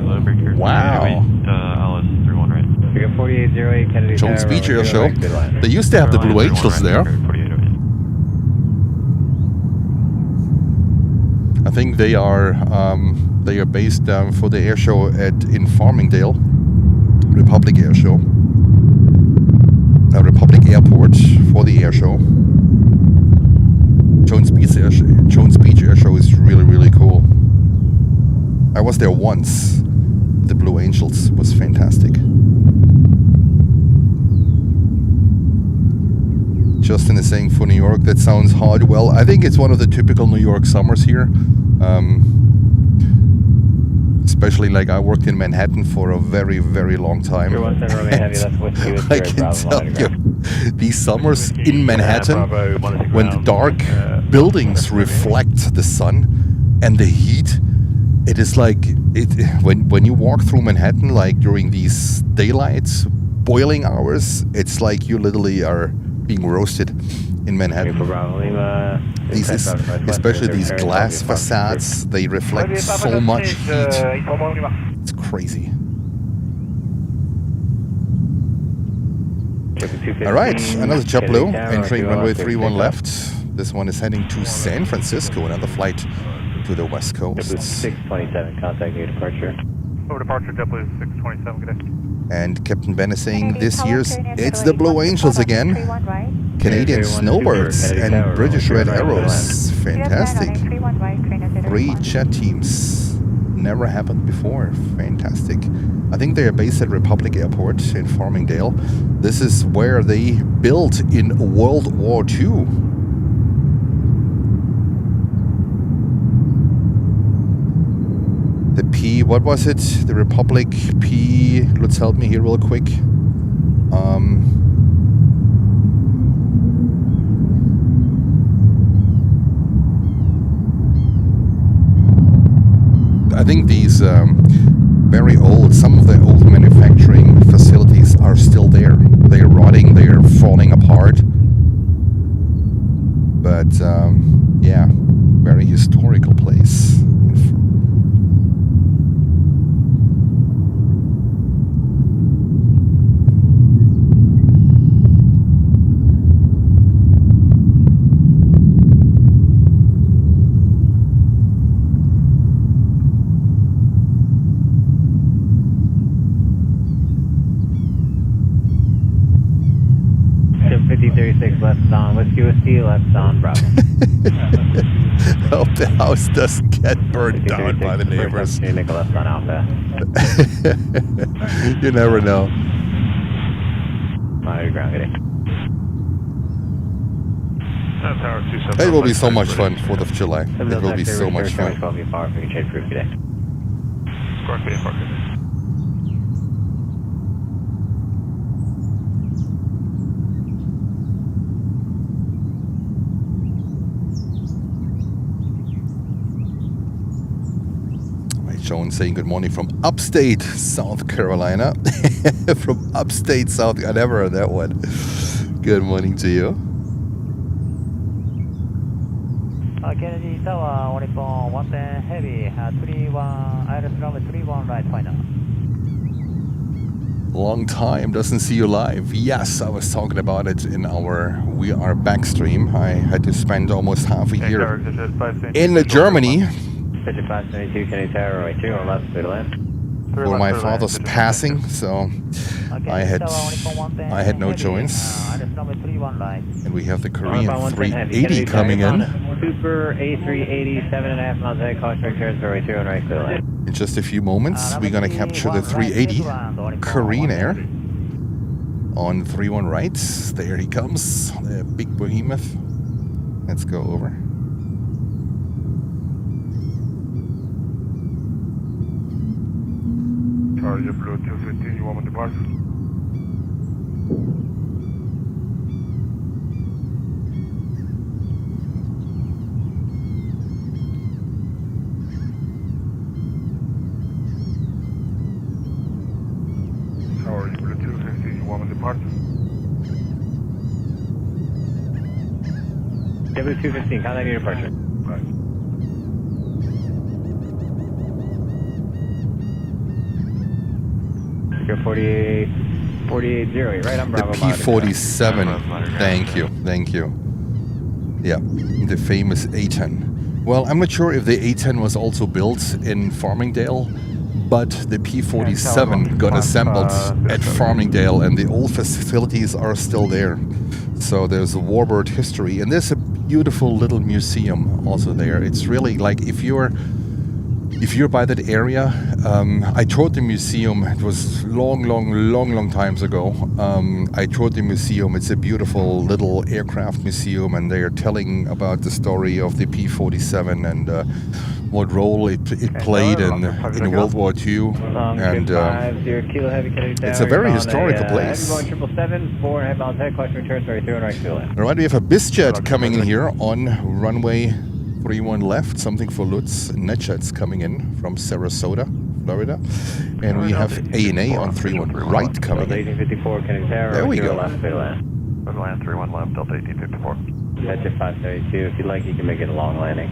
Wow. Alice 31 right. Figure 4808, Kennedy Jones Tower, Beach Air Romeo, Show. right, good line. They used to have the Blue Angels there. 48 right. I think they are based for the air show in Farmingdale, Republic Air Show, Republic Airport for the air show. Jones Beach Air Show is really, really cool. I was there once. The Blue Angels was fantastic. Justin is saying for New York, that sounds hot. Well, I think it's one of the typical New York summers here. Especially like I worked in Manhattan for a very, very long time. I can tell you, these summers in Manhattan, when the dark buildings reflect the sun and the heat, it is like, when you walk through Manhattan, like during these daylights, boiling hours, it's like you literally are being roasted in Manhattan. Especially these glass facades, they reflect so much heat. It's crazy. Alright, another JetBlue entering runway 31 left. This one is heading to San Francisco, another flight to the West Coast. 627, contact new departure. Over departure, JetBlue 627, good day. And Captain Ben is saying this year's it's the Blue Angels again. Canadian Snowbirds and British Red Arrows. Fantastic. 3 jet teams. Never happened before. Fantastic. I think they are based at Republic Airport in Farmingdale. This is where they built in World War II. The P, what was it? The Republic P, let's help me here real quick. I think these very old, some of the old manufacturing facilities are still there. They are rotting, they are falling apart. But yeah, very historical place. Left on, whiskey, left on, Bravo. Hope the house doesn't get burned down by the neighbors. Make a left on Alpha. You never know. Monitor ground, good day. It will be so much fun, 4th of July. It will be so much fun. Joan saying good morning from upstate South Carolina. From upstate South, I never heard that one. Good morning to you. Kennedy Tower, 110 heavy, 31, Iris runway 31 right final. Long time, doesn't see you live. Yes, I was talking about it in our We Are Back stream. I had to spend almost half a year in Germany 5572 Kennedy Tower, right 2 on left, clear to land. for my father's passing, so I had no choice. And we have the Korean 380 coming in. Super A380, 7.5 miles ahead, caution returns for right 2 on right, clear to land. In just a few moments, we're gonna capture the 380 Korean Air on 31 right. There he comes, the big behemoth. Let's go over. Charlie Blue 215, you want me to depart? Charlie Blue 215, you want me to depart? W215, contact your departure. Right. You're 48.0, right on The Bravo. P-47, thank you. Yeah, the famous A-10. Well, I'm not sure if the A-10 was also built in Farmingdale, but the P-47 got assembled at Farmingdale and the old facilities are still there. So there's a warbird history, and there's a beautiful little museum also there. It's really like if you're by that area, I toured the museum. It was long times ago. I toured the museum. It's a beautiful little aircraft museum, and they are telling about the story of the P-47 and what role it played in World War II. And it's a very historical place. All right, we have a BizJet coming in here on runway 31 left, something for Lutz. NetJet's coming in from Sarasota, Florida. And we have ANA on 31 right coming in. There we go. Land 31 left, Delta 1854. That's your 532. If you'd like, you can make it a long landing.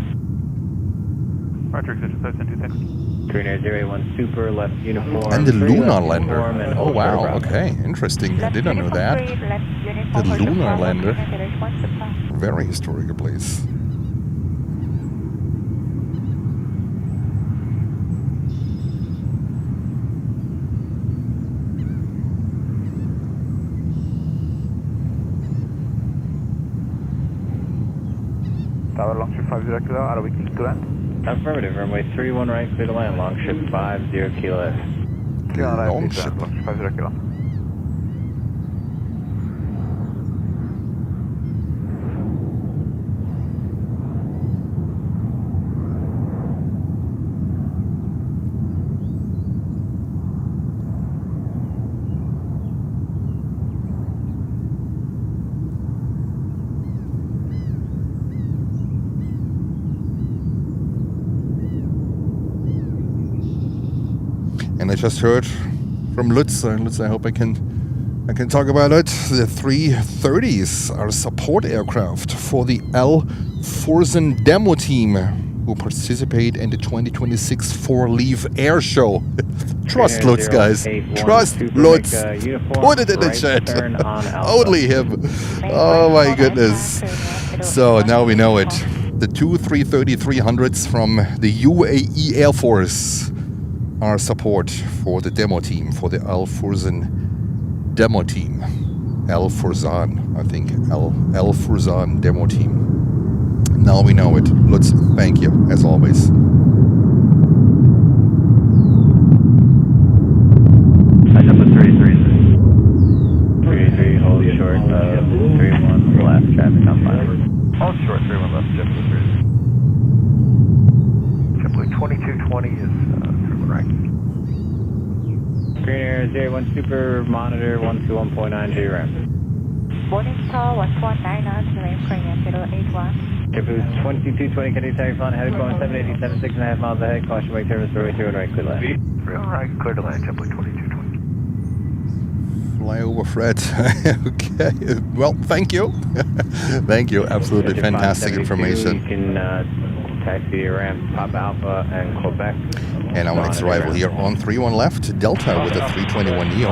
Roger, extension 51026. Green Air 081 Super, left uniform. And the lunar lander. Oh wow, okay, interesting. I didn't know that. The lunar lander. Very historical place. Tower Longship 50 kilo, are we clear to land? Affirmative, runway 31 right, clear to land, Longship 50 kilo. Longship. Longship 50 kilo. And I just heard from Lutz. Lutz, I hope I can talk about it. The 330s are support aircraft for the Al Forsen demo team who participate in the 2026 4-Leave Air Show. Trust Lutz, guys. Trust Lutz. Put it in the chat. Only him. Oh my goodness. So now we know it. The two 330-300s from the UAE Air Force are support for the demo team, for the Al Forsen demo team. Al Forsan, I think. Al Forsan demo team. Now we know it. Lutz, thank you, as always. Number 33. 33, hold short, 31 left, traffic on 5. Hold short, 31 left, JetBlue 3. JetBlue 2220 is 31 right. Green Air 01 Super, monitor 121.9G ramp. Morningstar 119 knots, land Korean 081. JetBlue 2220, Kennedy Tower, flying headed going 787, 6.5 miles ahead, caution wake service, runway 31 right, clear to land. 31 right, clear to land, JetBlue 2220. flyover Fred. Okay, well, thank you. Thank you, absolutely fantastic information. You can taxi your ramp, Papa Alpha and Quebec. And our next arrival here on 31 left, Delta with a 321 Neo.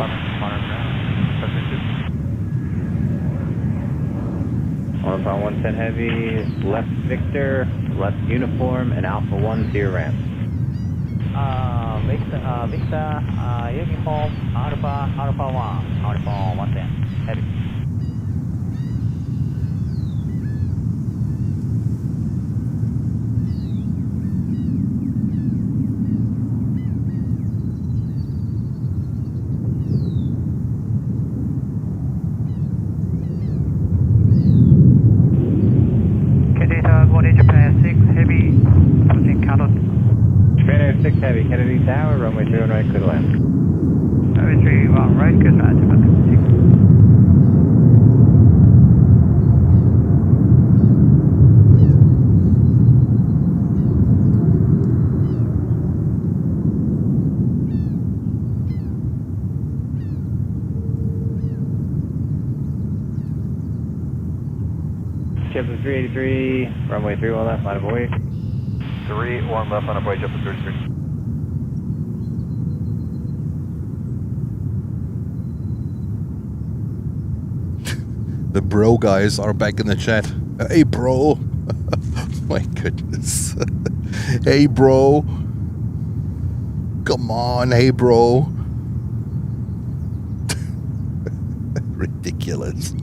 On 110 heavy, left Victor, left uniform, and Alpha 1 to your ramp. Victor, uniform, Alpha 1, Alpha 110, heavy. Japan Air 6 heavy, Kennedy Tower, runway 3 right, clear to land. Runway 3 right, good night. JetBlue 383, runway 31 left, line of away. 3-1 left on a bridge up to 33. The bro guys are back in the chat. Hey, bro. My goodness. Hey, bro. Come on, hey, bro. Ridiculous.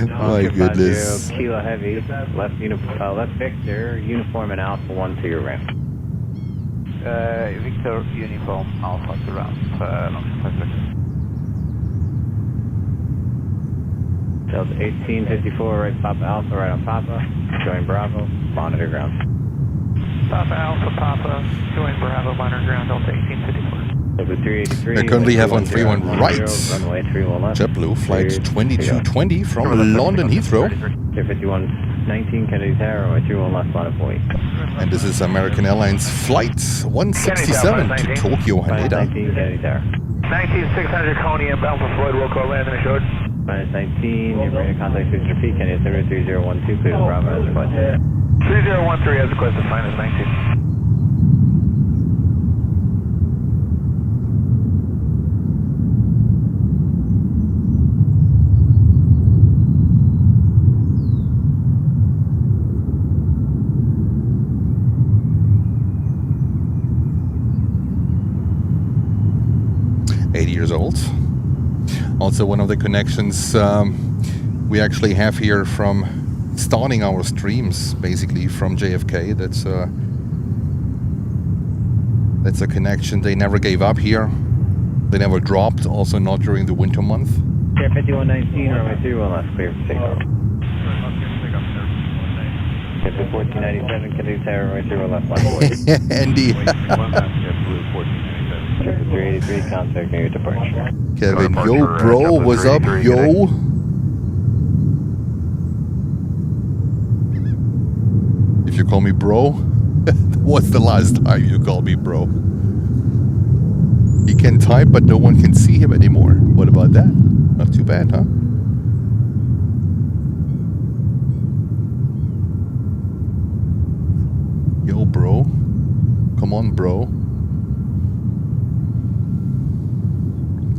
My goodness. Kilo heavy, left Victor, uniform and Alpha 1 to your ramp. Victor, uniform, Alpha to ramp, Delta 1854, right Papa Alpha, right on Papa. Join Bravo, monitor ground. Papa Alpha, Papa, join Bravo, monitor ground, Delta 1854. I currently have on 31 right. JetBlue flight 2220 from London Heathrow. 5119 Kennedy Tower, runway 31 left, line of away. And this is American Airlines flight 167 to Tokyo, Haneda. 19 Kennedy Tower. 19600 Coney inbound for Floyd, roll call landing assured. Minus 19, your radar contact signature P, Kennedy 3012, clear to Bravo as requested. 3013 as requested, minus 19. Years old. Also one of the connections we actually have here from starting our streams, basically from JFK. That's a connection they never gave up here. They never dropped, also not during the winter month. Air 5119, runway 31 left, clear for takeoff. JetBlue 1497, Kennedy Tower, runway 31 left, line of away. Andy. 383, contact near departure. Kevin, yo bro, what's up, yo? If you call me bro, what's the last time you called me bro? He can type, but no one can see him anymore. What about that? Not too bad, huh? Yo bro, come on bro.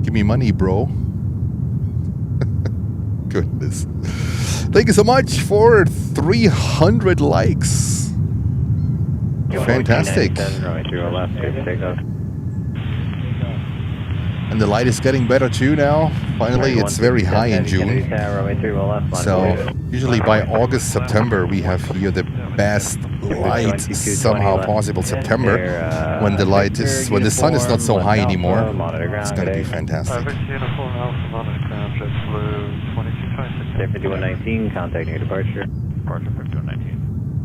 Give me money, bro. Goodness. Thank you so much for 300 likes. Fantastic. And the light is getting better too now. Finally, it's very high in June. So usually by August, September, we have here the best light somehow possible. September, when the light is, when the sun is not so high anymore, it's going to be fantastic. 5119, contact near departure. Departure 5119.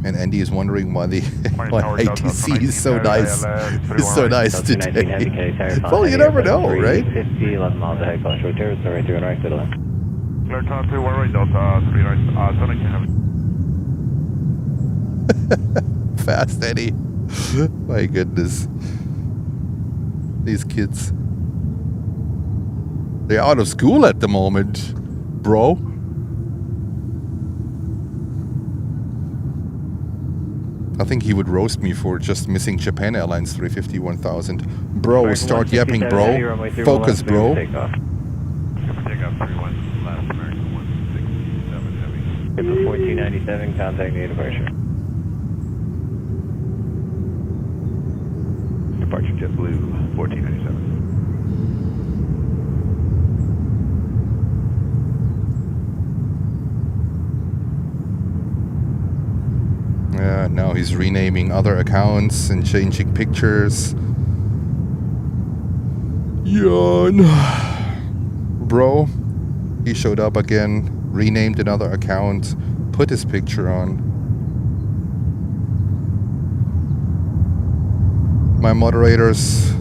And Andy is wondering why the ATC is so nice. It's so nice today. Well, you never know, right? 50, 11 miles ahead, call short territory, 3 right to the left. Clear time 3 1 right, Delta 3 right, turning heavy. Fast, Eddie. My goodness. These kids. They're out of school at the moment, bro. I think he would roast me for just missing Japan Airlines 350-1000. Bro, start yapping, bro. Focus, bro. Take off 31, last American 167 heavy. April 1497, contact the departure. Departure JetBlue 1497. Now he's renaming other accounts and changing pictures. Yawn. Bro, he showed up again, renamed another account, put his picture on. My moderators.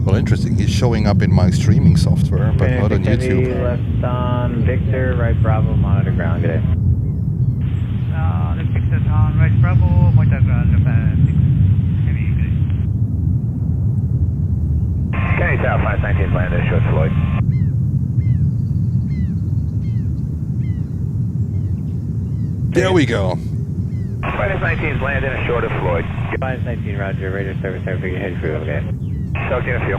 Interesting. He's showing up in my streaming software, but not on YouTube. Left on Victor, right Bravo, monitor ground. Good day. Left Victor on right Bravo, monitor ground. Heavy. Kenny Tower 519 landed, short Floyd. There we go. 519's landed and short of Floyd. 519, roger. Radar service, airfield, head crew, okay. Talking a few.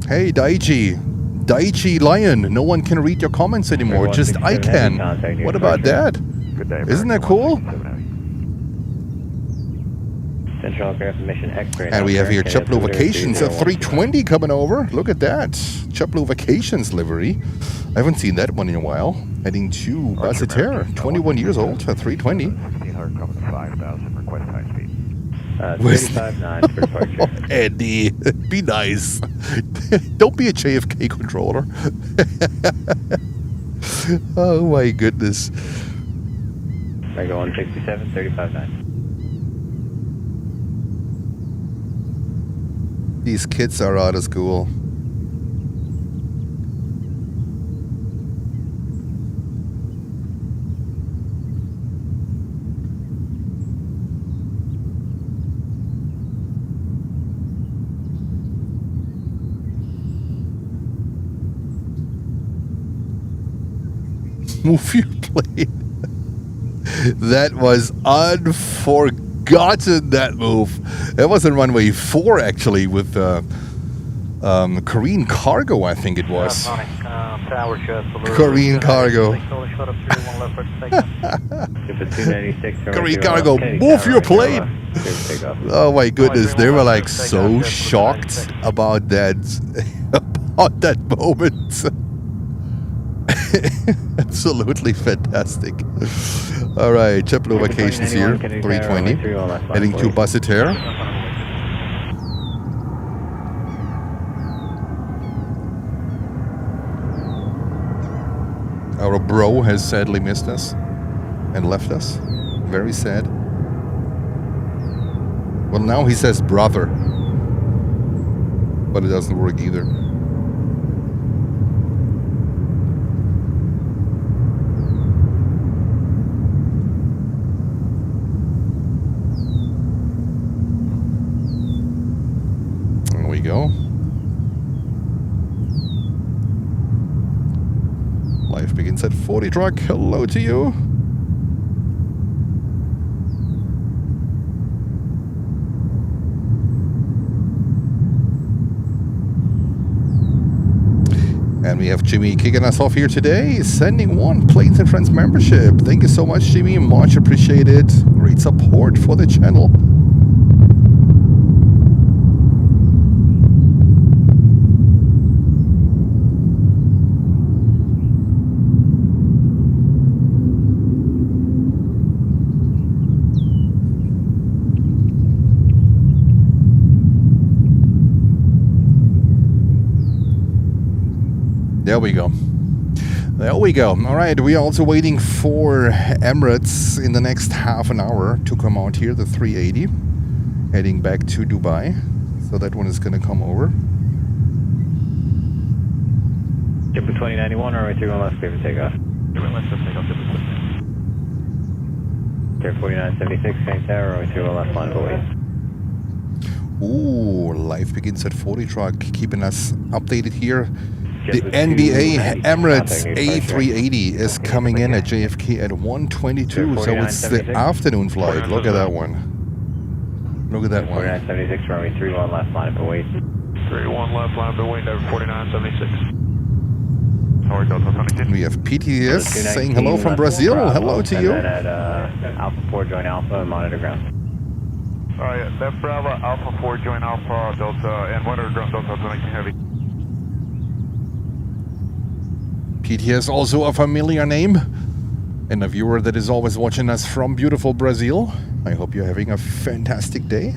Hey, Daichi Lion. No one can read your comments anymore. Just I can. What about that? Good day. Isn't that cool? Central Aircraft Mission X-ray. And we have here JetBlue Vacations at 320 coming over. Look at that. JetBlue Vacations livery. I haven't seen that one in a while. Heading to Basseterre, 21 years old at 320. 1500 coming to 5,000, request high speed. 35-9 for departure. Oh, Andy, be nice. Don't be a JFK controller. Oh my goodness. Regular 167, 35-9. These kids are out of school. Move your plane. That was unforgotten, that move. That was on runway 4 actually with Korean Cargo, I think it was. Korean Cargo. Korean Cargo, move your plane. Oh my goodness, they were like so shocked about that moment. Absolutely fantastic. All right, JetBlue Vacations here, 320, heading to Basseterre. Our bro has sadly missed us and left us. Very sad. Well, now he says brother, but it doesn't work either. Go. Life begins at 40 truck. Hello to you. And we have Jimmy kicking us off here today, sending one Planes and Friends membership. Thank you so much, Jimmy. Much appreciated. Great support for the channel. There we go. There we go. All right, we are also waiting for Emirates in the next half an hour to come out here, the 380, heading back to Dubai. So that one is going to come over. Jumbo 2091, runway 31 left, clear for takeoff. Let's just take off Jumbo 29. Clear 4976, same tower, runway 31 left, line of await. Ooh, life begins at 40 truck, keeping us updated here. The NBA Emirates A380 is coming in at JFK at 1:22, so it's the afternoon flight. Look at that one. Look at that one. 4976, runway 31 left, line of await. 31 left, line of await, number 4976. Tower Delta 22. We have PTS saying hello from Brazil. Hello to you. And then at Alpha 4, join Alpha, and monitor ground. Alright, left Bravo, Alpha 4, join Alpha, Delta, and monitor ground, Delta 22 heavy. PTS, also a familiar name, and a viewer that is always watching us from beautiful Brazil. I hope you're having a fantastic day.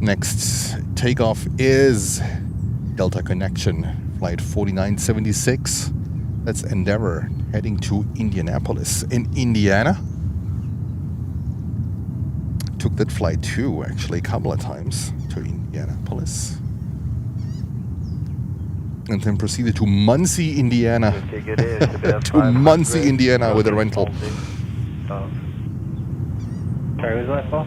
Next takeoff is Delta Connection, flight 4976. That's Endeavour, heading to Indianapolis in Indiana. Took that flight too, actually, a couple of times to Indianapolis. And then proceeded to Muncie, Indiana. To Muncie, Indiana with a rental. Sorry, was the last call?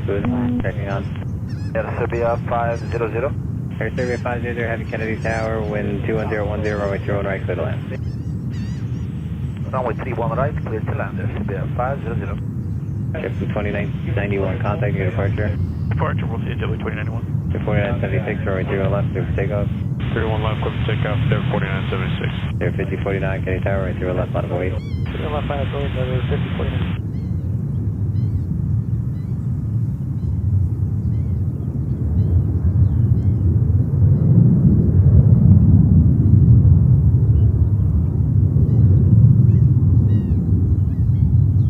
Good, checking on. Yeah, Serbia 500. Air Serbia 500, heavy Kennedy Tower, wind 21010, runway 31 right, clear to land. Runway 31 right, clear to land. Serbia 500. Ship 2991, contact your departure. Departure, we'll see you at 2091. 4976, runway 31 left, clear for takeoff. 31 left, clear for takeoff, there 4976. Air 5049, Kennedy Tower, runway 31 left, line of await. 31 left, line of await, 5049.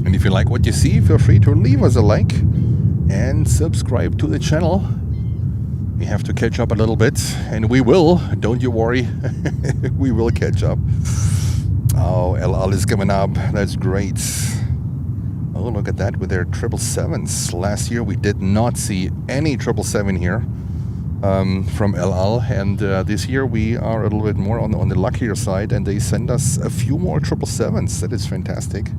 And if you like what you see, feel free to leave us a like and subscribe to the channel. We have to catch up a little bit, and we will, don't you worry. We will catch up. Oh, El Al is coming up. That's great. Oh, look at that with their 777s. Last year we did not see any 777 here from El Al, and this year we are a little bit more on the luckier side, and they send us a few more 777s. That is fantastic.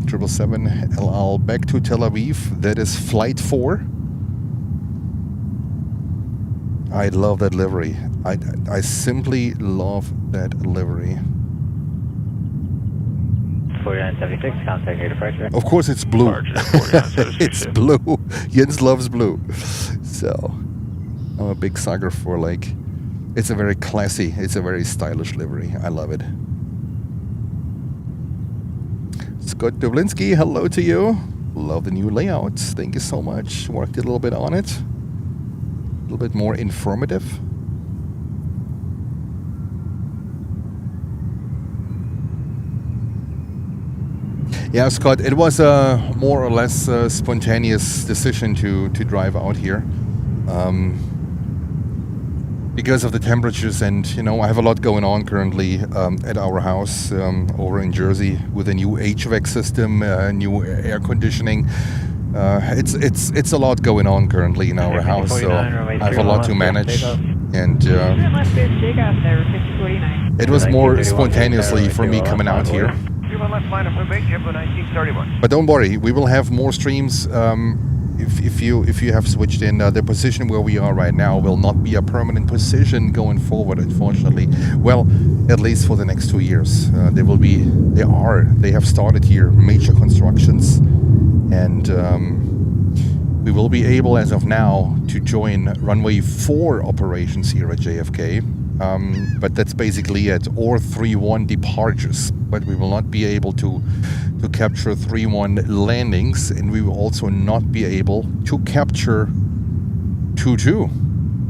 777 El Al back to Tel Aviv. That is flight 4. I love that livery. I simply love that livery. 4976, contact your departure. Of course it's blue. It's blue. Jens loves blue. So, I'm a big sucker for, like, it's a very classy, it's a very stylish livery. I love it. Scott Dublinski, hello to you. Love the new layout. Thank you so much. Worked a little bit on it. A little bit more informative. Yeah, Scott, it was a more or less spontaneous decision to drive out here. Because of the temperatures, and you know, I have a lot going on currently at our house over in Jersey with a new HVAC system, new air conditioning. It's a lot going on currently in our house, so I have a lot to manage, and it was more spontaneously for me coming out here. But don't worry, we will have more streams. If you have switched in, the position where we are right now will not be a permanent position going forward, unfortunately. Well, at least for the next 2 years. They have started here major constructions, and we will be able, as of now, to join runway 4 operations here at JFK. But that's basically it, or 3-1 departures. But we will not be able to capture 3-1 landings, and we will also not be able to capture 2-2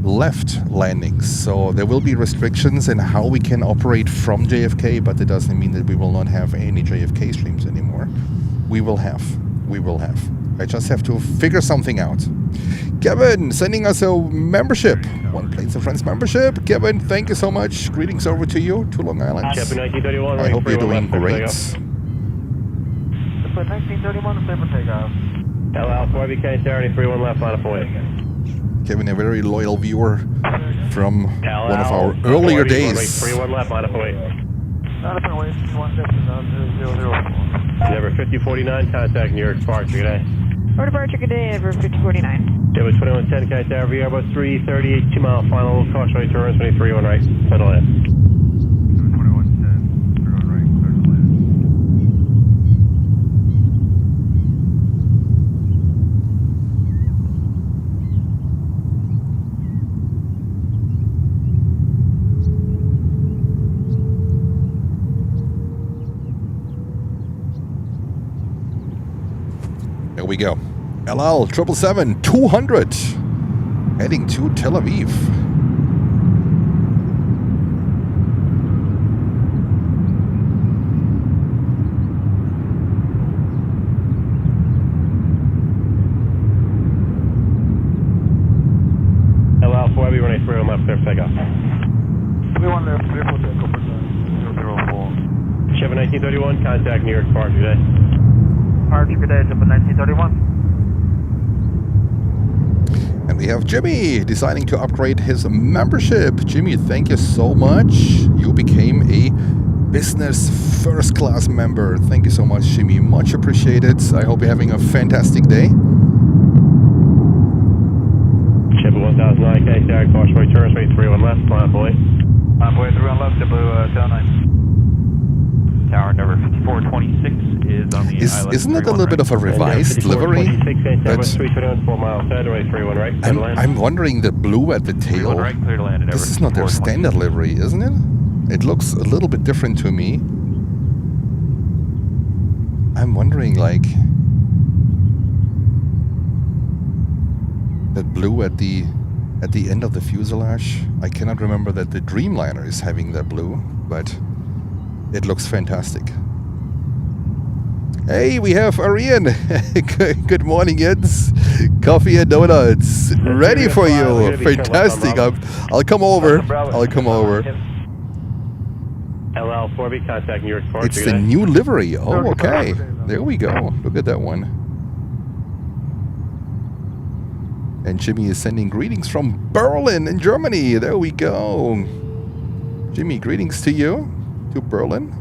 left landings. So there will be restrictions in how we can operate from JFK, but that doesn't mean that we will not have any JFK streams anymore. We will have. I just have to figure something out. Kevin, sending us a membership. One Planes and Friends membership. Kevin, thank you so much. Greetings over to you, to Long Island. Chapter 1931, I hope you're doing great. 1931, clear for takeoff. LL 4BK 31 left, line up away. Kevin, a very loyal viewer from one of our earlier days. 31 left, line up away. Not up and away, 004. Never 5049, contact New York Departure, good day. For departure, good day, Ever 5049. David 2110, contact Airbus 338, 2 mile final, cautionary turns, 23 right, settle in. 2110, 31 right, clear to land. There we go. LL 777 200 heading to Tel Aviv. LL 4B running 31 left, clear for takeoff. 31 left, clear for takeoff, 004. Chevy 1931, contact New York Departure, good day. Departure, good day, Chevy 1931. And we have Jimmy deciding to upgrade his membership. Jimmy, thank you so much. You became a business first class member. Thank you so much, Jimmy. Much appreciated. I hope you're having a fantastic day. Chevy 1009, contact cautionary turns, 31 left, line up away. Line up away, 31 left, W09. Tower number 5426 is on the island. Isn't it a little bit of a revised livery? I'm wondering the blue at the tail. Right, clear to land. This is not their standard livery, isn't it? It looks a little bit different to me. I'm wondering, like, that blue at the end of the fuselage. I cannot remember that the Dreamliner is having that blue, but it looks fantastic. Hey, we have Arian. Good morning, Jens. Coffee and donuts ready for you. Fantastic. I'll come over. I'll come over. LL 4B, contact New York Departure. It's the new livery. Oh, okay. There we go. Look at that one. And Jimmy is sending greetings from Berlin in Germany. There we go. Jimmy, greetings to you. To Berlin.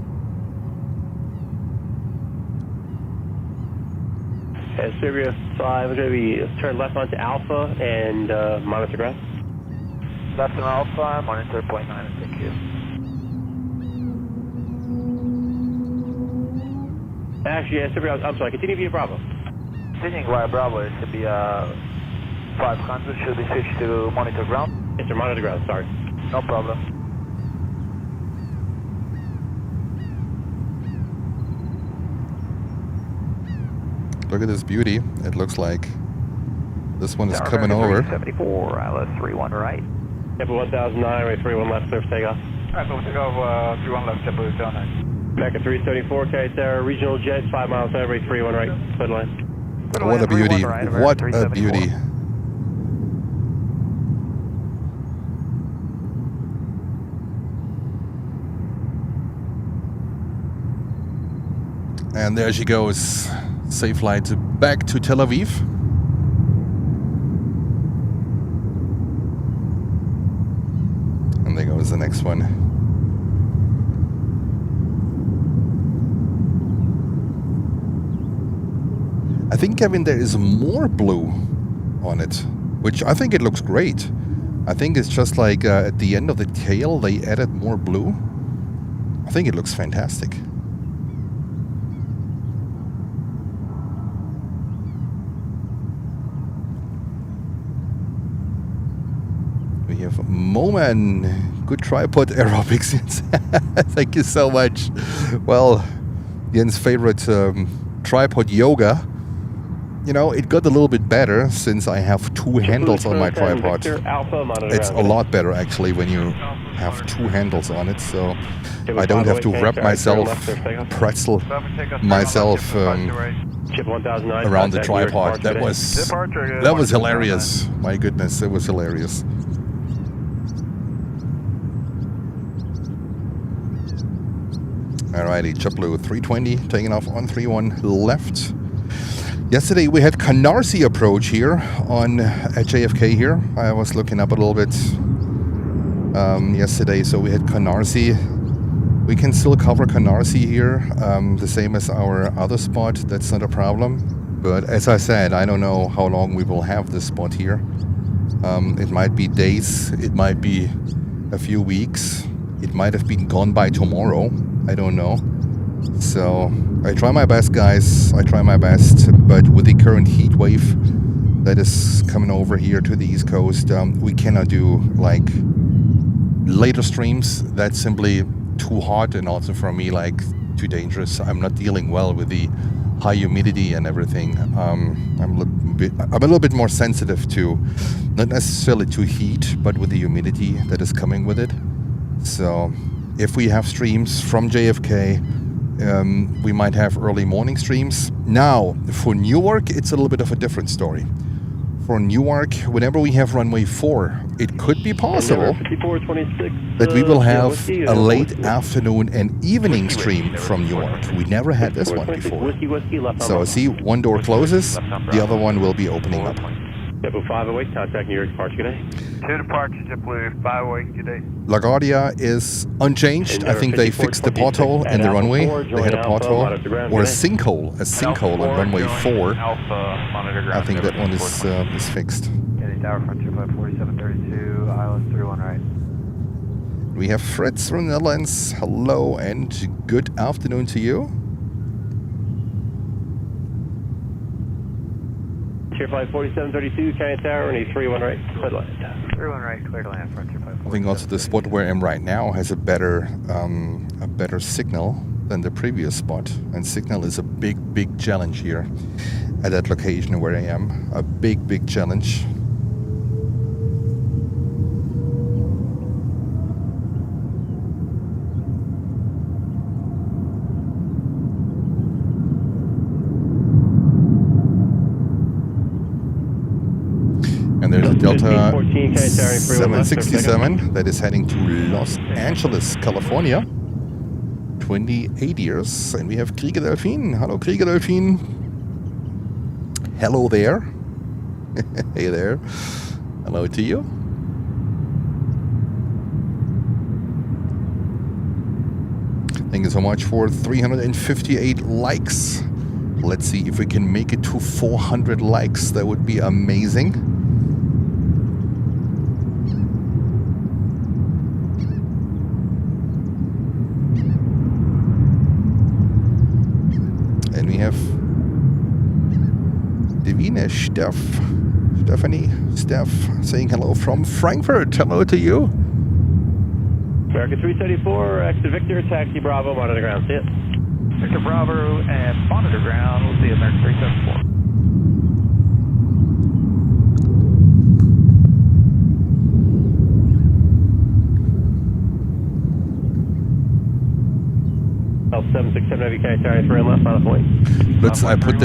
Sirius 5 is going to be turn left onto Alpha and monitor ground. Left on Alpha, monitor 0.9, thank you. Actually, Sirius, I'm sorry, continue via Bravo. Continuing via Bravo, it should be 500, should we switch to monitor ground? Yes, sir, monitor ground, sorry. No problem. Look at this beauty. It looks like this one is coming over. 74, ILS 31 right. JetBlue 1009, right 31 left, clear for takeoff. Alright, we'll take off 31 left, JetBlue 09. Back at 374, Sarah, regional jet, 5 miles out, right 31 right, clear line. What a beauty. What a beauty. And there she goes. Safe flight back to Tel Aviv. And there goes the next one. I think, Kevin, there is more blue on it, which I think it looks great. I think it's just like at the end of the tail they added more blue. I think it looks fantastic. We have Moman. Good tripod aerobics, Jens. Thank you so much. Well, Jens' favorite tripod yoga. you know, it got a little bit better since I have two handles on my tripod. It's a lot better actually when you have two handles on it, so I don't have to wrap myself, pretzel myself around the tripod. That was hilarious. My goodness, it was hilarious. Alrighty, JetBlue 320 taking off on 31 left. Yesterday we had Canarsie approach here at JFK here. I was looking up a little bit yesterday, so we had Canarsie. We can still cover Canarsie here, the same as our other spot. That's not a problem. But as I said, I don't know how long we will have this spot here. It might be days, it might be a few weeks, it might have been gone by tomorrow. I don't know. So I try my best, guys. I try my best. But with the current heat wave that is coming over here to the East Coast, we cannot do like later streams. That's simply too hot, and also for me like too dangerous. I'm not dealing well with the high humidity and everything. I'm a little bit more sensitive to, not necessarily to heat, but with the humidity that is coming with it. So if we have streams from JFK, we might have early morning streams. Now, for Newark, it's a little bit of a different story. For Newark, whenever we have runway 4, it could be possible that we will have a late afternoon and evening stream from Newark. We never had this one before. So see, one door closes, the other one will be opening up. JetBlue 508, contact New York departure, good day. 2 departures, JetBlue 508, good day. LaGuardia is unchanged. I think they fixed the pothole in the runway. They had a pothole or a sinkhole on runway 4. I think that one is fixed. Kennedy Tower, Frontier Flight 4732, ILS 31 right. We have Fritz from the Netherlands. Hello and good afternoon to you. Frontier Flight 4732, Canyon Tower, and 31 right, clear to land. 31 right, clear to land, Frontier Flight 4732. I think also the spot where I am right now has a better signal than the previous spot. And signal is a big challenge here at that location where I am. A big challenge. And there's a Delta 767 that is heading to Los Angeles, California. 28 years. And we have Krieger Delfin. Hello, Krieger Delfin. Hello there. Hey there. Hello to you. Thank you so much for 358 likes. Let's see if we can make it to 400 likes. That would be amazing. And we have Divine Steph saying hello from Frankfurt. Hello to you. America 374, exit Victor, taxi Bravo, monitor ground, see it. Victor Bravo and monitor ground, we'll see America 374. L767 Heavy Canyon Tower, 3 on left, final point. Let's, I put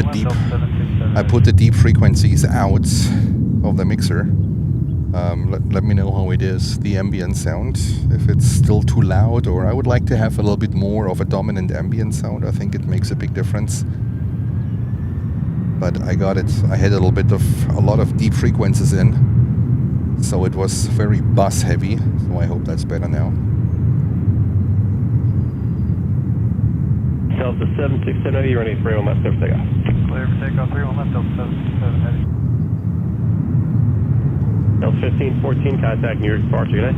the deep frequencies out of the mixer. Let me know how it is, the ambient sound, if it's still too loud, or I would like to have a little bit more of a dominant ambient sound. I think it makes a big difference. But I got it. I had a lot of deep frequencies in, so it was very bass heavy. So I hope that's better now. Delta 767 Heavy, running 3 on left, clear for takeoff. Clear for takeoff, 3 on left, Delta 767 Heavy. Delta 1514, contact New York departure, good day.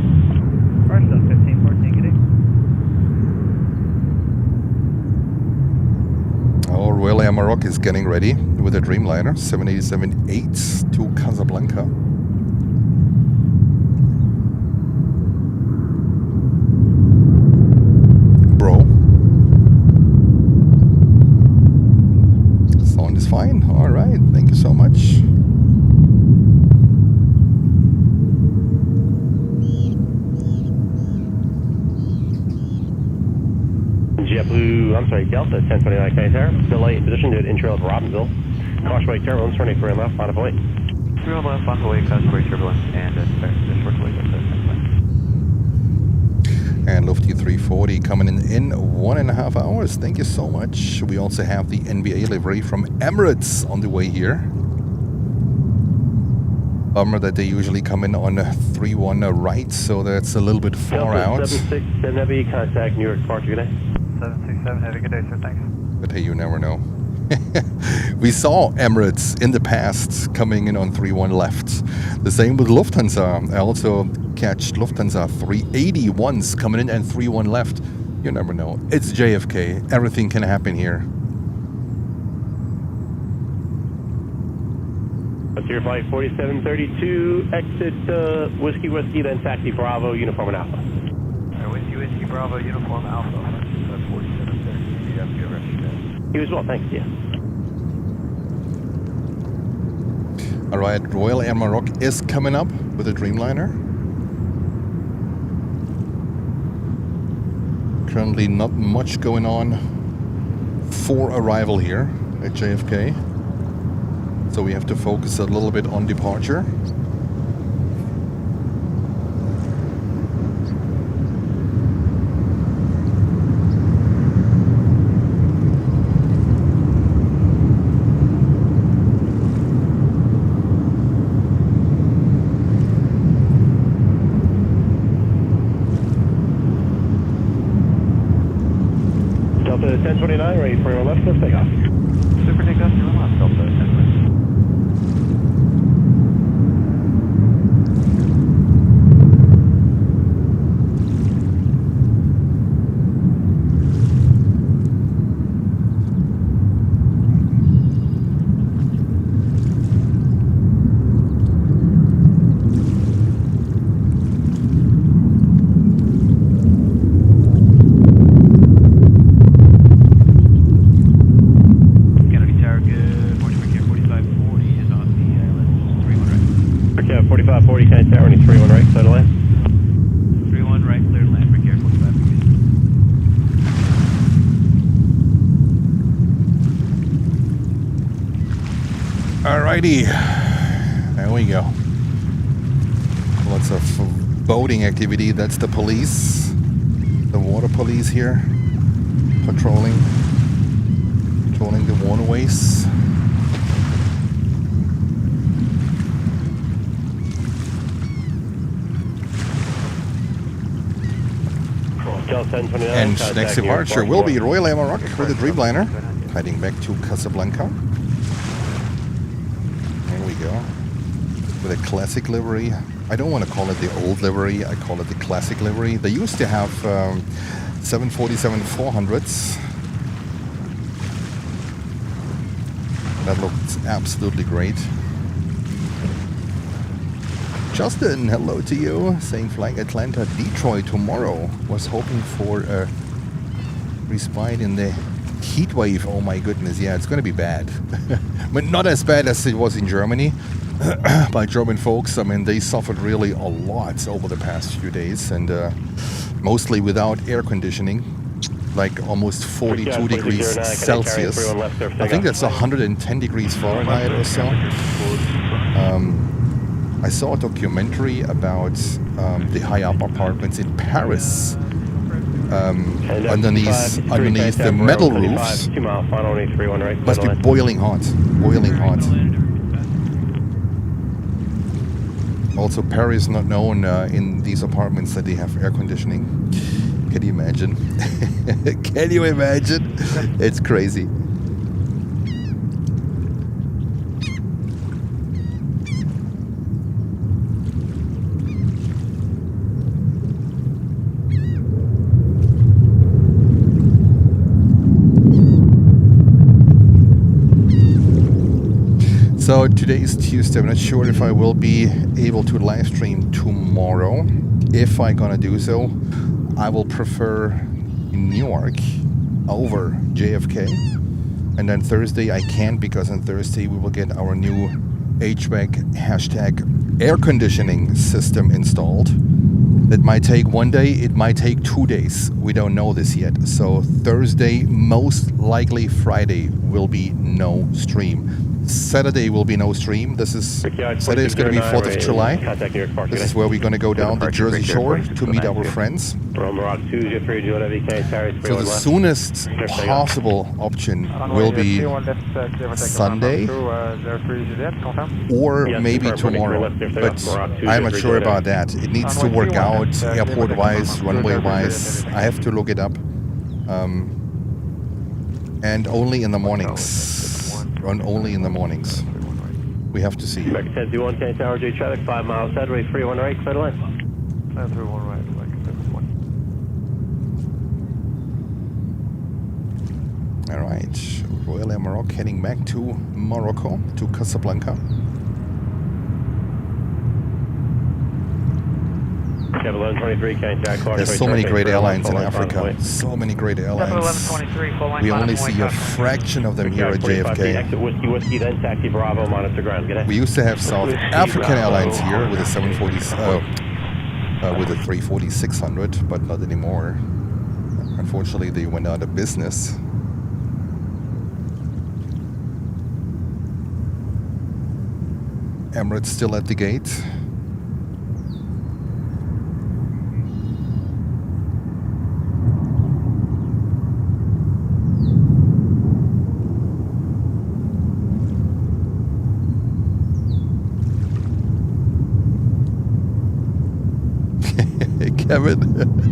First, Delta 1514, good day. Oh, Royal Air Maroc is getting ready with a Dreamliner 787-8 to Casablanca. Bro. Sound is fine. All right. Thank you so much. JetBlue, I'm sorry, Delta 1029 Canarsie, delay in position to intrail to Robbinsville. Caution right turbulence, turning for left, on a point. 3 on left, on the way, customary turbulence, and expect the short delay of the And Lufty 340 coming in 1.5 hours. Thank you so much. We also have the NBA livery from Emirates on the way here. Bummer that they usually come in on 3-1 right, so that's a little bit far Delta out. 76 heavy, contact New York departure, good day. 767 Heavy, good day, sir, thanks. But hey, you never know. We saw Emirates in the past coming in on 3-1 left. The same with Lufthansa. I also catch Lufthansa 381s coming in and 3-1 left. You never know. It's JFK. Everything can happen here. Your flight 4732, exit Whiskey, then taxi Bravo, Uniform and Alpha. Whiskey Bravo, Uniform Alpha, 4730, JFK Airport. You as well, thanks, yeah. Alright, Royal Air Maroc is coming up with a Dreamliner. Currently not much going on for arrival here at JFK. So we have to focus a little bit on departure. Delta 1029, ready for your left, lift takeoff. Super takeoff, you're on Delta 1029. Alrighty, there we go. Lots of boating activity. That's the police, the water police here, patrolling the waterways. And next departure will be Royal Air Maroc with a Dreamliner, heading back to Casablanca. With a classic livery. I don't want to call it the old livery, I call it the classic livery. They used to have 747-400s. That looked absolutely great. Justin, hello to you. Saying flying Atlanta, Detroit tomorrow. Was hoping for a respite in the heat wave. Oh my goodness, yeah, it's going to be bad. But not as bad as it was in Germany. By German folks, I mean, they suffered really a lot over the past few days, and mostly without air conditioning, like almost 42 degrees Celsius. I think that's 110 degrees Fahrenheit or so. I saw a documentary about the high-up apartments in Paris. Underneath the metal roofs. Must be boiling hot. Boiling hot. Also, Paris is not known in these apartments that they have air conditioning. Can you imagine? Can you imagine? It's crazy. So today is Tuesday. I'm not sure if I will be able to live stream tomorrow. If I'm gonna do so, I will prefer New York over JFK. And then Thursday I can't, because on Thursday we will get our new HVAC #air conditioning system installed. It might take 1 day, it might take 2 days. We don't know this yet. So Thursday, most likely Friday, will be no stream. Saturday will be no stream. This is Saturday is going to be 4th of July. This is where we're going to go down the Jersey Shore to meet our friends. So the soonest possible option will be Sunday or maybe tomorrow. But I'm not sure about that. It needs to work out airport-wise, runway-wise. I have to look it up. And only in the mornings. Run only in the mornings. We have to see. American 1021, Canadian Tower, J traffic, 5 miles sideways, 3-1 right, clear the line. 3-1 right, like 1. All right, Royal Air Morocco heading back to Morocco, to Casablanca. There's so many great airlines in Africa. So many great airlines. We only see a fraction of them here at JFK. We used to have South African Airlines here with a 740, with a 340-600, but not anymore. Unfortunately, they went out of business. Emirates still at the gate. Kevin,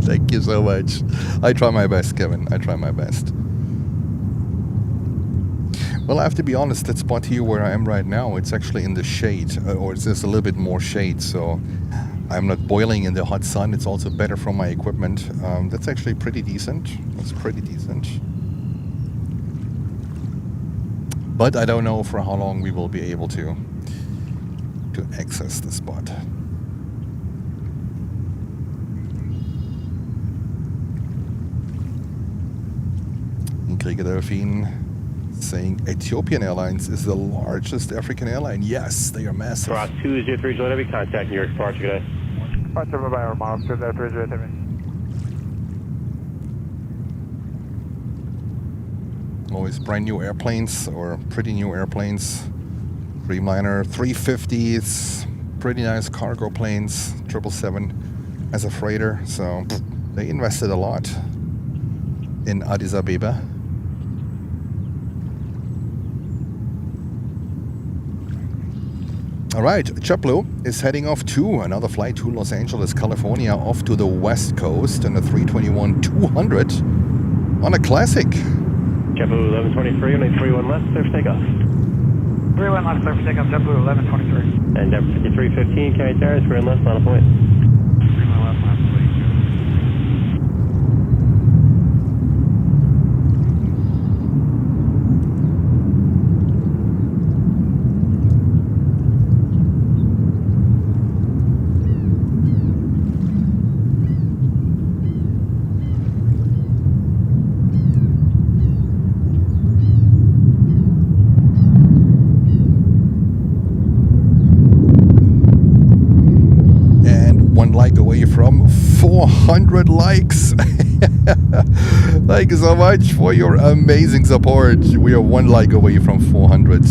thank you so much. I try my best, Kevin. I try my best. Well, I have to be honest, that spot here where I am right now, it's actually in the shade, or it's just a little bit more shade, so I'm not boiling in the hot sun. It's also better for my equipment. That's actually pretty decent. That's pretty decent. But I don't know for how long we will be able to access the spot. Krieger Delphine saying Ethiopian Airlines is the largest African airline. Yes, they are massive. Rock 203, let me contact New York departure today. Departure by our miles, 203, Always brand new airplanes, or pretty new airplanes. Dreamliner 350s, pretty nice cargo planes, 777 as a freighter. So they invested a lot in Addis Ababa. All right, JetBlue is heading off to another flight to Los Angeles, California, off to the West Coast on a 321-200 on a classic. JetBlue 1123, only 31 left, clear for takeoff. 31 left, clear for takeoff, JetBlue 1123. And 5315, Canadian Tower, 3 left, on a point. 3 left, last point. From 400 likes. Thank you so much for your amazing support. We are 1 like away from 400.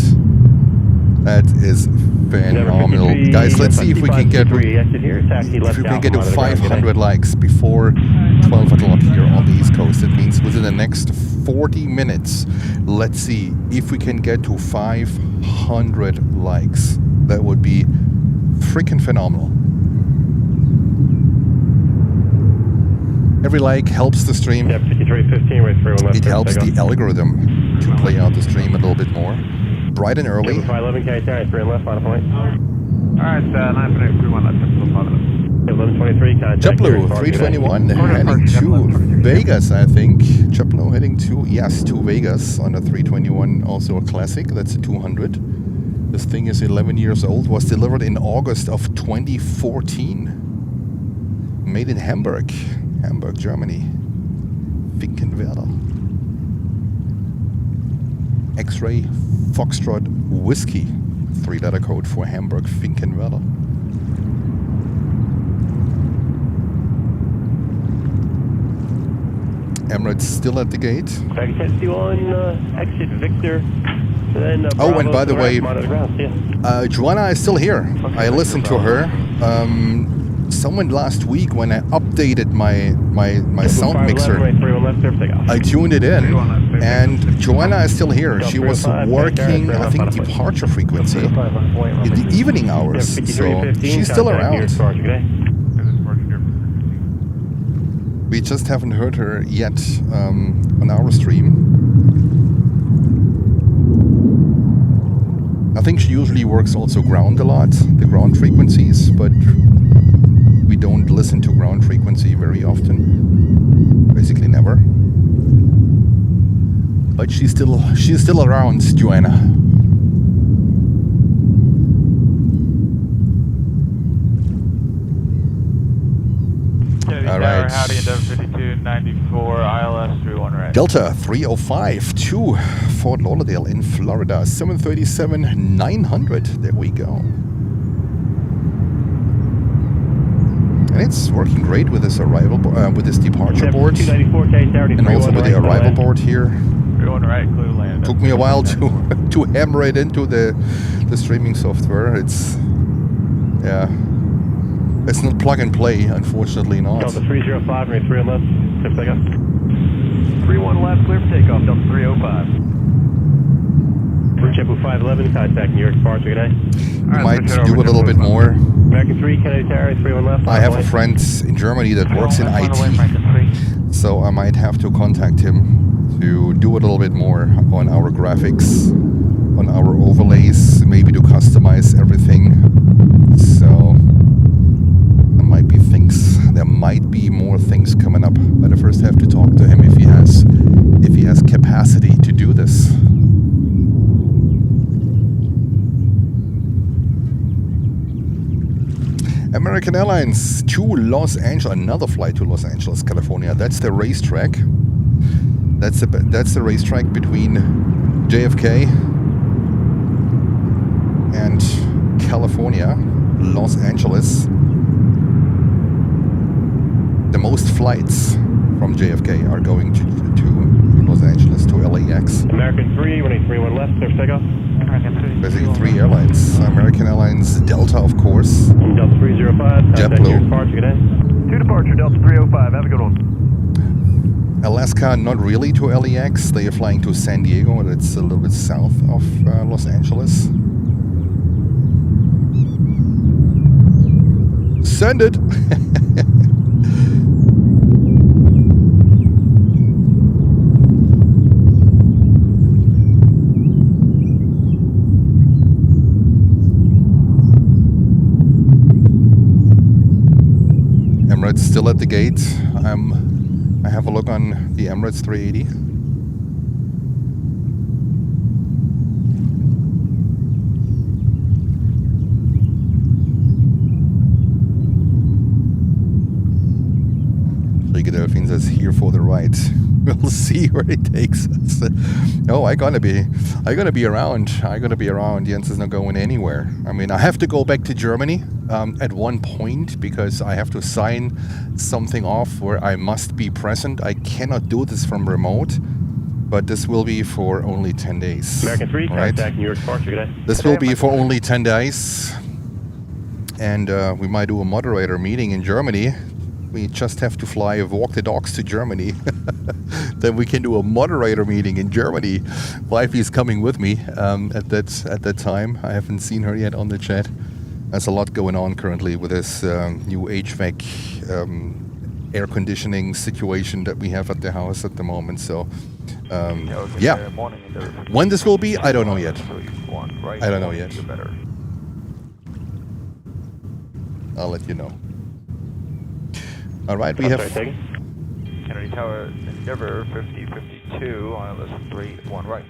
That is phenomenal. Guys, let's see if we can get to 500 likes before 12 o'clock here on the East Coast. It means within the next 40 minutes. Let's see if we can get to 500 likes. That would be freaking phenomenal. Every like helps the stream. Yeah, 5315, right, 3 left. It helps the algorithm to play out the stream a little bit more. Bright and early. 511, Canadian Tower, 3 left, on a point. Alright, 931 left, 1123, contact. JetBlue 321 heading to Vegas, I think. JetBlue heading to, yes, to Vegas on a 321, also a classic. That's a 200. This thing is 11 years old, was delivered in August of 2014. Made in Hamburg, Germany. Finkenwerder. X-ray Foxtrot Whiskey. 3-letter code for Hamburg Finkenwerder. Emirates still at the gate. Back 1061, exit Victor. Then, oh, and by the way, yeah. Joanna is still here. I listened to her. Someone last week when I updated my sound mixer, I tuned it in, and Joanna is still here. She was working, I think, departure frequency in the evening hours, so she's still around. We just haven't heard her yet on our stream. I think she usually works also ground a lot, the ground frequencies, but we don't listen to ground frequency very often. Basically never. But she's still around, Joanna. All right. Howdy, Endeavour 5294, ILS 31 right. Delta 305 to Fort Lauderdale in Florida, 737-900. There we go. And it's working great with this arrival, with this departure board, and also with the arrival board here. 31 right, clear land. Took me a while to hammer it into the streaming software. It's it's not plug and play, unfortunately not. Delta 305, runway 3 on left, clear for takeoff. 31 left, clear for takeoff, Delta 305. JetBlue 511, contact New York departure, good day. We might do a little bit more. American 3, Kennedy Tower, 31 left. I have a friend in Germany that works in IT, so I might have to contact him to do a little bit more on our graphics, on our overlays, maybe to customize everything. So there might be more things coming up, but I first have to talk to him if he has capacity to do this. American Airlines to Los Angeles, another flight to Los Angeles, California. That's the racetrack. That's the racetrack between JFK and California, Los Angeles. The most flights from JFK are going to Los Angeles, to LAX. American 3, running 31 left, clear for takeoff. Basically 3 airlines. American Airlines, Delta, of course. Delta 305, JetBlue. Departure, good day. 2 departure, Delta 305, have a good one. Alaska, not really to LAX. They are flying to San Diego, that's a little bit south of Los Angeles. Send it! Emirates still at the gate. I have a look on the Emirates 380. Delphins is here for the ride. We'll see where it takes us. No, I'm gonna be around. I'm gonna be around. Jens is not going anywhere. I mean, I have to go back to Germany at one point because I have to sign something off where I must be present. I cannot do this from remote, but this will be for only 10 days. American 3, right? contact New York departure, good day. This will be for only 10 days, and we might do a moderator meeting in Germany. We just have to walk the dogs to Germany. Then we can do a moderator meeting in Germany. Wifey is coming with me at that time. I haven't seen her yet on the chat. There's a lot going on currently with this new HVAC air conditioning situation that we have at the house at the moment. So, yeah. When this will be, I don't know yet. I don't know yet. I'll let you know. All right, we have Kennedy Tower, Endeavour 5052, ILS 31 right.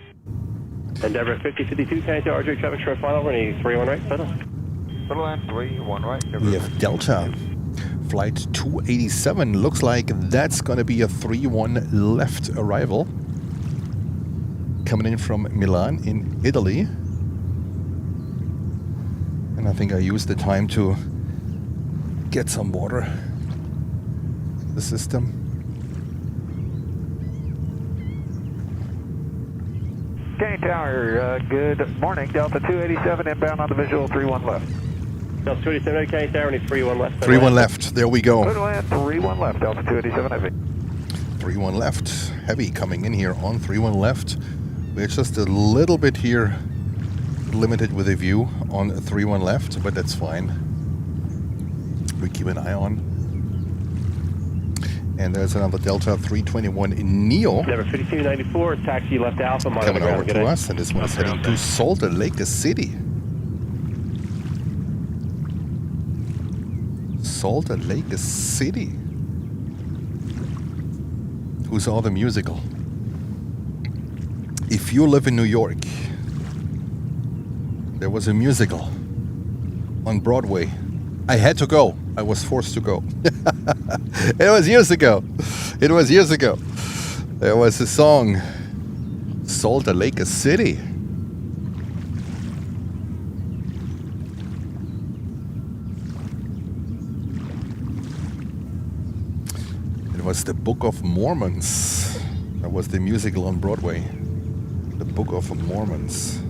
Endeavour 5052, Kennedy Tower, RJ traffic short final, running 31 right, settle. Settle land 31 right. We have Delta, flight 287. Looks like that's going to be a 31 left arrival. coming in from Milan in Italy. And I think I used the time to get some water in the system. Kenny Tower, good morning. Delta 287 inbound on the visual 31 left. Delta 287, Kenny Tower, only 31 left. 31 left, there we go. Good land, 31 left, Delta 287 heavy. 31 left, heavy coming in here on 31 left. We're just a little bit here limited with a view on 31 left, but that's fine. We keep an eye on. And there's another Delta 321 in Neo. Number 5294, taxi left Alpha. Coming over to us, and this one is heading to Salt Lake City. Salt Lake City. Who saw the musical? If you live in New York, there was a musical on Broadway. I had to go. I was forced to go. It was years ago. It was years ago. There was a song, Salt Lake City. It was the Book of Mormons. That was the musical on Broadway. The Book of Mormons.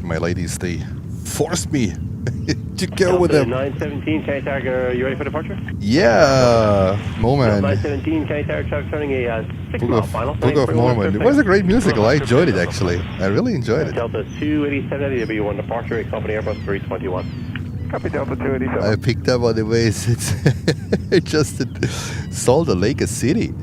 My ladies, they forced me to go with them. 917, Kenny Tower, you ready for departure? Yeah, moment. 917, Kenny Tower, truck turning a 6-mile final. Book of Mormon. It was a great musical. I enjoyed it, actually. I really enjoyed it. Delta 287, W1 departure, company Airbus 321. Copy Delta 287. I picked up on the ways. It's just Salt Lake City.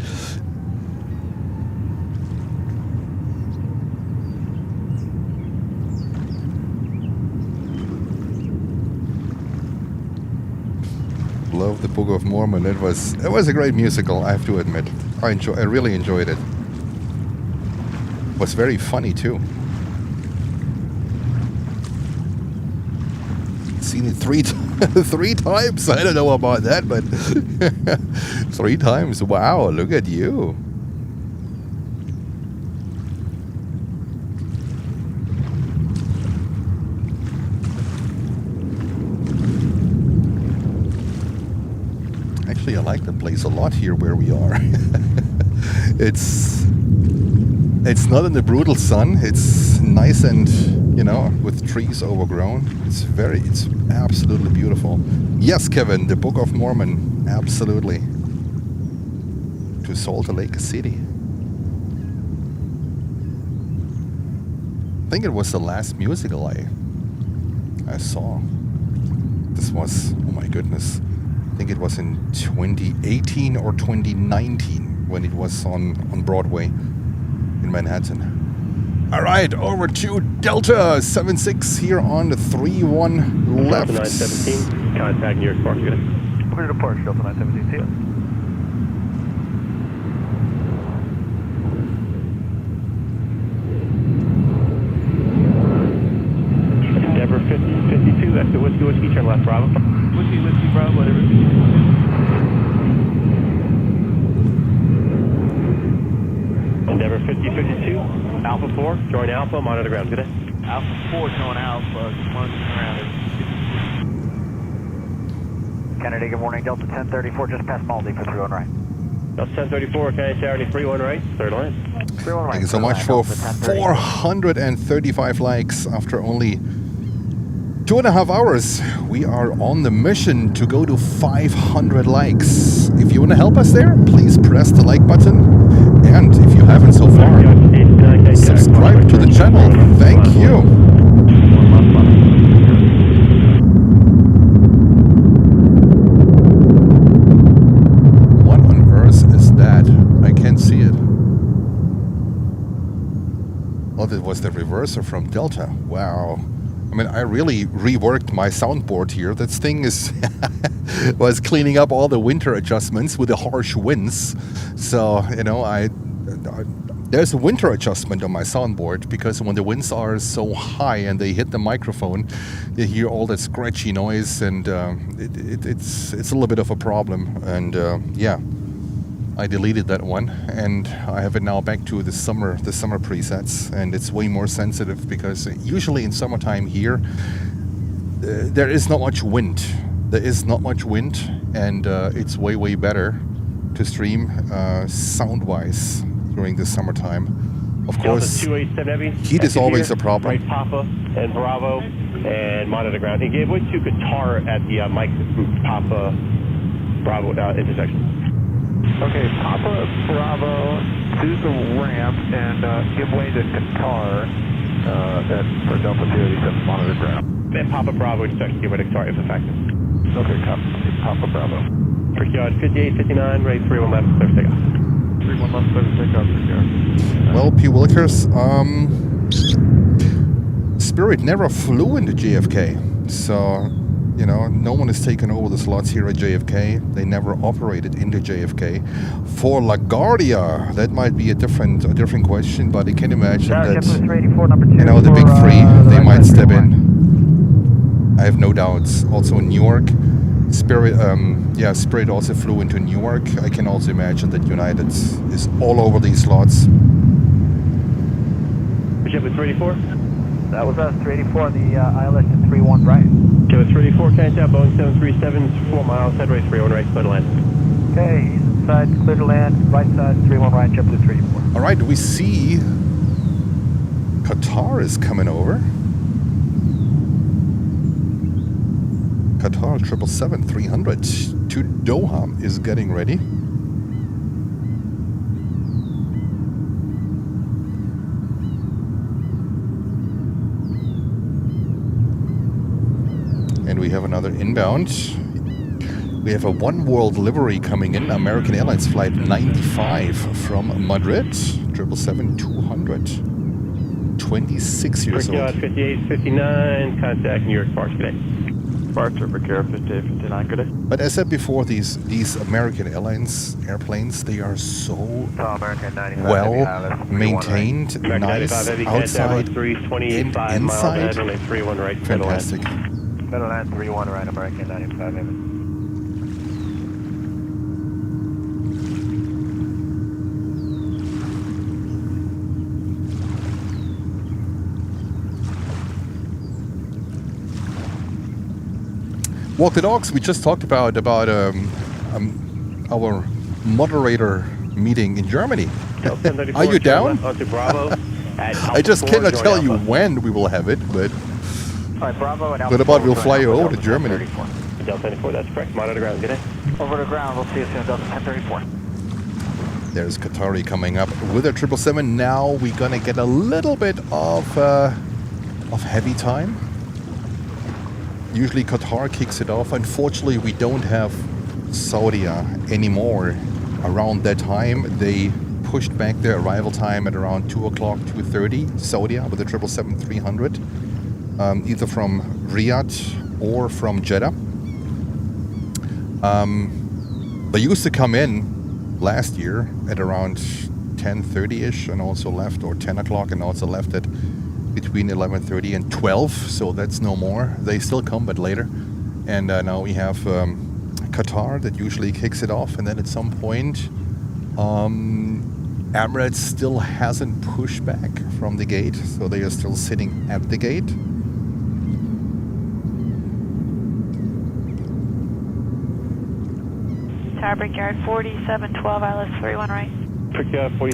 Love the Book of Mormon. It was a great musical, I have to admit. I really enjoyed it. It was very funny too. Seen it three times. I don't know about that, but 3 times. Wow, look at you. Actually, I like the place a lot here where we are. It's not in the brutal sun. It's nice and, you know, with trees overgrown. It's absolutely beautiful. Yes, Kevin, the Book of Mormon, absolutely. To Salt Lake City. I think it was the last musical I saw. This was, oh my goodness. I think it was in 2018 or 2019 when it was on Broadway in Manhattan. All right, over to Delta 76 here on the 31 left. Delta 917, contact New York Park. Clear departure, Delta 917, see ya. Endeavor 5052, that's the Whiskey, turn left, Bravo. Whiskey, Bravo, whatever. Endeavor 5052, Alpha 4, join Alpha, monitor the ground, good day. Alpha 4 join Alpha, monitoring ground. Kennedy, good morning. Delta 1034, just past Maldi for 31 right. Delta 1034, Kennedy Tower, 31 right, third line. 31 right. Thank you so much for 435 likes after only 2.5 hours. We are on the mission to go to 500 likes. If you want to help us there, please press the like button. And if you haven't so far, subscribe to the channel. Thank you. What on earth is that? I can't see it. Oh, that was the reverser from Delta. Wow. I mean, I really reworked my soundboard here. This thing is was cleaning up all the winter adjustments with the harsh winds. So, you know, there's a winter adjustment on my soundboard because when the winds are so high and they hit the microphone, you hear all that scratchy noise, and it's a little bit of a problem. And yeah, I deleted that one, and I have it now back to the summer presets, and it's way more sensitive because usually in summertime here there is not much wind. There is not much wind, and it's way better to stream sound-wise during the summertime. Of course, 287 Heavy. heat is always a problem. Right Papa and Bravo and monitor ground. He gave way to Qatar at the Mike Papa Bravo intersection. Okay, Papa Bravo to the ramp and give way to Qatar for Delta 287 monitor ground. And Papa Bravo intersection, give way to Qatar if effective. Okay, copy. Papa Bravo. Brickyard 5859, ready 31 left, clear for takeoff. 31 left, clear for takeoff, Brickyard. Well, P. Willikers, Spirit never flew into JFK, so, you know, no one has taken over the slots here at JFK. They never operated into JFK. For LaGuardia, that might be a different question, but I can imagine that, you know, the big three, they might step in. I have no doubts. Also in Newark, Spirit also flew into Newark. I can also imagine that United is all over these slots. JetBlue 384? That was us, 384 on the ILS at 31 right. JetBlue 384, count out, Boeing 737, 4 miles, headway 31 right, clear to land. Okay, east side, clear to land, right side, 31 right, JetBlue 384. All right, we see Qatar is coming over. Qatar 777-300 to Doha is getting ready. And we have another inbound. We have a One World livery coming in. American Airlines flight 95 from Madrid. 777-200. 26 years old. Brickyard 5859, contact New York Park today. Departure, Brickyard 5859, good day. But as said before, these American Airlines airplanes, they are so well maintained, nice outside and inside. Fantastic. Middleland 31 right, American 95 Avenue. Walk the dogs. We just talked about our moderator meeting in Germany. Are you down? I just cannot tell you when we will have it, but Bravo and what about we'll fly you over to Germany? Delta 94, that's correct. Monitor ground, good day. Over to ground, we'll see you soon, Delta 1034. There's Qatari coming up with a 777. Now we're gonna get a little bit of heavy time. Usually Qatar kicks it off. Unfortunately, we don't have Saudi anymore. Around that time, they pushed back their arrival time at around 2 o'clock, 2:30, Saudi with the 777-300, either from Riyadh or from Jeddah. They used to come in last year at around 10:30-ish and also left, or 10 o'clock and also left at between 11:30 and 12, so that's no more. They still come, but later. And now we have Qatar that usually kicks it off, and then at some point Emirates still hasn't pushed back from the gate, so they are still sitting at the gate. Tower Brickyard 4712 ILS 31 right.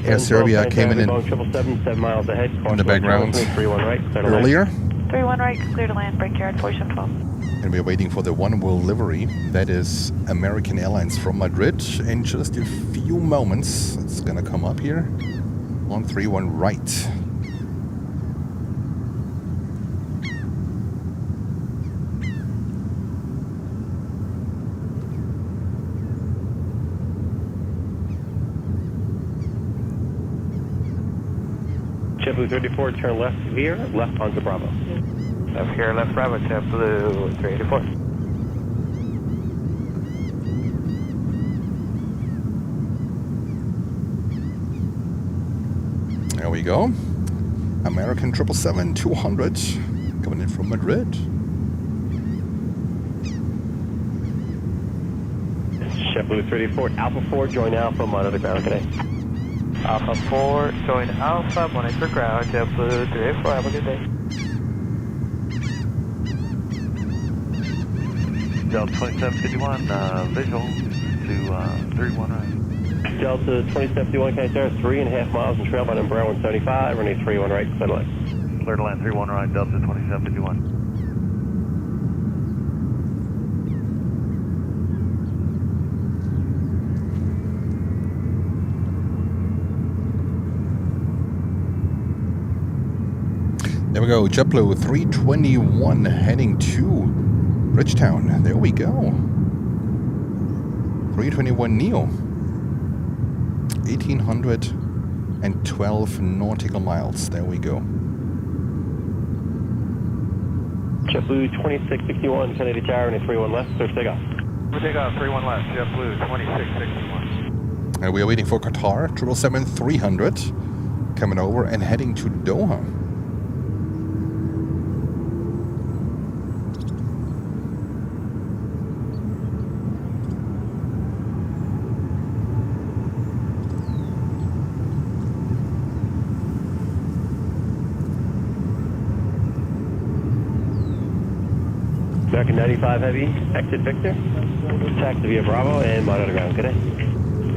Air Serbia came in 7 miles ahead. In the background 31 right, earlier. 31 right, clear to land, Brickyard 4712. And we're waiting for the One World livery. That is American Airlines from Madrid. In just a few moments, it's gonna come up here on 31 right. JetBlue 34, turn left here, left onto Bravo. Left here, left Bravo, JetBlue 384. There we go. American 777-200 coming in from Madrid. JetBlue 34, Alpha 4, join Alpha, monitor ground today. Alpha 4, join Alpha, monitor ground, JetBlue 384, have a good day. Delta 2751, visual to 31 right. Delta 2751, Canarsie, 3.5 miles in trail by number 175, running 31 right, clear to land. Clear to land 31 right, Delta 2751. There we go, JetBlue 321 heading to Bridgetown. There we go. 321 Neo. 1,812 nautical miles. There we go. JetBlue 2661, Kennedy Tower, running 31 left, clear for takeoff. We'll take off 31 left, JetBlue 2661. And we are waiting for Qatar, 777-300, coming over and heading to Doha. American 95 Heavy, exit Victor, taxi via Bravo, and monitor ground. Good day.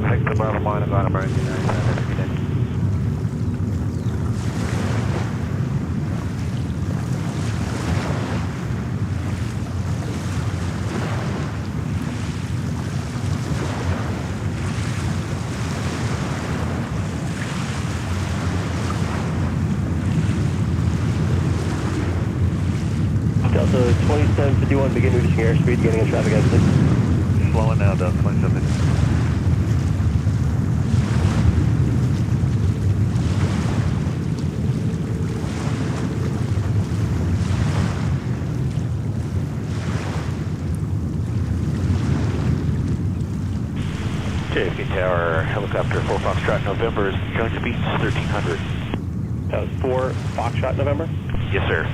Exit Bravo, monitor ground, American 95 Heavy, good day. Delta 2751, begin reducing airspeed, getting in traffic exit. Slowing now, Delta 2751. JFK Tower, helicopter 4 Foxtrot November is showing speeds 1300. That was 4 Foxtrot November? Yes, sir.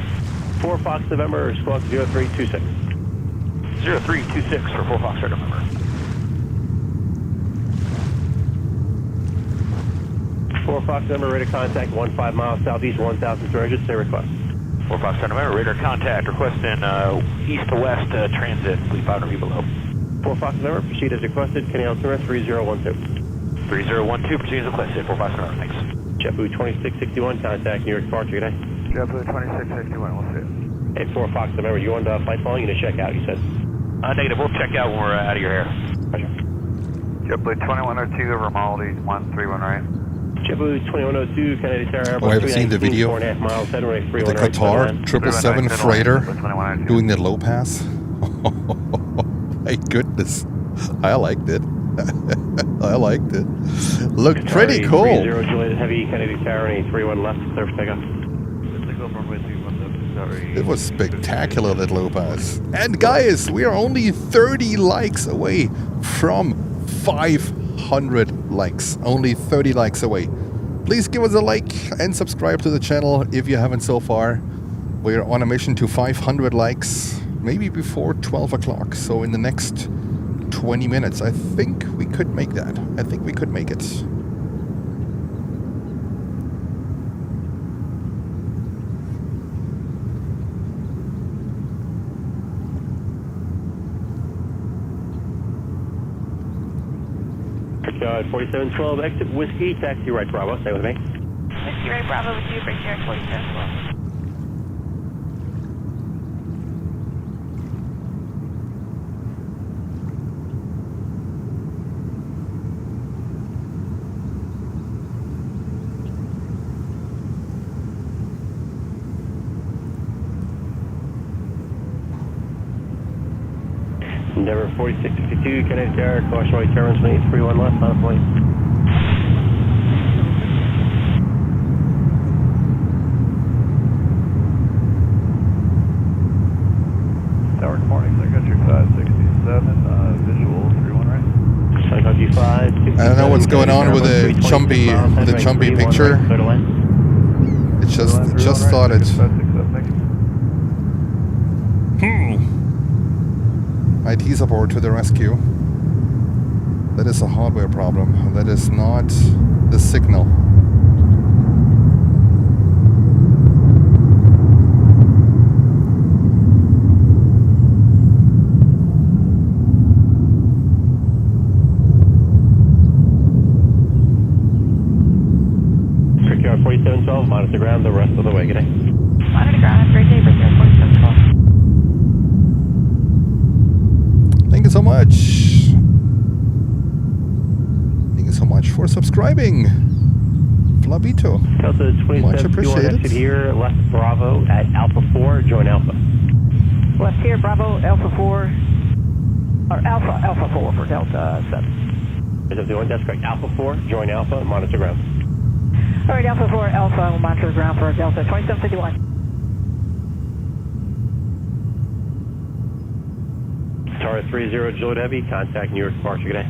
4 Fox November, squawk 0326. 0326 for 4 Foxtrot November. 4 Fox November, radar contact 15 miles southeast, 1,300, say request. 4 Foxtrot November, radar contact, requesting east to west transit, please 500 feet below. 4 Fox November, proceed as requested, Canal Tour 3012. 3012, proceed as requested, 4 Foxtrot November, thanks. JetBlue 2661, contact New York departure, good day. JetBlue 2661, we'll see it. Hey, 4 Fox November, you on flight following, you to check out, you said? Negative, we'll check out when we're out of your hair. Roger. JetBlue 2102 over Maldives, 131 right. JetBlue 2102, Kennedy Tower Airport. Oh, I haven't seen the video. 4.5 miles, heading The Qatar 777 freighter doing the low pass. My goodness. I liked it. I liked it. Looked pretty cool. 30 Juliet Heavy, Kennedy Tower, 31 left, clear for takeoff. It was spectacular, that low pass. And guys, we are only 30 likes away from 500 likes. Only 30 likes away. Please give us a like and subscribe to the channel if you haven't so far. We're on a mission to 500 likes, maybe before 12 o'clock. So in the next 20 minutes, I think we could make that. I think we could make it. At 4712, exit Whiskey, taxi right Bravo, stay with me. Whiskey right Bravo with you, break here at 4712. Endeavor 4652, Kennedy Tower, caution right turns, 31 left, on point. Tower, good morning, I got your 567, visual, 31 right. I don't know what's going on with the chumpy picture. It just started. IT support to the rescue. is a hardware problem. That is not the signal. Brickyard 4712, monitor ground the rest of the way. Good day. Monitor ground, great day, Brickyard 4712. Thank you so much. Thank you so much for subscribing. Flabito. Delta Much 2721 appreciated. exit here, left Bravo at Alpha 4, join Alpha. Left here, Bravo, Alpha 4, or Alpha 4 for Delta 7. That's correct. Alpha 4, join Alpha, monitor ground. All right, Alpha 4, Alpha, will monitor ground for Delta 2751. Qatar 30, Juliet Heavy, contact New York departure. Good day.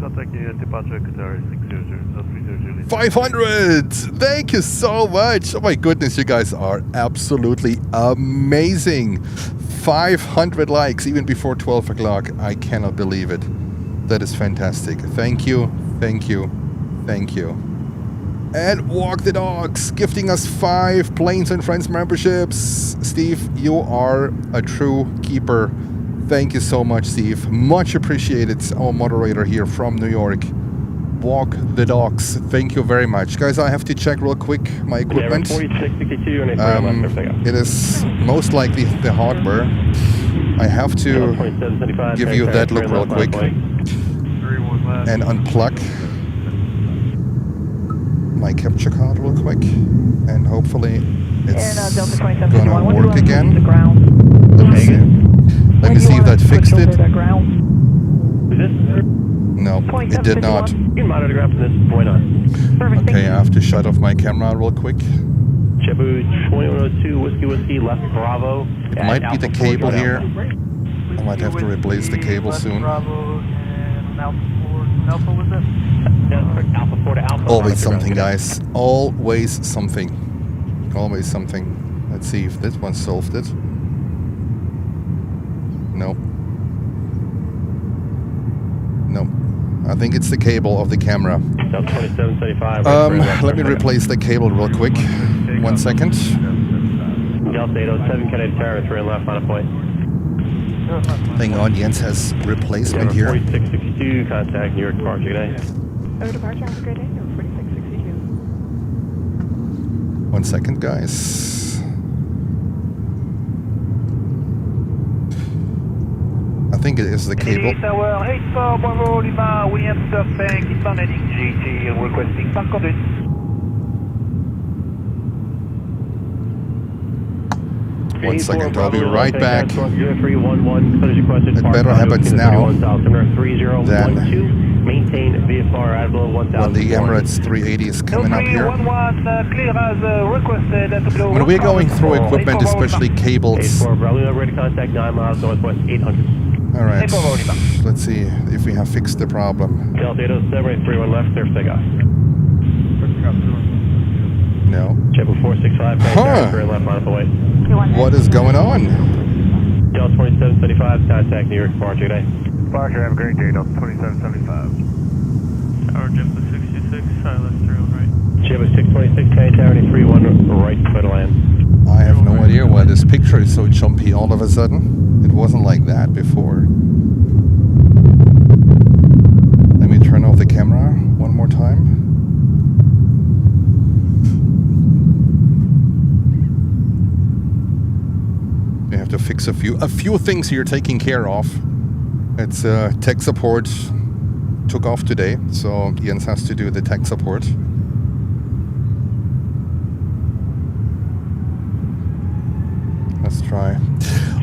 Contact New York departure, Qatar 600, 500! Thank you so much! Oh my goodness, you guys are absolutely amazing! 500 likes even before 12 o'clock. I cannot believe it. That is fantastic. Thank you, thank you, thank you. And Walk the Dogs gifting us 5 Planes and Friends memberships. Steve, you are a true keeper. Thank you so much, Steve. Much appreciated. Our moderator here from New York. Walk the Dogs. Thank you very much. Guys, I have to check real quick my equipment. 4662 and It is most likely the hardware. I have to give you that look real quick and unplug my capture card real quick, and hopefully it's gonna work again. Let me see if that fixed it. No, it did not. You can monitor ground from this point on. Okay, I have to shut off my camera real quick. JetBlue 2102, Whiskey, left Bravo. It might be the cable here. I might have to replace the cable soon. Always something, guys. Always something. Always something. Let's see if this one solved it. No. No. I think it's the cable of the camera. 2775. Let me replace the cable real quick. 1 second. Delta 807, Canadian Tower, 3 and left on a point. Hang on, Jens has replacement here. 4662, contact New York departure. Good day. Oh, departure, have a great day. 4662. 1 second, guys. I think it is the cable. Tower 84 Bravo Lima, Williams Bank, inbound heading GT, requesting Concorde. One second, I'll be right back. It It better happens now than maintain VFR at below 1000. when the Emirates 380 is coming up here. Clear as requested at below. When we're going through equipment, especially cables. Ready to contact 9 miles northwest 800. Alright, let's see if we have fixed the problem. Delta 807, 31 left, clear for takeoff. No. JetBlue 465, clear left on the way. What is going on? Delta 2775, contact New York departure today. Departure, have a great day, Delta 2775. Tower JetBlue 66, silence 31 right. JetBlue 626, Canadian Tower 31 right, clear to land. I have no idea why this picture is so jumpy all of a sudden. It wasn't like that before. Let me turn off the camera one more time. We have to fix a few things here taken care of. It's tech support took off today, so Jens has to do the tech support. Let's try.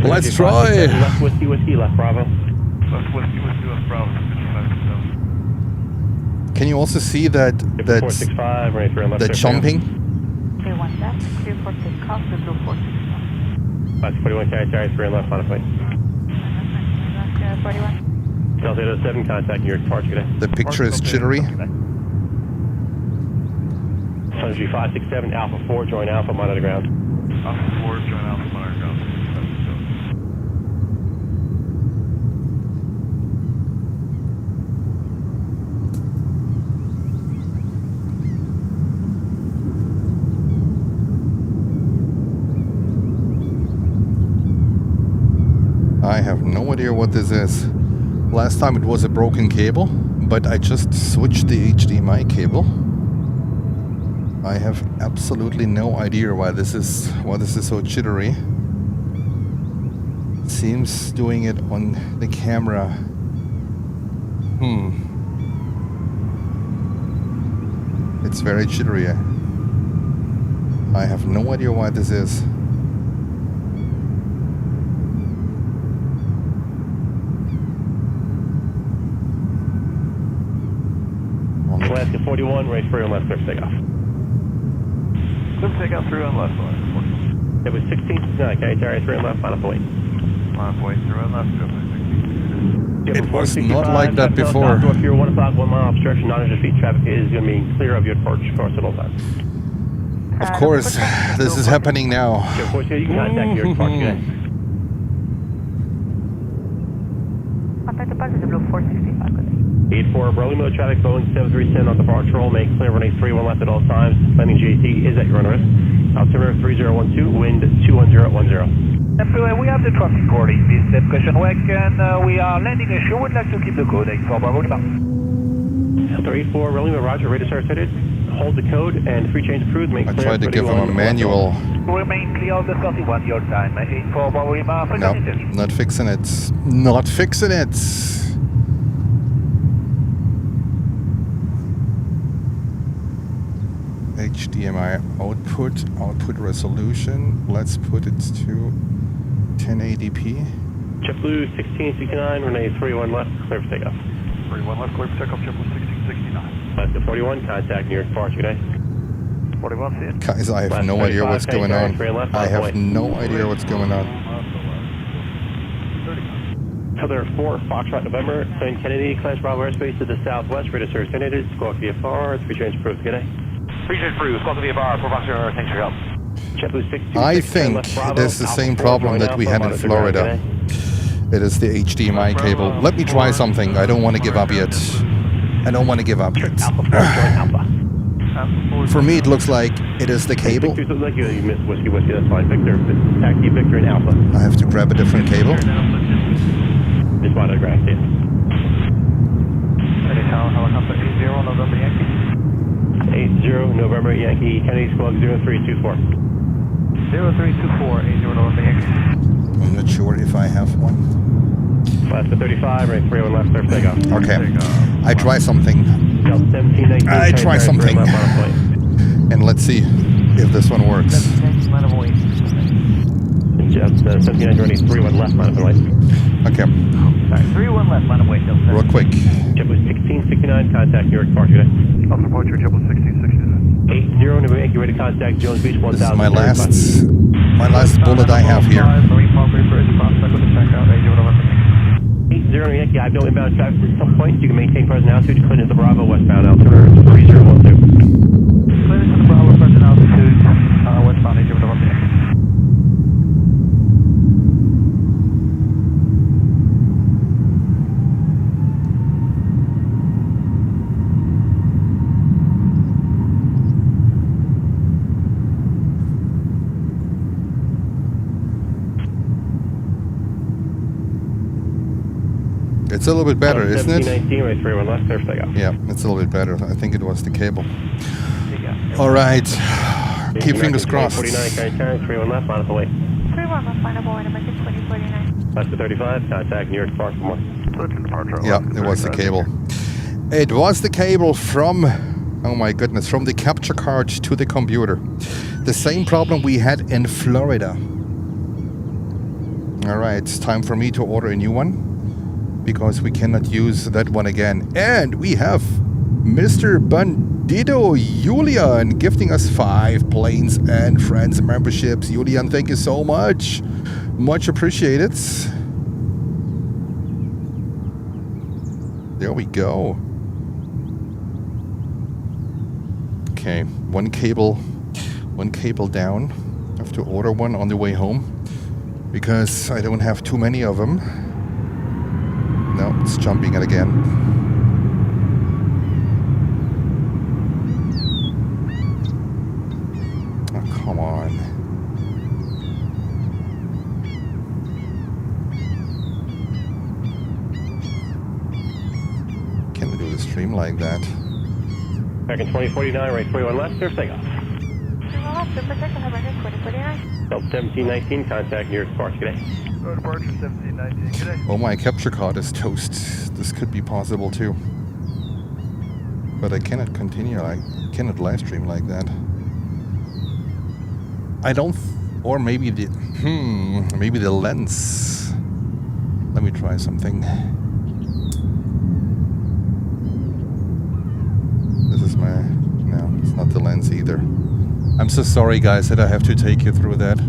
Let's try. Left Whiskey, left Bravo. Left Whiskey, left Bravo. Can you also see that 465, right through left. that jumping? 31 left, clear for takeoff, the blue 461. 41 Canadian Tower 3 and left on a plane. 41. Delta 807, contact New York departure today. The picture is jittery. Sunji 567, Alpha 4, join Alpha, monitor ground. Alpha 4, join Alpha, monitor ground. idea what this is. Last time it was a broken cable, but I just switched the HDMI cable. I have absolutely no idea why this is so jittery. Seems doing it on the camera. It's very jittery. I have no idea why this is. Alaska 41, race for your left, clear for takeoff. Clear for takeoff, 3 on left. It was 1669, okay, Terry, 3 on left, final point. Final point, 3 on left, It was not like that before. If you're 1 o'clock, 1 mile obstruction, 900 feet traffic is going to be clear of your approach course at all times. Of course, this is happening now. Of course, you can contact your park today. Contact deposit Blue 465, good day. 84 Burley Mode traffic, Boeing 737 on the patrol, make clear running 31 left at all times. Landing JT is at your own risk. Altimeter 3012, wind 21010. We have the traffic recording this question wreck, and we are landing ashore. Would like to keep the code 84 Bravo Lima. 84 Burley Mode, roger, radar start headed. Hold the code and free change approved, make I clear. tried to give him a manual. Remain clear of the 31 your time. 84 Bravo Lima. No, not fixing it. Not fixing it. HDMI output resolution. Let's put it to 1080p. JetBlue 1669, runway 31 left, clear for takeoff. 31 left, clear for takeoff, JetBlue 1669. Alaska 41, contact New York Park today. 41, see it. Guys, I have no idea what's going on. I have no idea what's going on. Heather 4, Foxtrot November, Plain Kennedy, Class Bravo airspace to the southwest, radar service terminated, squawk VFR, 3 change approved, good day. 3 change approved, squawk VFR, 4 Foxtrot, thanks for your help. I think it is the same problem that we had in Florida. It is the HDMI cable. Let me try something. I don't want to give up yet. I don't want to give up yet. For me, it looks like it is the cable. You missed whiskey, that's fine. Victor, taxi Victor and Alpha. I have to grab a different cable. Just wanted to grab it. Helicopter 80 November Yankee. 80 November Yankee, Kennedy squawk 0324. 0324, 80 November Yankee. I'm not sure if I have one. Alaska 35, right 31 left, clear for takeoff. Okay, I try something. I try something. And let's see if this one works. 1791 left, line of way. Okay. Sorry, 31 left, line of way. Real quick. JetBlue 1669, contact New York Park today. Alpha Departure, JetBlue 1669. 80 November Yankee, ready to contact Jones Beach 1000. This is my last bullet I have here. 80 Yankee, I have no inbound traffic at some point. You can maintain present altitude, clear to the Bravo westbound altimeter 3012. Clear to the Bravo present altitude, westbound 80 November Yankee. It's a little bit better, isn't it? 1719, right 31 left, clear for takeoff. Yeah, it's a little bit better. I think it was the cable. All right. Keep fingers crossed. 49, carry turn, 31 left, line of the way. 31 left, final boy, number 2049. Alaska 35, contact New York Park for more. Yeah, it was the cable. It was the cable from, oh my goodness, from the capture card to the computer. The same problem we had in Florida. All right, it's time for me to order a new one, because we cannot use that one again. And we have Mr. Bandito Julian gifting us 5 Planes and Friends memberships. Julian, thank you so much. Much appreciated. There we go. Okay, one cable down. I have to order one on the way home because I don't have too many of them. No, it's jumping it again. Oh, come on. cannot do the stream like that. Back in 2049, right 41 left, clear for takeoff. Super takeoff, have a good 2049. Delta 1719, contact New York departure, good day. Go departure 1719, good day. Oh, my capture card is toast. This could be possible too. But I cannot continue, I cannot live stream like that. I don't, or maybe the, maybe the lens. Let me try something. This is my, no, it's not the lens either. I'm so sorry guys that I have to take you through that.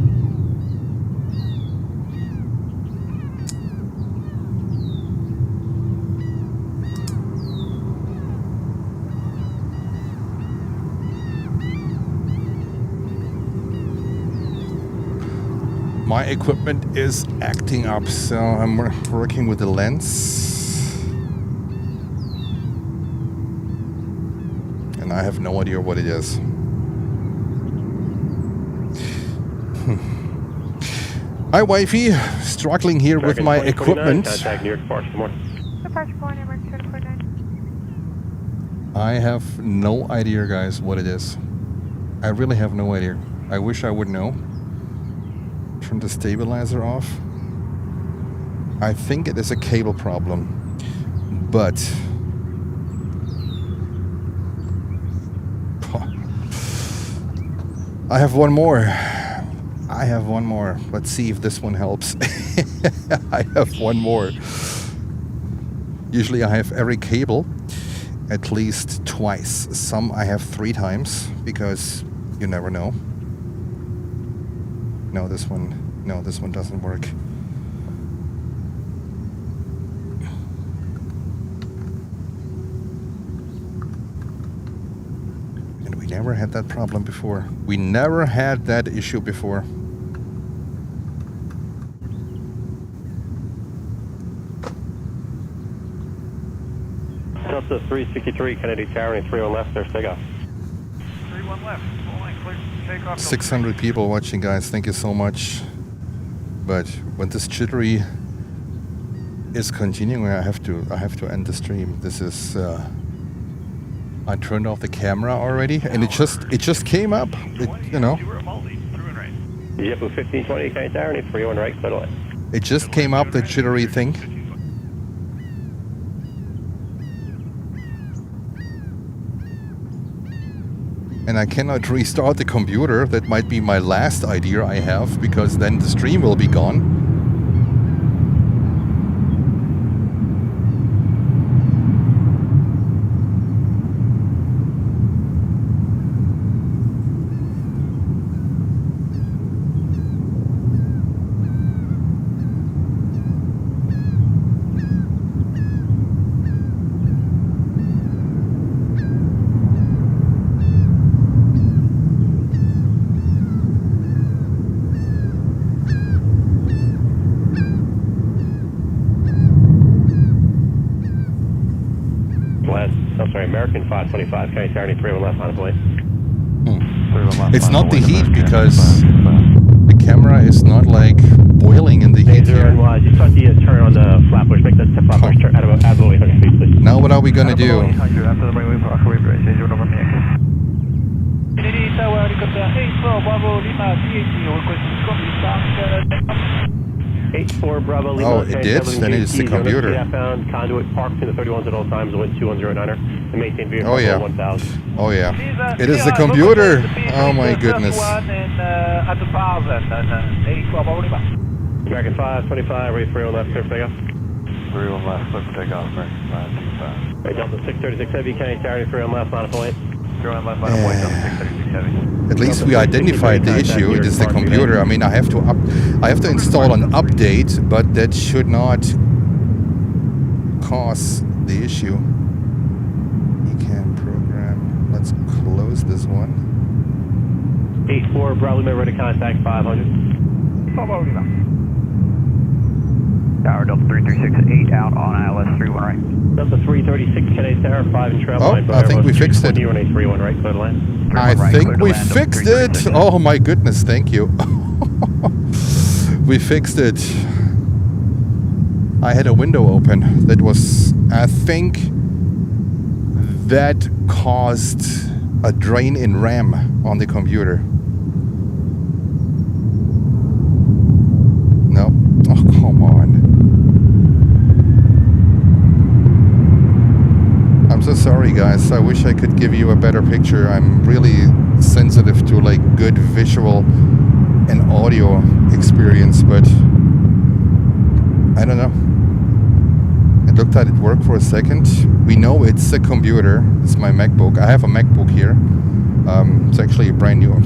My equipment is acting up, so I'm working with the lens. And I have no idea what it is. Hi wifey, struggling here with my equipment. Contact New York departure, good morning. Departure 4, Emirates 249. I have no idea guys what it is. I really have no idea. I wish I would know. Turn the stabilizer off. I think it is a cable problem, but I have one more. I have one more. Let's see if this one helps. I have one more. Usually I have every cable at least twice. Some I have 3 times because you never know. No, this one doesn't work. And we never had that problem before. We never had that issue before. Delta 363, Kennedy Tower, 31 left, there's takeoff. 31 left, full line clear, takeoff. 600 people watching, guys. Thank you so much. But when this jittery is continuing, I have to end the stream. This is I turned off the camera already, and it just came up. You know. JetBlue 1520, Kennedy Tower, 31 right, clear to land. It just came up, the jittery thing. And I cannot restart the computer. That might be my last idea I have, because then the stream will be gone. American 525, Kennedy Tower, 31 left, on the point. It's not the heat, because the camera is not like boiling in the heat here. Just start the turn on the flatbush, make the flatbush turn out of 800 feet, please. Now what are we gonna do? After the runway park, we brace, you're over me. Kennedy Tower, helicopter 84 Bravo Lima, DAT, requesting copy, 84 Bravo Lima. Oh, it did? Then it is the computer. Found conduit parked in the 31s at all times, wind 2109er, and maintain vehicle 1000. Oh yeah. It is the computer. Oh my goodness. American 525, ready for 31 left, clear for takeoff. 31 left, clear for takeoff, American 525. Right, Delta 636 Heavy, Kennedy Tower, 31 left, on a point. 31 left, on a point, Delta 636 Heavy. At least we identified the issue. It is the computer. I mean, I have to install an update, but that should not cause the issue. You can program. Let's close this one. 84 Bravo Lima, ready to contact 500. Bravo Lima. Tower Delta 3368 out on ILS 31 right. Delta 336 Kennedy Tower, 5 in travel line. I think we fixed it. 31 right, clear to land. I think we fixed it. Oh my goodness, thank you. We fixed it. I had a window open that was, I think, that caused a drain in RAM on the computer. No? Oh, come on. I'm so sorry, guys. I wish I could give you a better picture. I'm really sensitive to like good visual and audio experience, but I don't know. It looked like it worked for a second. We know it's a computer. It's my MacBook. I have a MacBook here. It's actually brand new.